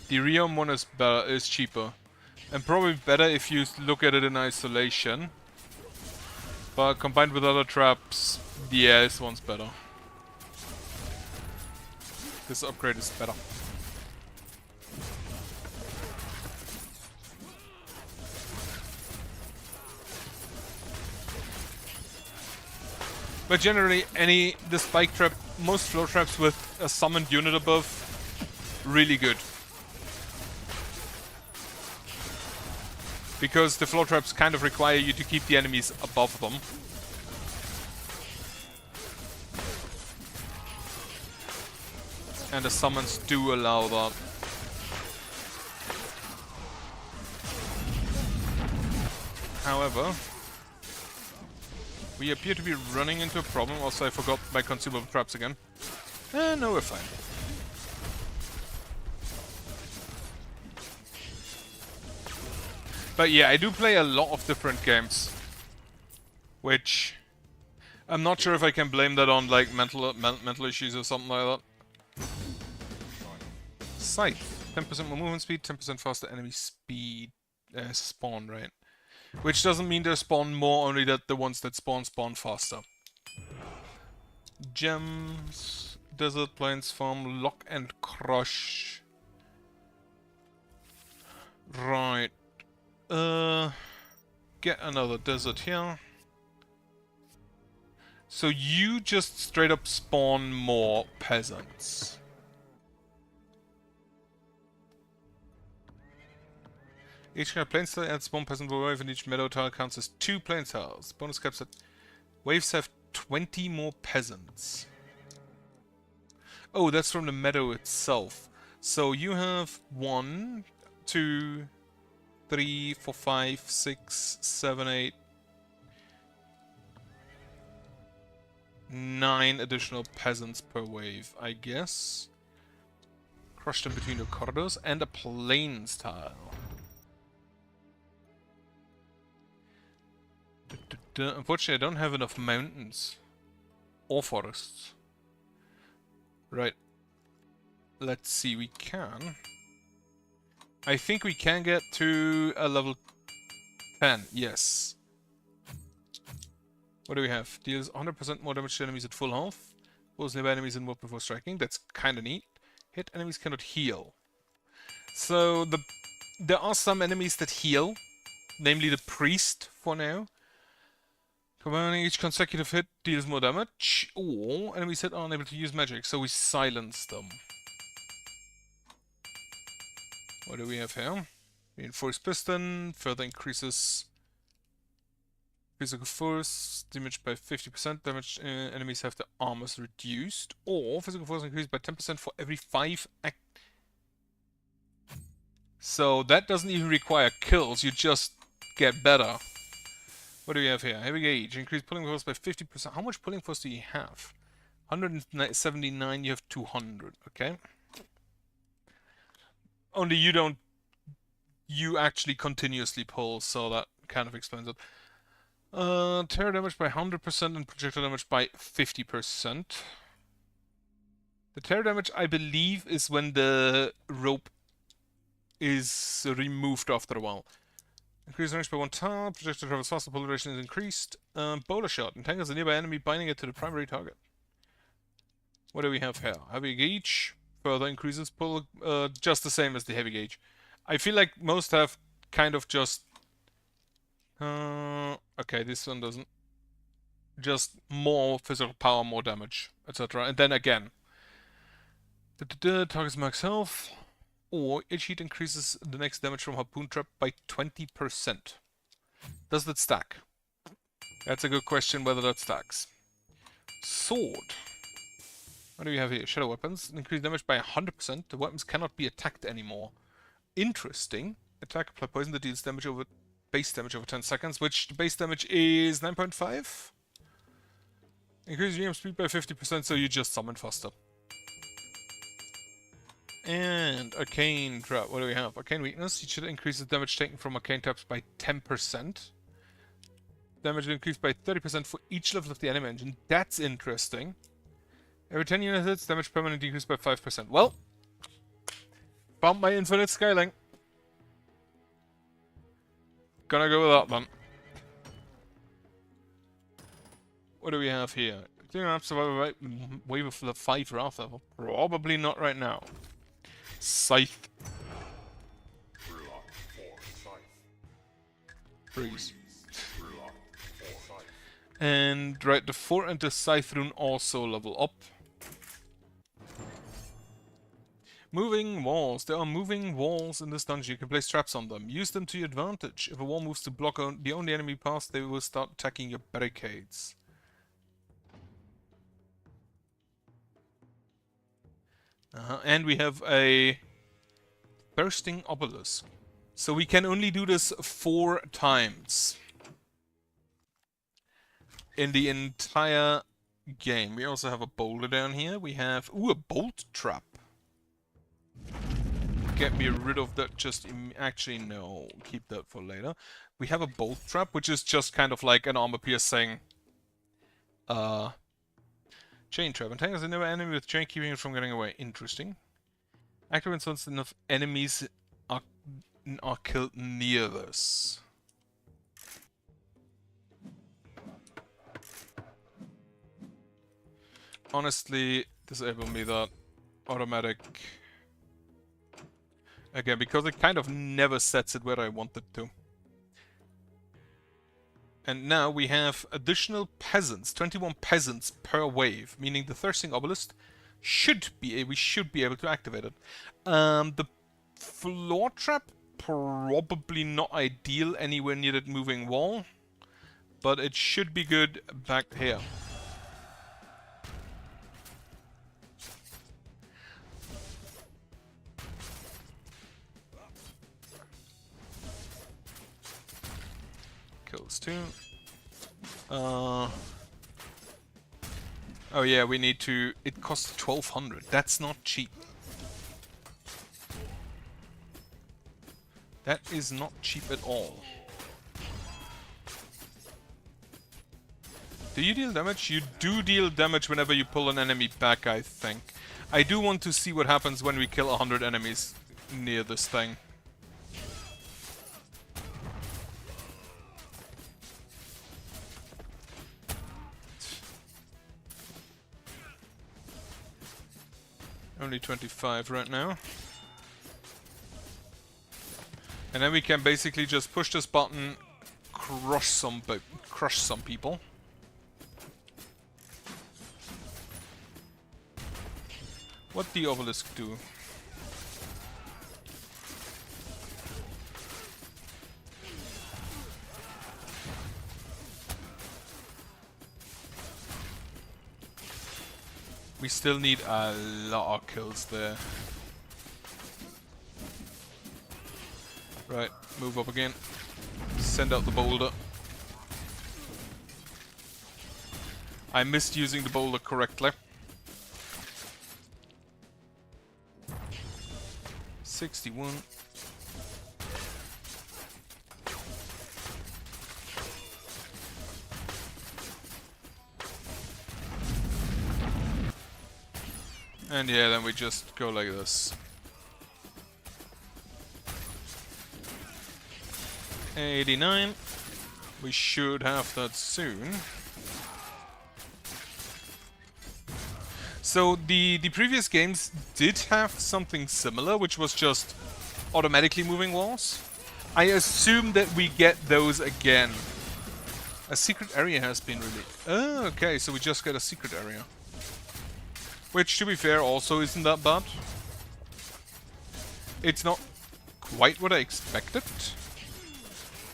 The Realm one is cheaper. And probably better if you look at it in isolation. But combined with other traps, yeah, this one's better. This upgrade is better. But generally, the spike trap, most flow traps with a summoned unit above, really good. Because the flow traps kind of require you to keep the enemies above them. And the summons do allow that. However, we appear to be running into a problem. Also, I forgot my consumable traps again. No, we're fine. But yeah, I do play a lot of different games. Which... I'm not sure if I can blame that on, like, mental issues or something like that. Scythe. 10% more movement speed, 10% faster enemy speed spawn, right? Which doesn't mean they spawn more, only that the ones that spawn faster. Gems, Desert Plains Farm, Lock and Crush. Right. Get another desert here. So you just straight up spawn more peasants. Each kind of plains tile adds one peasant wave, and each meadow tile counts as 2 plains tiles. Bonus caps that waves have 20 more peasants. Oh, that's from the meadow itself. So you have 1, 2, 3, 4, 5, 6, 7, 8, 9 additional peasants per wave, I guess. Crush them between the corridors and a plains tile. Unfortunately, I don't have enough mountains or forests. Right. Let's see, we can. I think we can get to a level 10, yes. What do we have? Deals 100% more damage to enemies at full health. Pulls nearby enemies and move before striking. That's kinda neat. Hit enemies cannot heal. So there are some enemies that heal. Namely the priest for now. Combining each consecutive hit deals more damage. Or enemies hit are unable to use magic, so we silence them. What do we have here? Reinforced piston, further increases physical force, damage by 50%, damage enemies have their armors reduced, or physical force increased by 10% for every 5 So that doesn't even require kills, you just get better. What do we have here? Heavy gauge, increased pulling force by 50%. How much pulling force do you have? 179, you have 200, okay? Only you actually continuously pull, so that kind of explains it. Terror damage by 100% and projectile damage by 50%. The terror damage, I believe, is when the rope is removed after a while. Increased range by 1 tile, projectile travels faster, pull duration is increased. Bowler shot, entangles a nearby enemy, binding it to the primary target. What do we have here? Heavy gauge, further increases pull, just the same as the heavy gauge. I feel like most have kind of just... okay, this one doesn't. Just more physical power, more damage, etc. And then again. Target's max health. Or each hit increases the next damage from Harpoon Trap by 20%. Does that stack? That's a good question whether that stacks. Sword. What do we have here? Shadow weapons. Increase damage by 100%. The weapons cannot be attacked anymore. Interesting. Attack apply poison that deals damage over base damage over 10 seconds, which the base damage is 9.5. Increase GM speed by 50%, so you just summon faster. And Arcane Trap. What do we have? Arcane Weakness. Each hit increases damage taken from Arcane Traps by 10%. Damage increased by 30% for each level of the enemy engine. That's interesting. Every 10 unit hits, damage permanently decreased by 5%. Well, found my infinite scaling. Gonna go with that then. What do we have here? Clear up survival wave of the 5 Wrath level. Probably not right now. Scythe. Freeze. And right, the 4 and the Scythe rune also level up. Moving walls. There are moving walls in this dungeon. You can place traps on them. Use them to your advantage. If a wall moves to block the only enemy path, they will start attacking your barricades. And we have a bursting obelisk. So we can only do this 4 times in the entire game. We also have a boulder down here. We have, ooh, a bolt trap. Get me rid of that just actually no, keep that for later. We have a bolt trap, which is just kind of like an armor piercing chain trap. Entangles a never enemy with chain, keeping it from getting away. Interesting. Activates once enough enemies are killed near this. Honestly, disable me that automatic again, because it kind of never sets it where I want it to. And now we have additional peasants, 21 peasants per wave, meaning the Thirsting Obelisk should be we should be able to activate it. The floor trap, probably not ideal anywhere near that moving wall, but it should be good back here. Kills 2. Oh yeah, we need to... It costs 1200. That's not cheap. That is not cheap at all. Do you deal damage? You do deal damage whenever you pull an enemy back, I think. I do want to see what happens when we kill 100 enemies near this thing. Only 25 right now. And then we can basically just push this button, crush some people. What the obelisk do? We still need a lot of kills there. Right, move up again. Send out the boulder. I missed using the boulder correctly. 61. And yeah, then we just go like this. 89. We should have that soon. So the previous games did have something similar, which was just automatically moving walls. I assume that we get those again. A secret area has been released. Oh, okay, so we just get a secret area. Which, to be fair, also isn't that bad. It's not quite what I expected.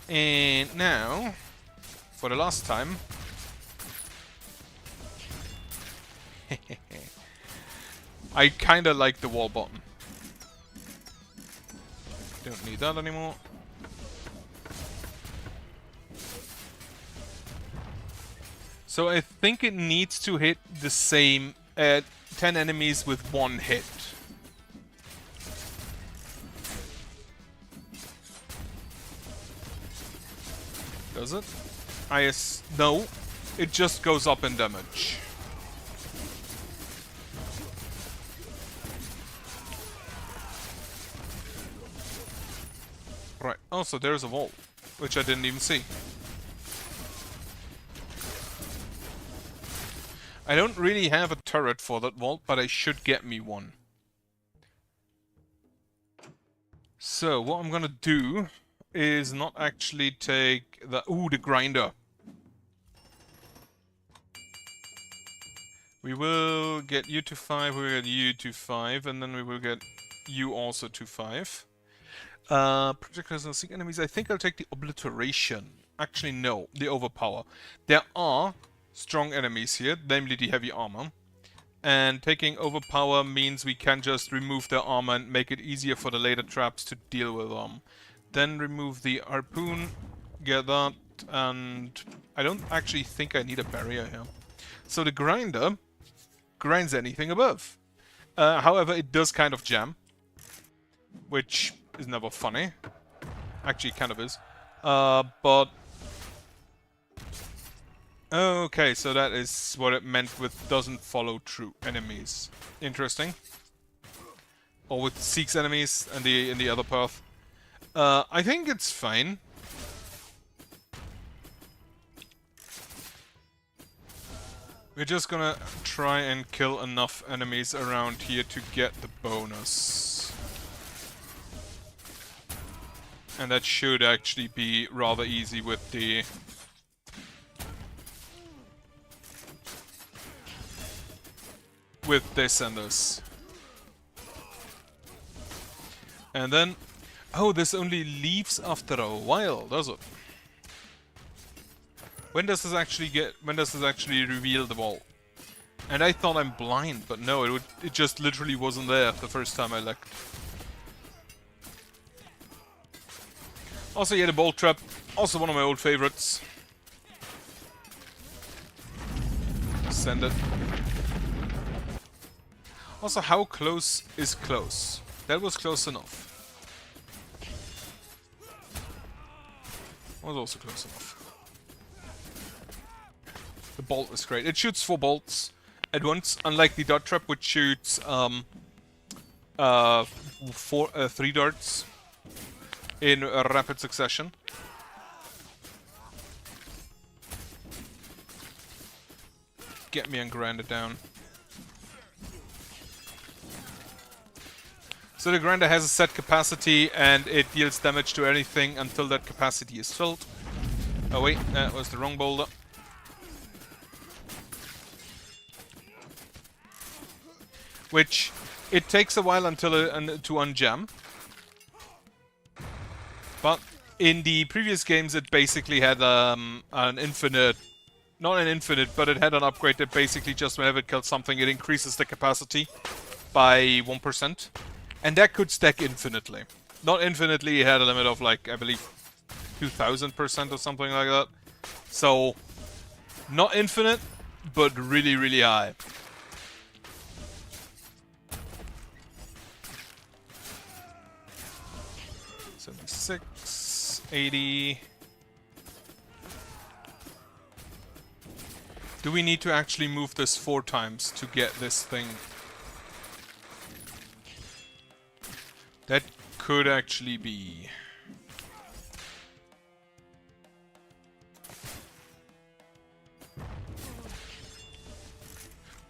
And now, for the last time... I kinda like the wall button. Don't need that anymore. So I think it needs to hit the same 10 enemies with 1 hit. Does it? No, it just goes up in damage. Right, also there's a wall. which I didn't even see. I don't really have a turret for that vault, but I should get me one. So, what I'm gonna do is not actually take the... Ooh, the grinder. We will get you to 5, we will get you to 5, and then we will get you also to 5. Projectiles and seek enemies. I think I'll take the obliteration. Actually, no, the overpower. There are strong enemies here, namely the heavy armor. And taking overpower means we can just remove their armor and make it easier for the later traps to deal with them. Then remove the harpoon, get that, and I don't actually think I need a barrier here. So the grinder grinds anything above. However, it does kind of jam, which is never funny. Actually, it kind of is. But... Okay, so that is what it meant with doesn't follow true enemies. Interesting. Or with seeks enemies in the other path. I think it's fine. We're just gonna try and kill enough enemies around here to get the bonus. And that should actually be rather easy with the... with this and this. And then... Oh, this only leaves after a while, does it? When does this actually reveal the wall? And I thought I'm blind, but no, it just literally wasn't there the first time I looked. Also, yeah, the bolt trap, also one of my old favorites. Send it. Also, how close is close? That was close enough. Was also close enough. The bolt is great. It shoots 4 bolts at once, unlike the dart trap, which shoots 3 darts in a rapid succession. Get me and grind it down. So the grinder has a set capacity and it deals damage to anything until that capacity is filled. Oh wait, that was the wrong boulder. Which, it takes a while until to unjam. But in the previous games it basically had an infinite... Not an infinite, but it had an upgrade that basically just whenever it kills something it increases the capacity by 1%. And that could stack infinitely. Not infinitely, it had a limit of like, I believe, 2000% or something like that. So, not infinite, but really, really high. 76, 80... Do we need to actually move this 4 times to get this thing? That could actually be.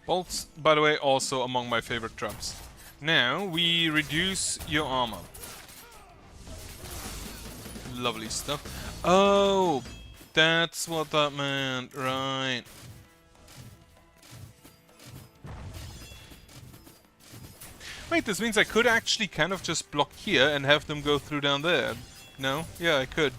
Bolts, by the way, also among my favorite traps. Now, we reduce your armor. Lovely stuff. Oh, that's what that meant, right. Wait, this means I could actually kind of just block here and have them go through down there. No? Yeah, I could.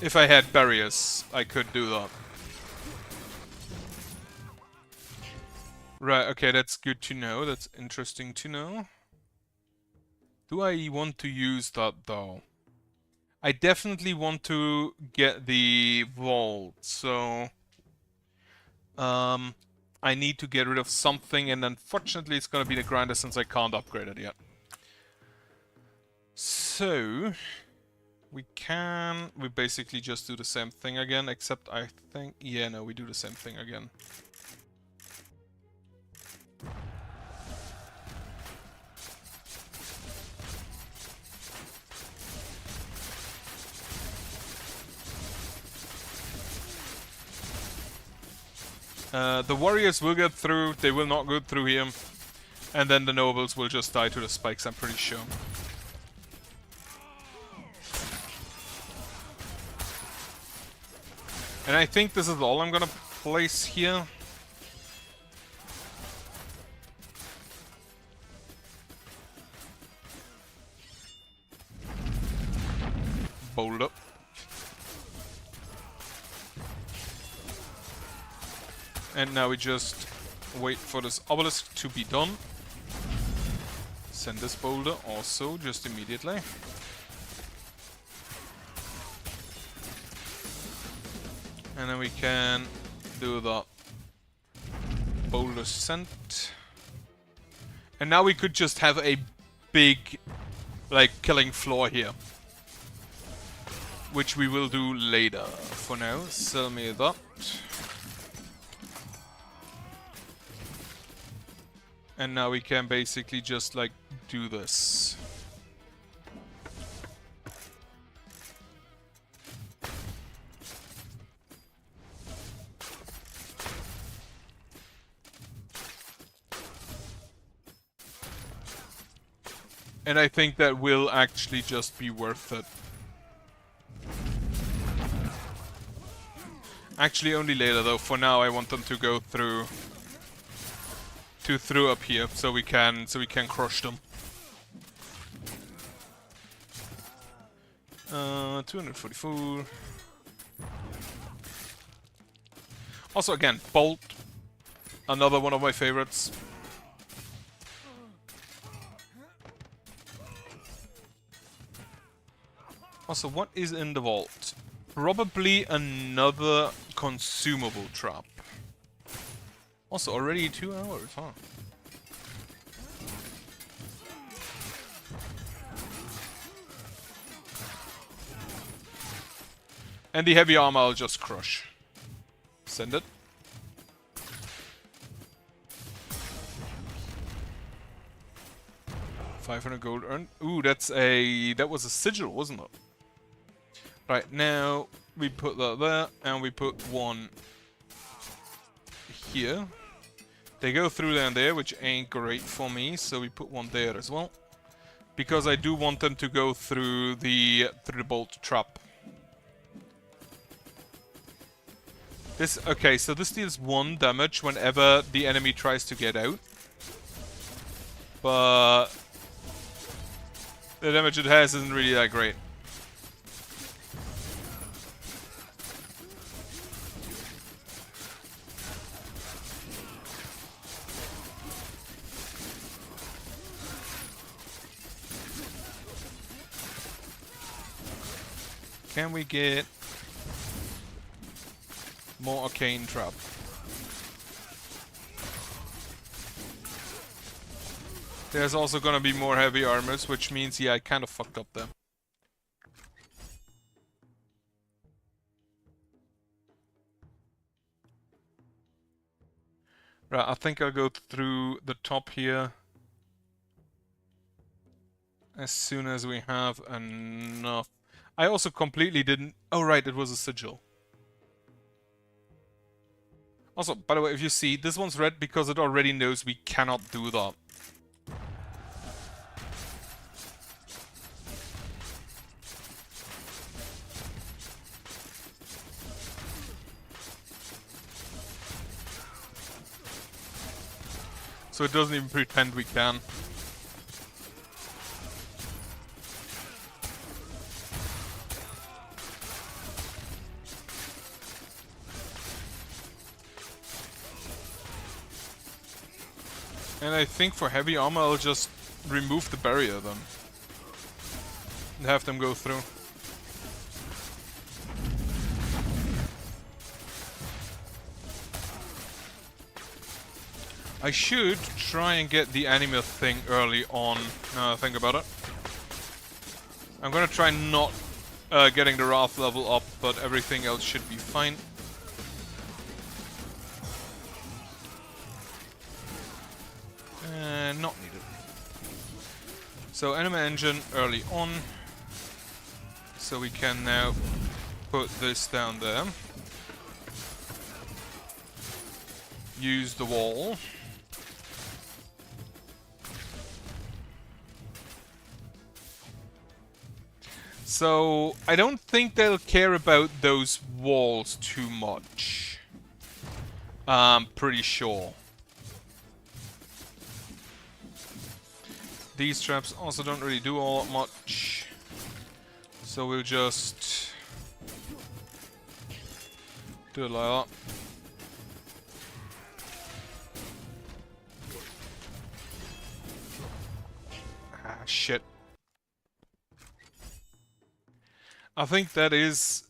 If I had barriers, I could do that. Right, okay, that's good to know. That's interesting to know. Do I want to use that, though? I definitely want to get the vault, so... I need to get rid of something, and unfortunately it's gonna be the grinder since I can't upgrade it yet. So... We basically just do the same thing again, except I think... Yeah, no, we do the same thing again. The warriors will get through, they will not go through here. And then the nobles will just die to the spikes, I'm pretty sure. And I think this is all I'm gonna place here. Bold up. And now we just wait for this obelisk to be done. Send this boulder also just immediately. And then we can do the boulder sent. And now we could just have a big, like, killing floor here. Which we will do later. For now, sell me that. And now we can basically just, like, do this. And I think that will actually just be worth it. Actually, only later though. For now, I want them to go through up here, so we can crush them. 244. Also, again, bolt. Another one of my favorites. Also, what is in the vault? Probably another consumable trap. Also, already 2 hours, huh? And the heavy armor I'll just crush. Send it. $500 gold earned. Ooh, that was a sigil, wasn't it? Right, now we put that there, and we put one here. They go through there and there, which ain't great for me, so we put one there as well. Because I do want them to go through the bolt trap. Okay, so this deals 1 damage whenever the enemy tries to get out. But the damage it has isn't really that great. Can we get more arcane trap? There's also gonna be more heavy armors, which means, yeah, I kind of fucked up there. Right, I think I'll go through the top here as soon as we have enough. I also completely didn't... Oh, right, it was a sigil. Also, by the way, if you see, this one's red because it already knows we cannot do that. So it doesn't even pretend we can. And I think for heavy armor I'll just remove the barrier then. And have them go through. I should try and get the animal thing early on, now I think about it. I'm gonna try not getting the Wrath level up, but everything else should be fine. Not needed. So anima engine early on. So we can now put this down there. use the wall. So, I don't think they'll care about those walls too much. I'm pretty sure. These traps also don't really do all that much. So we'll just do it like that. Ah, shit. I think that is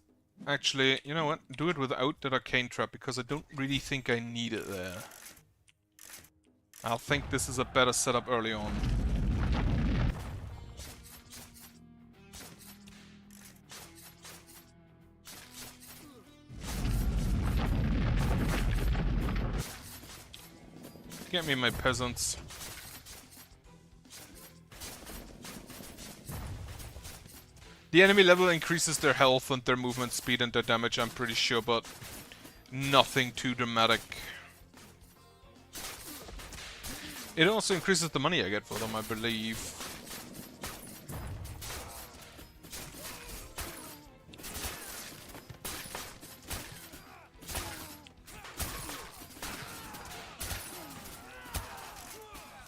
actually, you know what, do it without that arcane trap, because I don't really think I need it there. I think this is a better setup early on. Get me my peasants. The enemy level increases their health and their movement speed and their damage, I'm pretty sure, but nothing too dramatic. It also increases the money I get for them, I believe.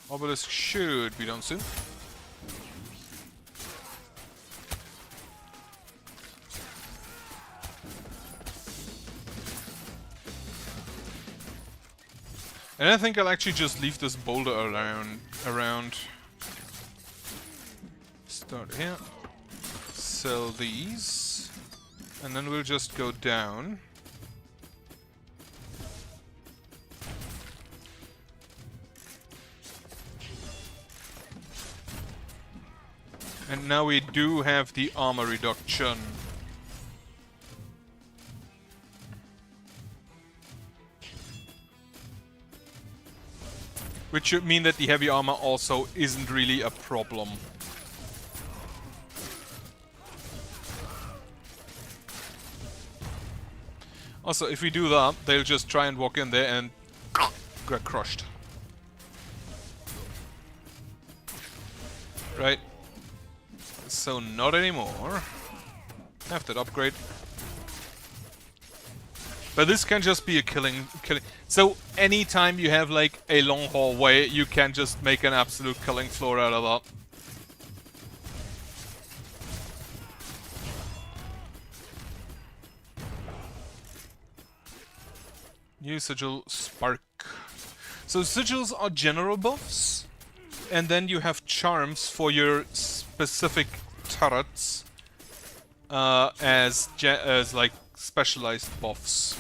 Obelisk should be done soon. And I think I'll actually just leave this boulder around. Start here. Sell these. And then we'll just go down. And now we do have the armor reduction. Which should mean that the heavy armor also isn't really a problem. Also, if we do that, they'll just try and walk in there and get crushed. Right. So not anymore. Have that upgrade. But this can just be a killing. So anytime you have like a long hallway, you can just make an absolute killing floor out of that. New sigil spark. So sigils are general buffs, and then you have charms for your specific turrets as like specialized buffs.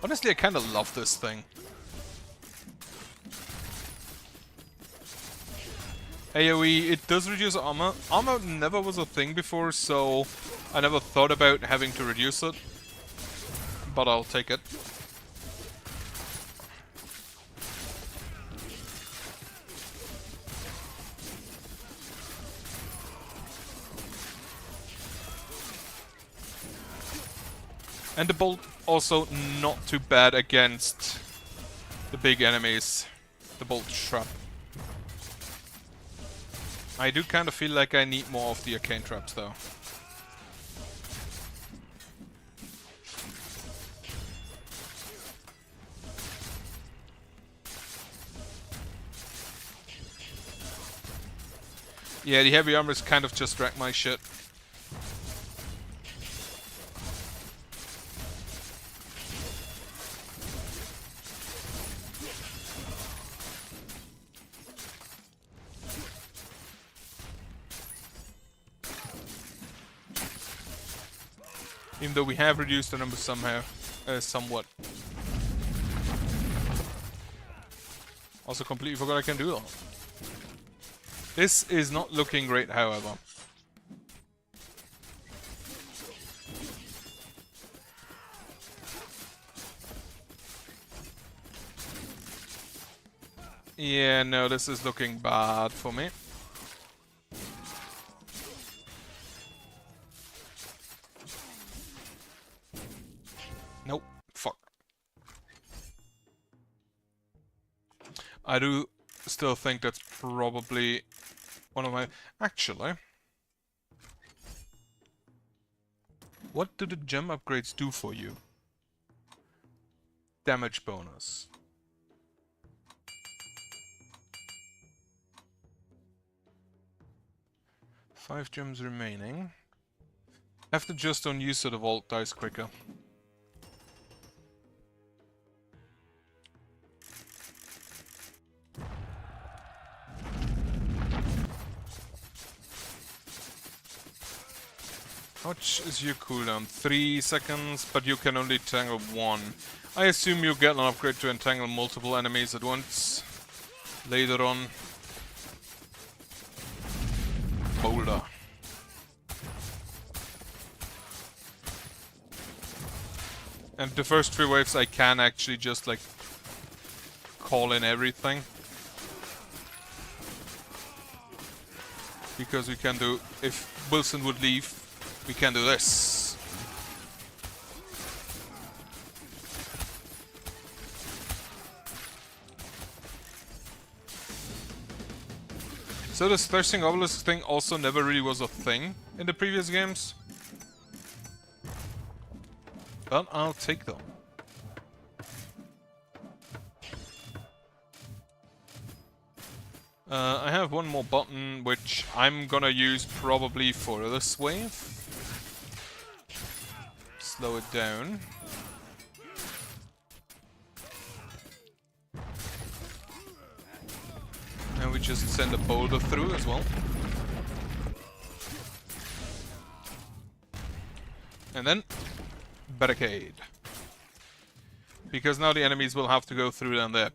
Honestly, I kind of love this thing. AoE, it does reduce armor. Armor never was a thing before, so I never thought about having to reduce it. But I'll take it. And the bolt also not too bad against the big enemies. The bolt trap. I do kind of feel like I need more of the arcane traps though. Yeah, the heavy armor is kind of just wreck my shit. Even though we have reduced the number somehow, somewhat. Also completely forgot I can do that. This is not looking great, however. Yeah, no, this is looking bad for me. Nope. Fuck. I do still think that's probably one of my... Actually... What do the gem upgrades do for you? Damage bonus. Five gems remaining. Have to just on use so the vault dies quicker. How much is your cooldown? 3 seconds, but you can only tangle one. I assume you get an upgrade to entangle multiple enemies at once. Later on. Boulder. And the first 3 waves I can actually just like call in everything. Because we can do, if Wilson would leave, we can do this. So this thirsting obelisk thing also never really was a thing in the previous games. But I'll take them. I have one more button which I'm gonna use probably for this wave. Slow it down. And we just send a boulder through as well. And then barricade. Because now the enemies will have to go through down there.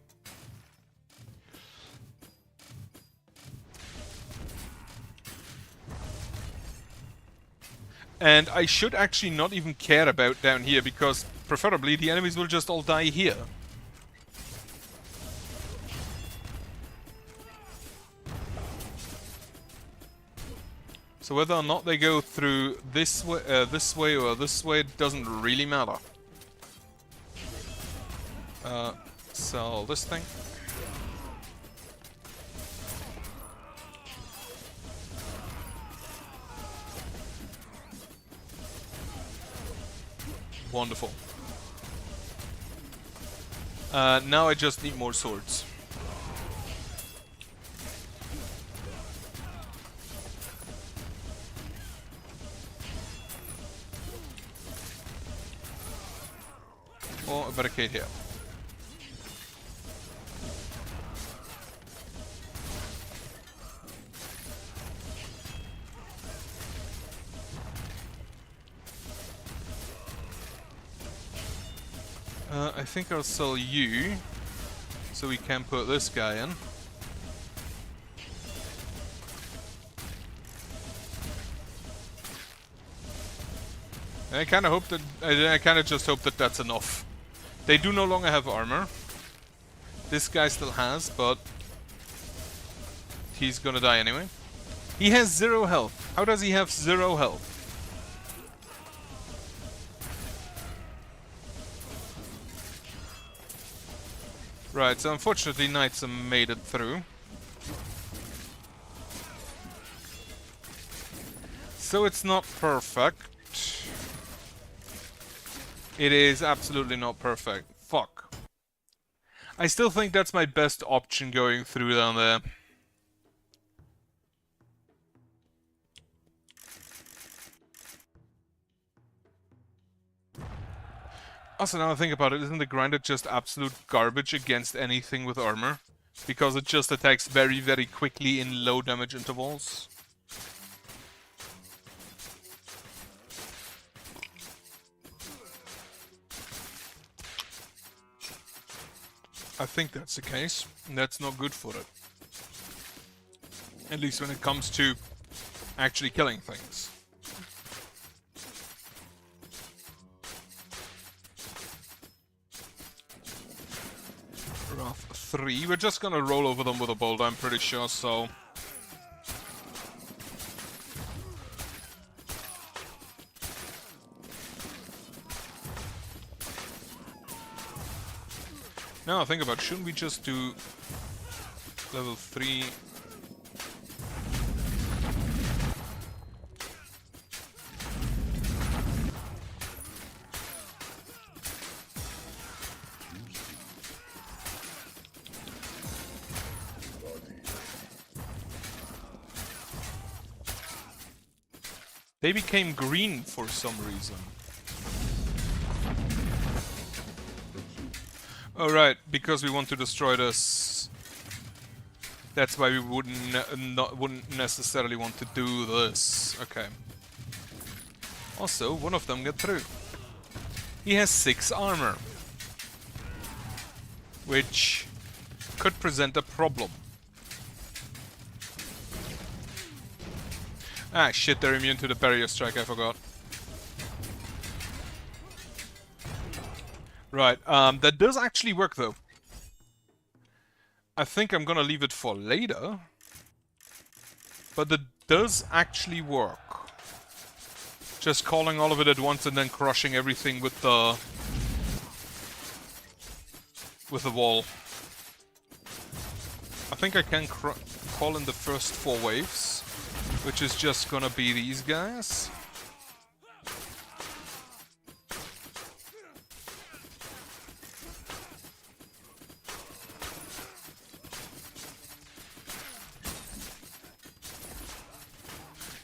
And I should actually not even care about down here, because preferably the enemies will just all die here. So whether or not they go through this way or this way doesn't really matter. Sell this thing. Wonderful. Now I just need more swords. Or a barricade here. I think I'll sell you, so we can put this guy in. And I kind of hope that I kind of just hope that that's enough. They do no longer have armor. This guy still has, but he's gonna die anyway. He has 0 health. How does he have 0 health? Right, so unfortunately Knights have made it through. So it's not perfect. It is absolutely not perfect. Fuck. I still think that's my best option going through down there. Also, now I think about it, isn't the grinder just absolute garbage against anything with armor? Because it just attacks very, very quickly in low damage intervals. I think that's the case, and that's not good for it. At least when it comes to actually killing things. Wrath 3. We're just gonna roll over them with a boulder, I'm pretty sure, so... Now think about, shouldn't we just do level 3? They became green for some reason. Oh right, because we want to destroy this. That's why we wouldn't necessarily want to do this. Okay. Also, one of them got through. He has 6 armor, which could present a problem. Ah shit, they're immune to the barrier strike, I forgot. Right, that does actually work though. I think I'm gonna leave it for later. But that does actually work. Just calling all of it at once and then crushing everything with the wall. I think I can call in the first 4 waves, which is just gonna be these guys.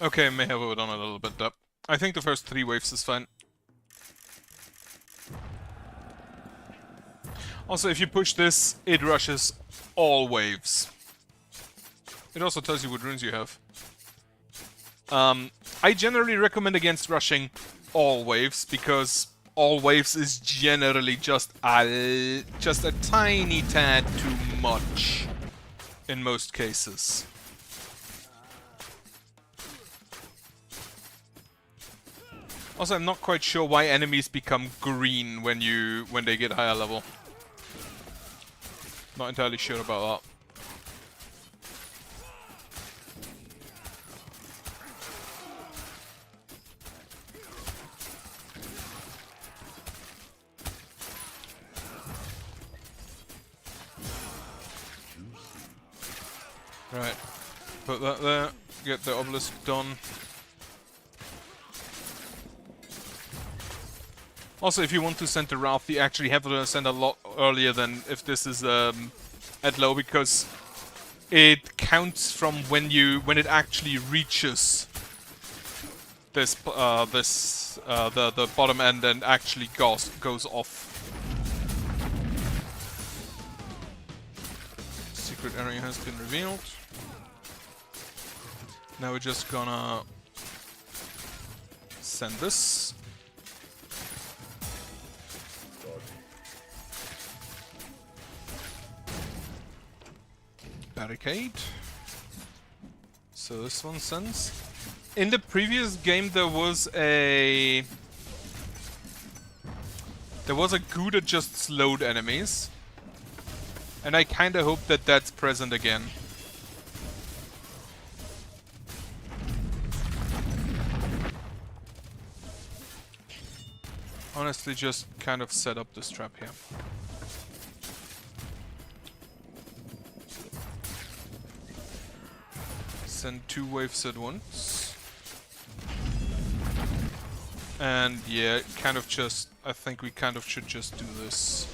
Okay, may have overdone a little bit up. I think the first 3 waves is fine. Also, if you push this, it rushes all waves. It also tells you what runes you have. I generally recommend against rushing all waves, because all waves is generally just a tiny tad too much in most cases. Also, I'm not quite sure why enemies become green when they get higher level. Not entirely sure about that. Right, put that there, get the obelisk done. Also, if you want to send the Ralph, you actually have to send a lot earlier than if this is at low, because it counts from when it actually reaches this the bottom end and actually goes off. Secret area has been revealed. Now we're just gonna send this. Barricade. So this one sends. In the previous game there was a goo that just slowed enemies. And I kinda hope that that's present again. Honestly, just kind of set up this trap here. Send 2 waves at once. And yeah, kind of just, I think we kind of should just do this.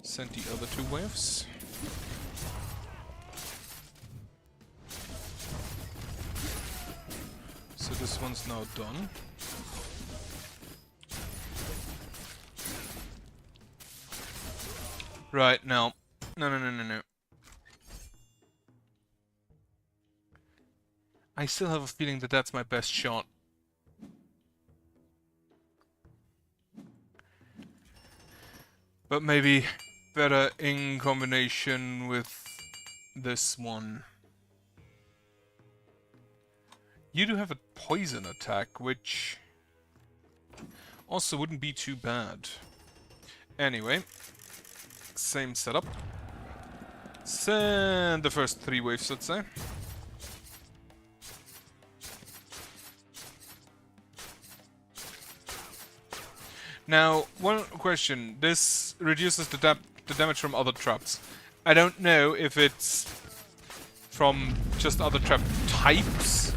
Send the other 2 waves. So this one's now done. Right, now. No. I still have a feeling that that's my best shot. But maybe better in combination with this one. You do have a poison attack, which also wouldn't be too bad. Anyway, same setup. Send the first 3 waves, let's say. Now, one question. This reduces the damage from other traps. I don't know if it's from just other trap types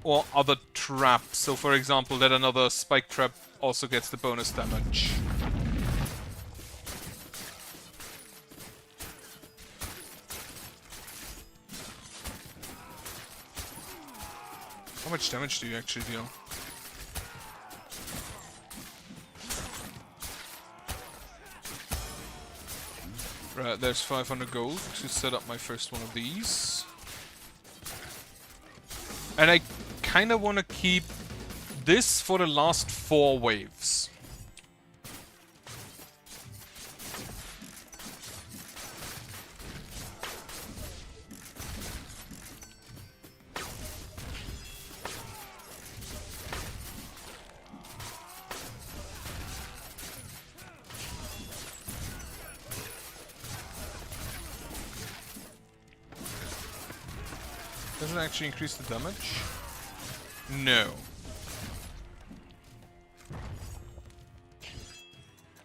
or other traps. So, for example, that another spike trap also gets the bonus damage. How much damage do you actually deal? Right, there's 500 gold to set up my first one of these. And I kind of want to keep this for the last 4 waves. Does it actually increase the damage? No.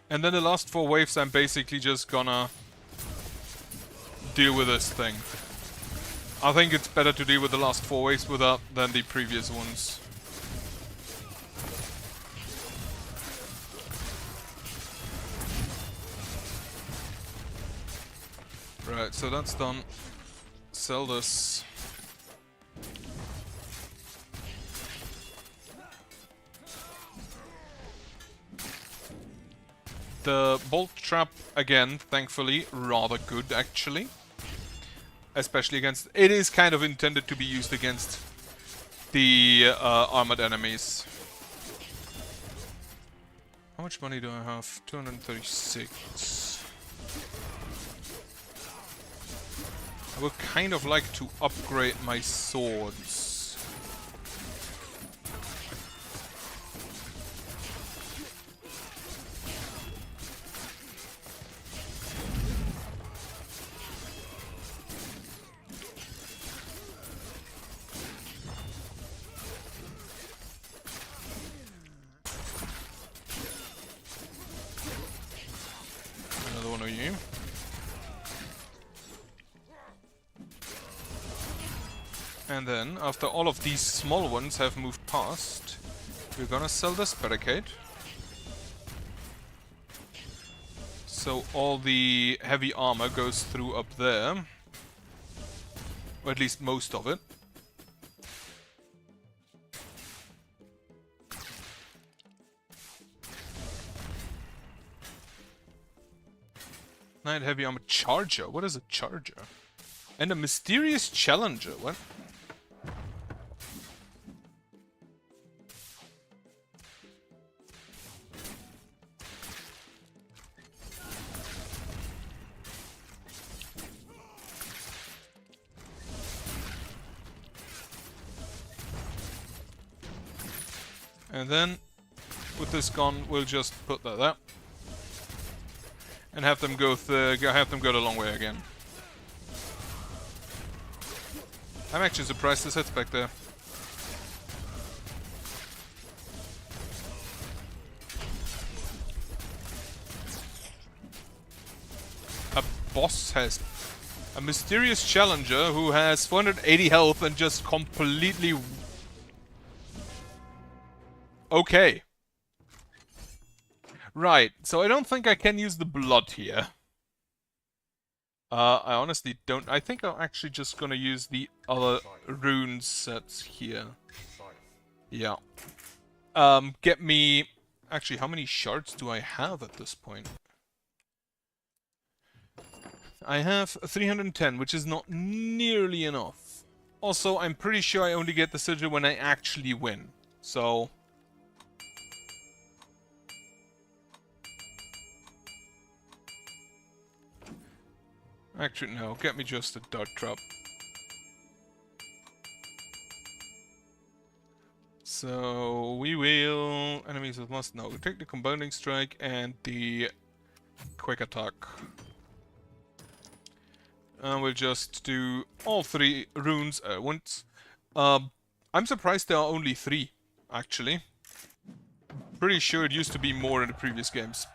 And then the last 4 waves I'm basically just gonna deal with this thing. I think it's better to deal with the last 4 waves without than the previous ones. Right, so that's done. Sell this. The bolt trap, again, thankfully, rather good, actually. Especially against... It is kind of intended to be used against the armored enemies. How much money do I have? 236. I would kind of like to upgrade my swords. Another one of you. And then, after all of these small ones have moved past, we're gonna sell this barricade. So all the heavy armor goes through up there. Or at least most of it. Knight heavy armor charger? What is a charger? And a mysterious challenger? What? And then, with this gone, we'll just put that there. And have them go the long way again. I'm actually surprised this head's back there. A boss has a mysterious challenger who has 480 health and just completely... Okay. Right, so I don't think I can use the blood here. I honestly don't. I think I'm actually just gonna use the other rune sets here. Yeah. Get me... Actually, how many shards do I have at this point? I have 310, which is not nearly enough. Also, I'm pretty sure I only get the sigil when I actually win. So... Actually, no. Get me just a dart trap. So, we will... Enemies with must... No, we take the combining strike and the quick attack. And we'll just do all 3 runes at once. I'm surprised there are only 3, actually. Pretty sure it used to be more in the previous games.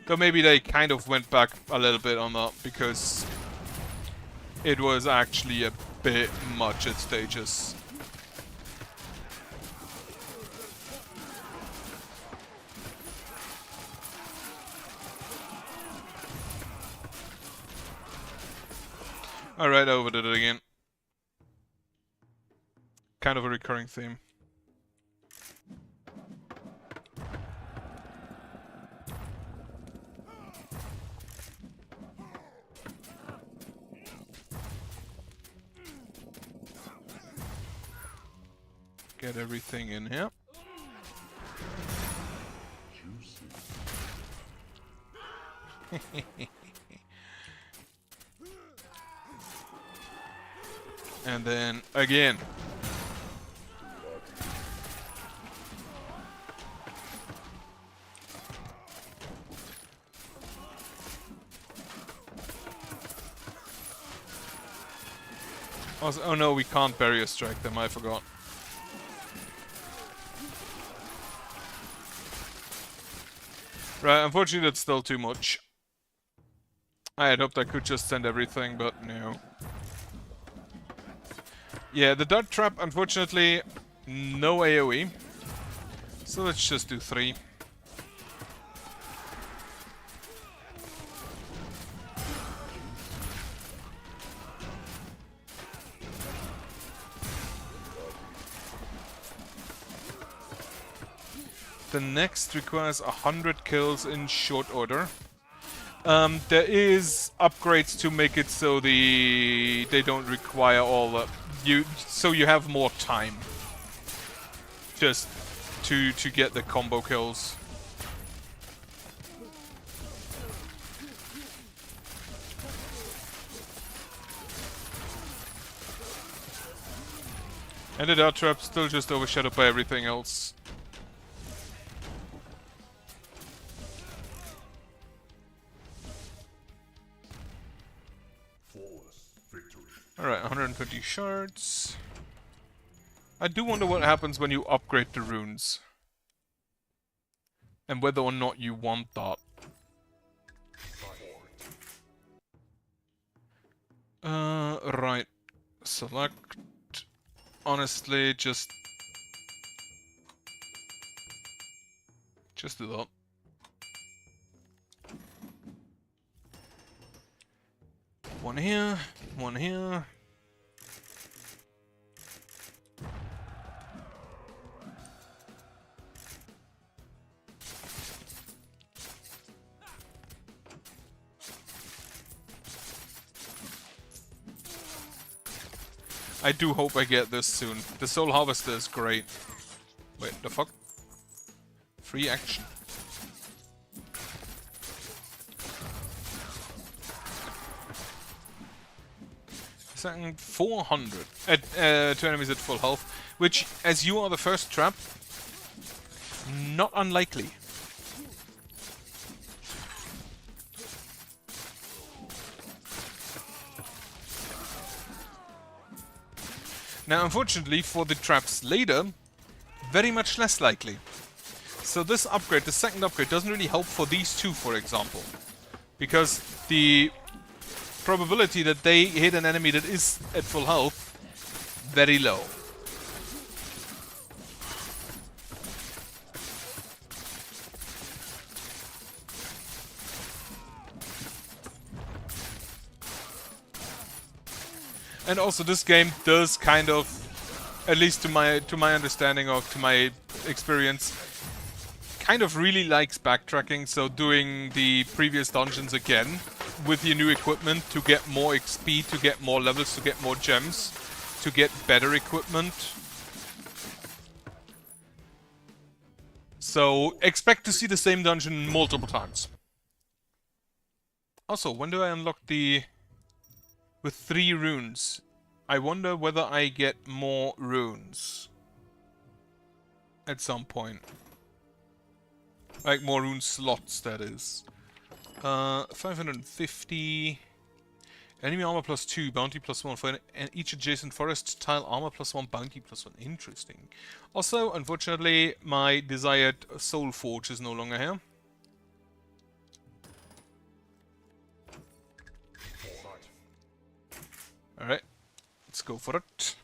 Though maybe they kind of went back a little bit on that because it was actually a bit much at stages. Alright, I overdid it again. Kind of a recurring theme. Get everything in here. And then again. Also, oh no, we can't barrier strike them, I forgot. Right, unfortunately that's still too much. I had hoped I could just send everything, but no. Yeah, the dart trap, unfortunately, no AoE. So let's just do 3. The next requires 100 kills in short order. There is upgrades to make it so they don't require all the so you have more time just to get the combo kills. And the dart trap still just overshadowed by everything else. Alright, 120 shards. I do wonder what happens when you upgrade the runes. And whether or not you want that. Right. Select. Honestly, just do that. One here, one here. I do hope I get this soon. The Soul Harvester is great. Wait, the fuck? Free action. Second 400 at 2 enemies at full health, which, as you are the first trap, not unlikely. Now, unfortunately, for the traps later, very much less likely. So this upgrade, the second upgrade, doesn't really help for these two, for example. Because the probability that they hit an enemy that is at full health, very low. And also this game does kind of, at least to my understanding or to my experience, kind of really likes backtracking, so doing the previous dungeons again with your new equipment to get more XP, to get more levels, to get more gems, to get better equipment. So expect to see the same dungeon multiple times. Also, when do I unlock the... with 3 runes? I wonder whether I get more runes at some point. Like more rune slots, that is. 550. Enemy armor +2, bounty +1 for each adjacent forest tile, armor +1, bounty +1. Interesting. Also, unfortunately, my desired soul forge is no longer here. Alright, let's go for it.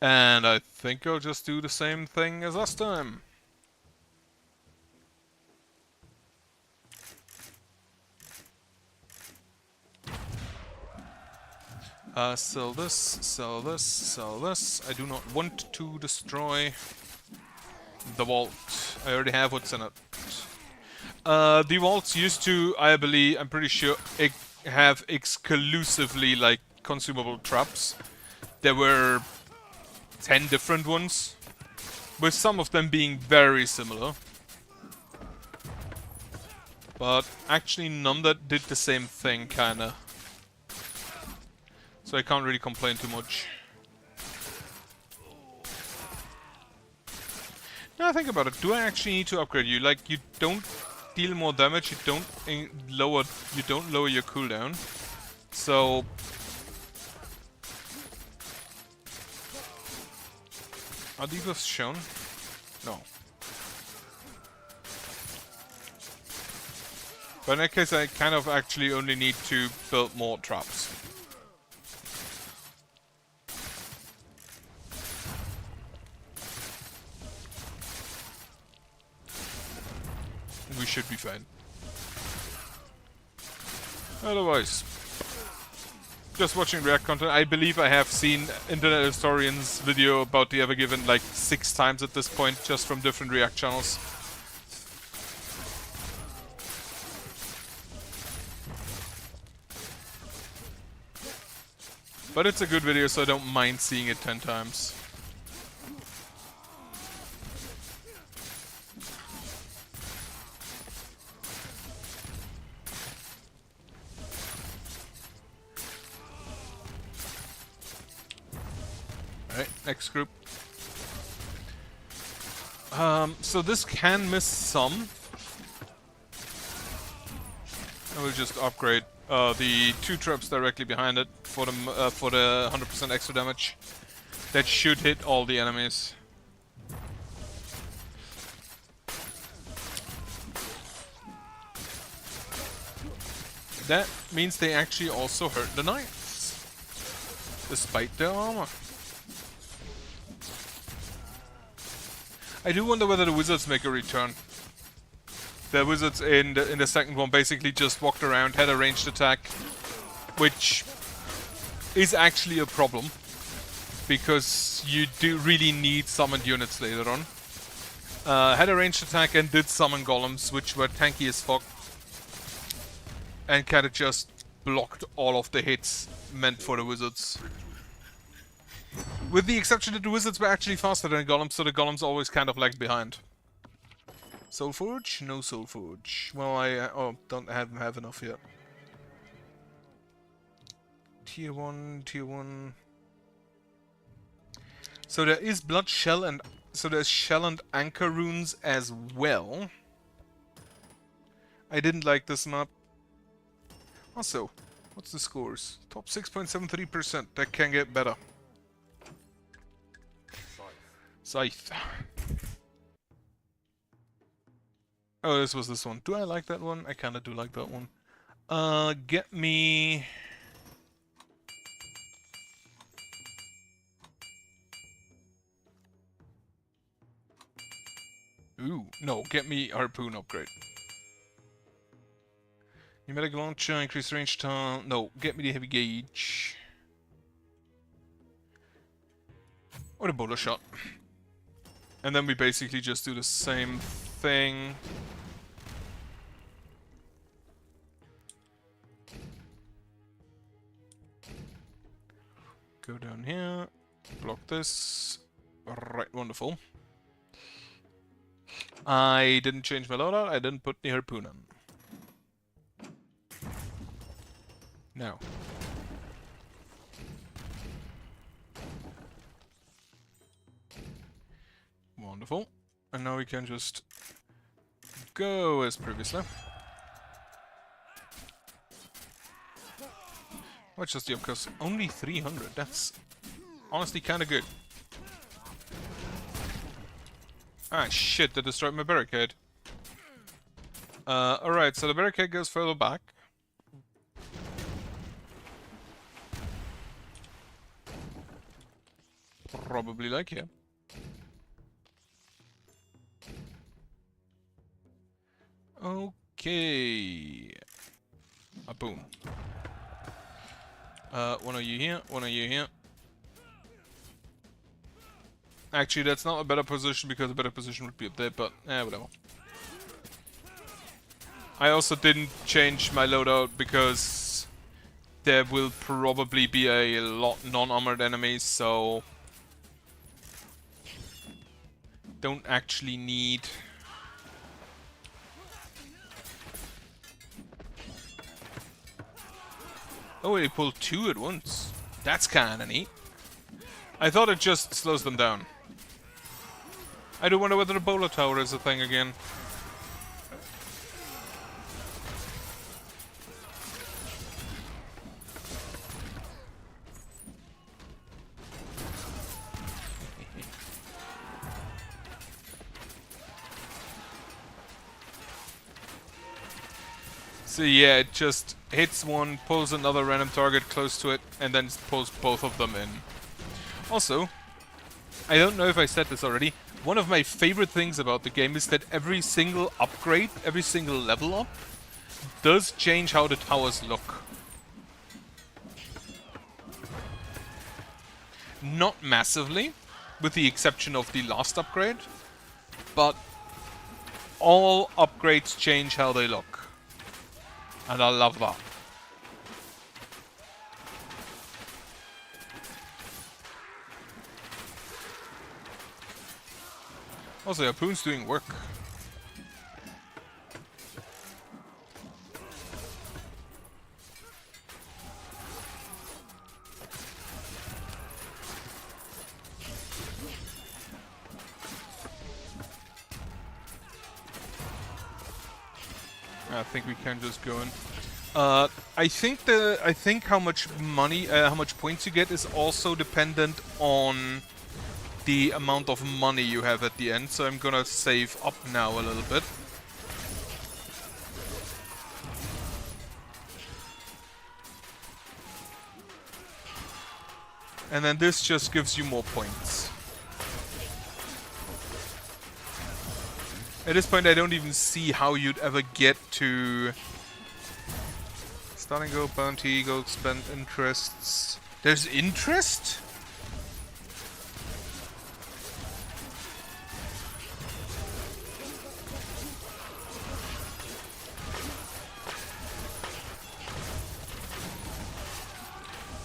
And I think I'll just do the same thing as last time. Sell this, sell this, sell this. I do not want to destroy the vault. I already have what's in it. The vaults used to, I believe, I'm pretty sure, have exclusively, like, consumable traps. There were 10 different ones, with some of them being very similar. But actually none that did the same thing, kinda. So I can't really complain too much. Now think about it, do I actually need to upgrade you? Like, you don't deal more damage, you don't lower your cooldown. So are debuffs shown? No. But in that case I kind of actually only need to build more traps. We should be fine. Otherwise, just watching React content. I believe I have seen Internet Historian's video about the Evergiven like 6 times at this point, just from different React channels. But it's a good video, so I don't mind seeing it 10 times. Alright, next group. So this can miss some. I will just upgrade the 2 traps directly behind it for the 100% extra damage. That should hit all the enemies. That means they actually also hurt the knights, despite their armor. I do wonder whether the wizards make a return. The wizards in the second one basically just walked around, had a ranged attack, which is actually a problem, because you do really need summoned units later on. Had a ranged attack and did summon golems, which were tanky as fuck, and kinda just blocked all of the hits meant for the wizards. With the exception that the wizards were actually faster than the golems, so the golems always kind of lagged behind. Soul Forge? No Soul Forge. Well, I don't have enough yet. Tier 1, Tier 1. So there is Blood Shell and... So there's Shell and Anchor runes as well. I didn't like this map. Also, what's the scores? Top 6.73%. That can get better. Scythe. Oh, this was this one. Do I like that one? I kinda do like that one. Get me... Ooh, no, get me Harpoon upgrade. Pneumatic launcher, increase range time... No, get me the heavy gauge. Or the bowler shot. And then we basically just do the same thing. Go down here, block this. Right, wonderful. I didn't change my loadout, I didn't put the harpoon on. Now. Wonderful. And now we can just go as previously. much does the up cost? Only 300. That's honestly kind of good. Ah, shit, that destroyed my barricade. Alright, so the barricade goes further back. Probably like here. Okay. Boom. One of you here, one of you here. Actually, that's not a better position because a better position would be up there, but whatever. I also didn't change my loadout because there will probably be a lot non-armored enemies, so don't actually need. Oh, they pulled two at once. That's kinda neat. I thought it just slows them down. I do wonder whether the bowler tower is a thing again. So yeah, it just hits one, pulls another random target close to it, and then pulls both of them in. Also, I don't know if I said this already, one of my favorite things about the game is that every single upgrade, every single level up, does change how the towers look. Not massively, with the exception of the last upgrade, but all upgrades change how they look. And I love that. Also, Harpoon's doing work. I think we can just go in. I think how much money, how much points you get is also dependent on the amount of money you have at the end. So I'm gonna save up now a little bit. And then this just gives you more points. At this point, I don't even see how you'd ever get to starting go bounty, go spend interests. There's interest?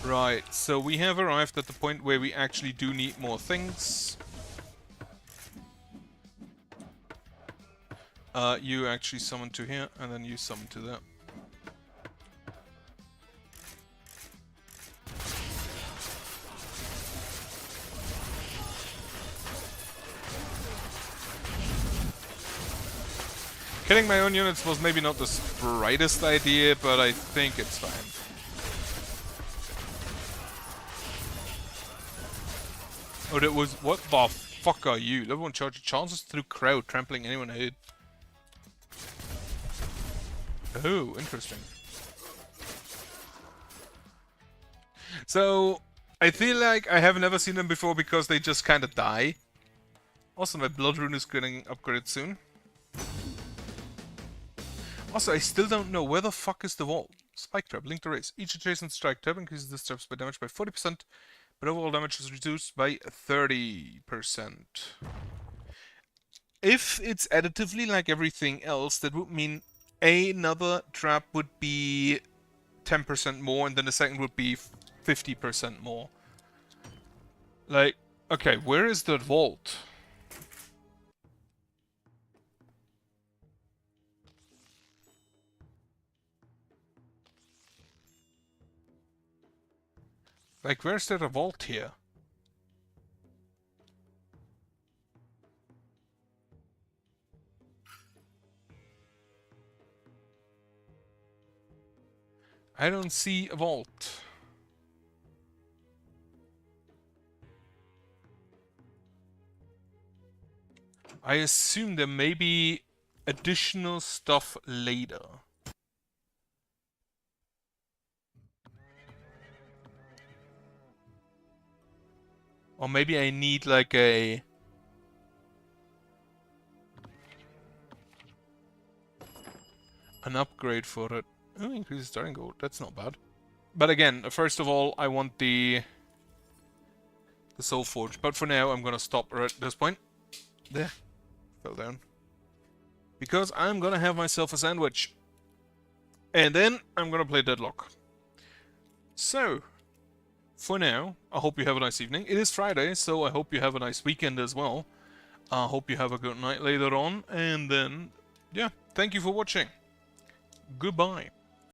Right, so we have arrived at the point where we actually do need more things. You actually summon to here, and then you summon to there. Killing my own units was maybe not the brightest idea, but I think it's fine. Oh, that was... What the fuck are you? Level 1 charge chances through crowd, trampling anyone ahead. Oh, interesting. So, I feel like I have never seen them before because they just kind of die. Also, my blood rune is getting upgraded soon. Also, I still don't know where the fuck is the wall. Spike trap, link to race. Each adjacent strike trap increases this trap's by damage by 40%, but overall damage is reduced by 30%. If it's additively like everything else, that would mean another trap would be 10% more, and then the second would be 50% more. Like, okay, where is the vault? Like, where's there a vault here? I don't see a vault. I assume there may be additional stuff later. Or maybe I need like an upgrade for it. Oh, increase starting gold. That's not bad. But again, first of all, I want the soul forge. But for now, I'm gonna stop right at this point. There, fell down. Because I'm gonna have myself a sandwich. And then I'm gonna play Deadlock. So, for now, I hope you have a nice evening. It is Friday, so I hope you have a nice weekend as well. I hope you have a good night later on. And then, yeah, thank you for watching. Goodbye.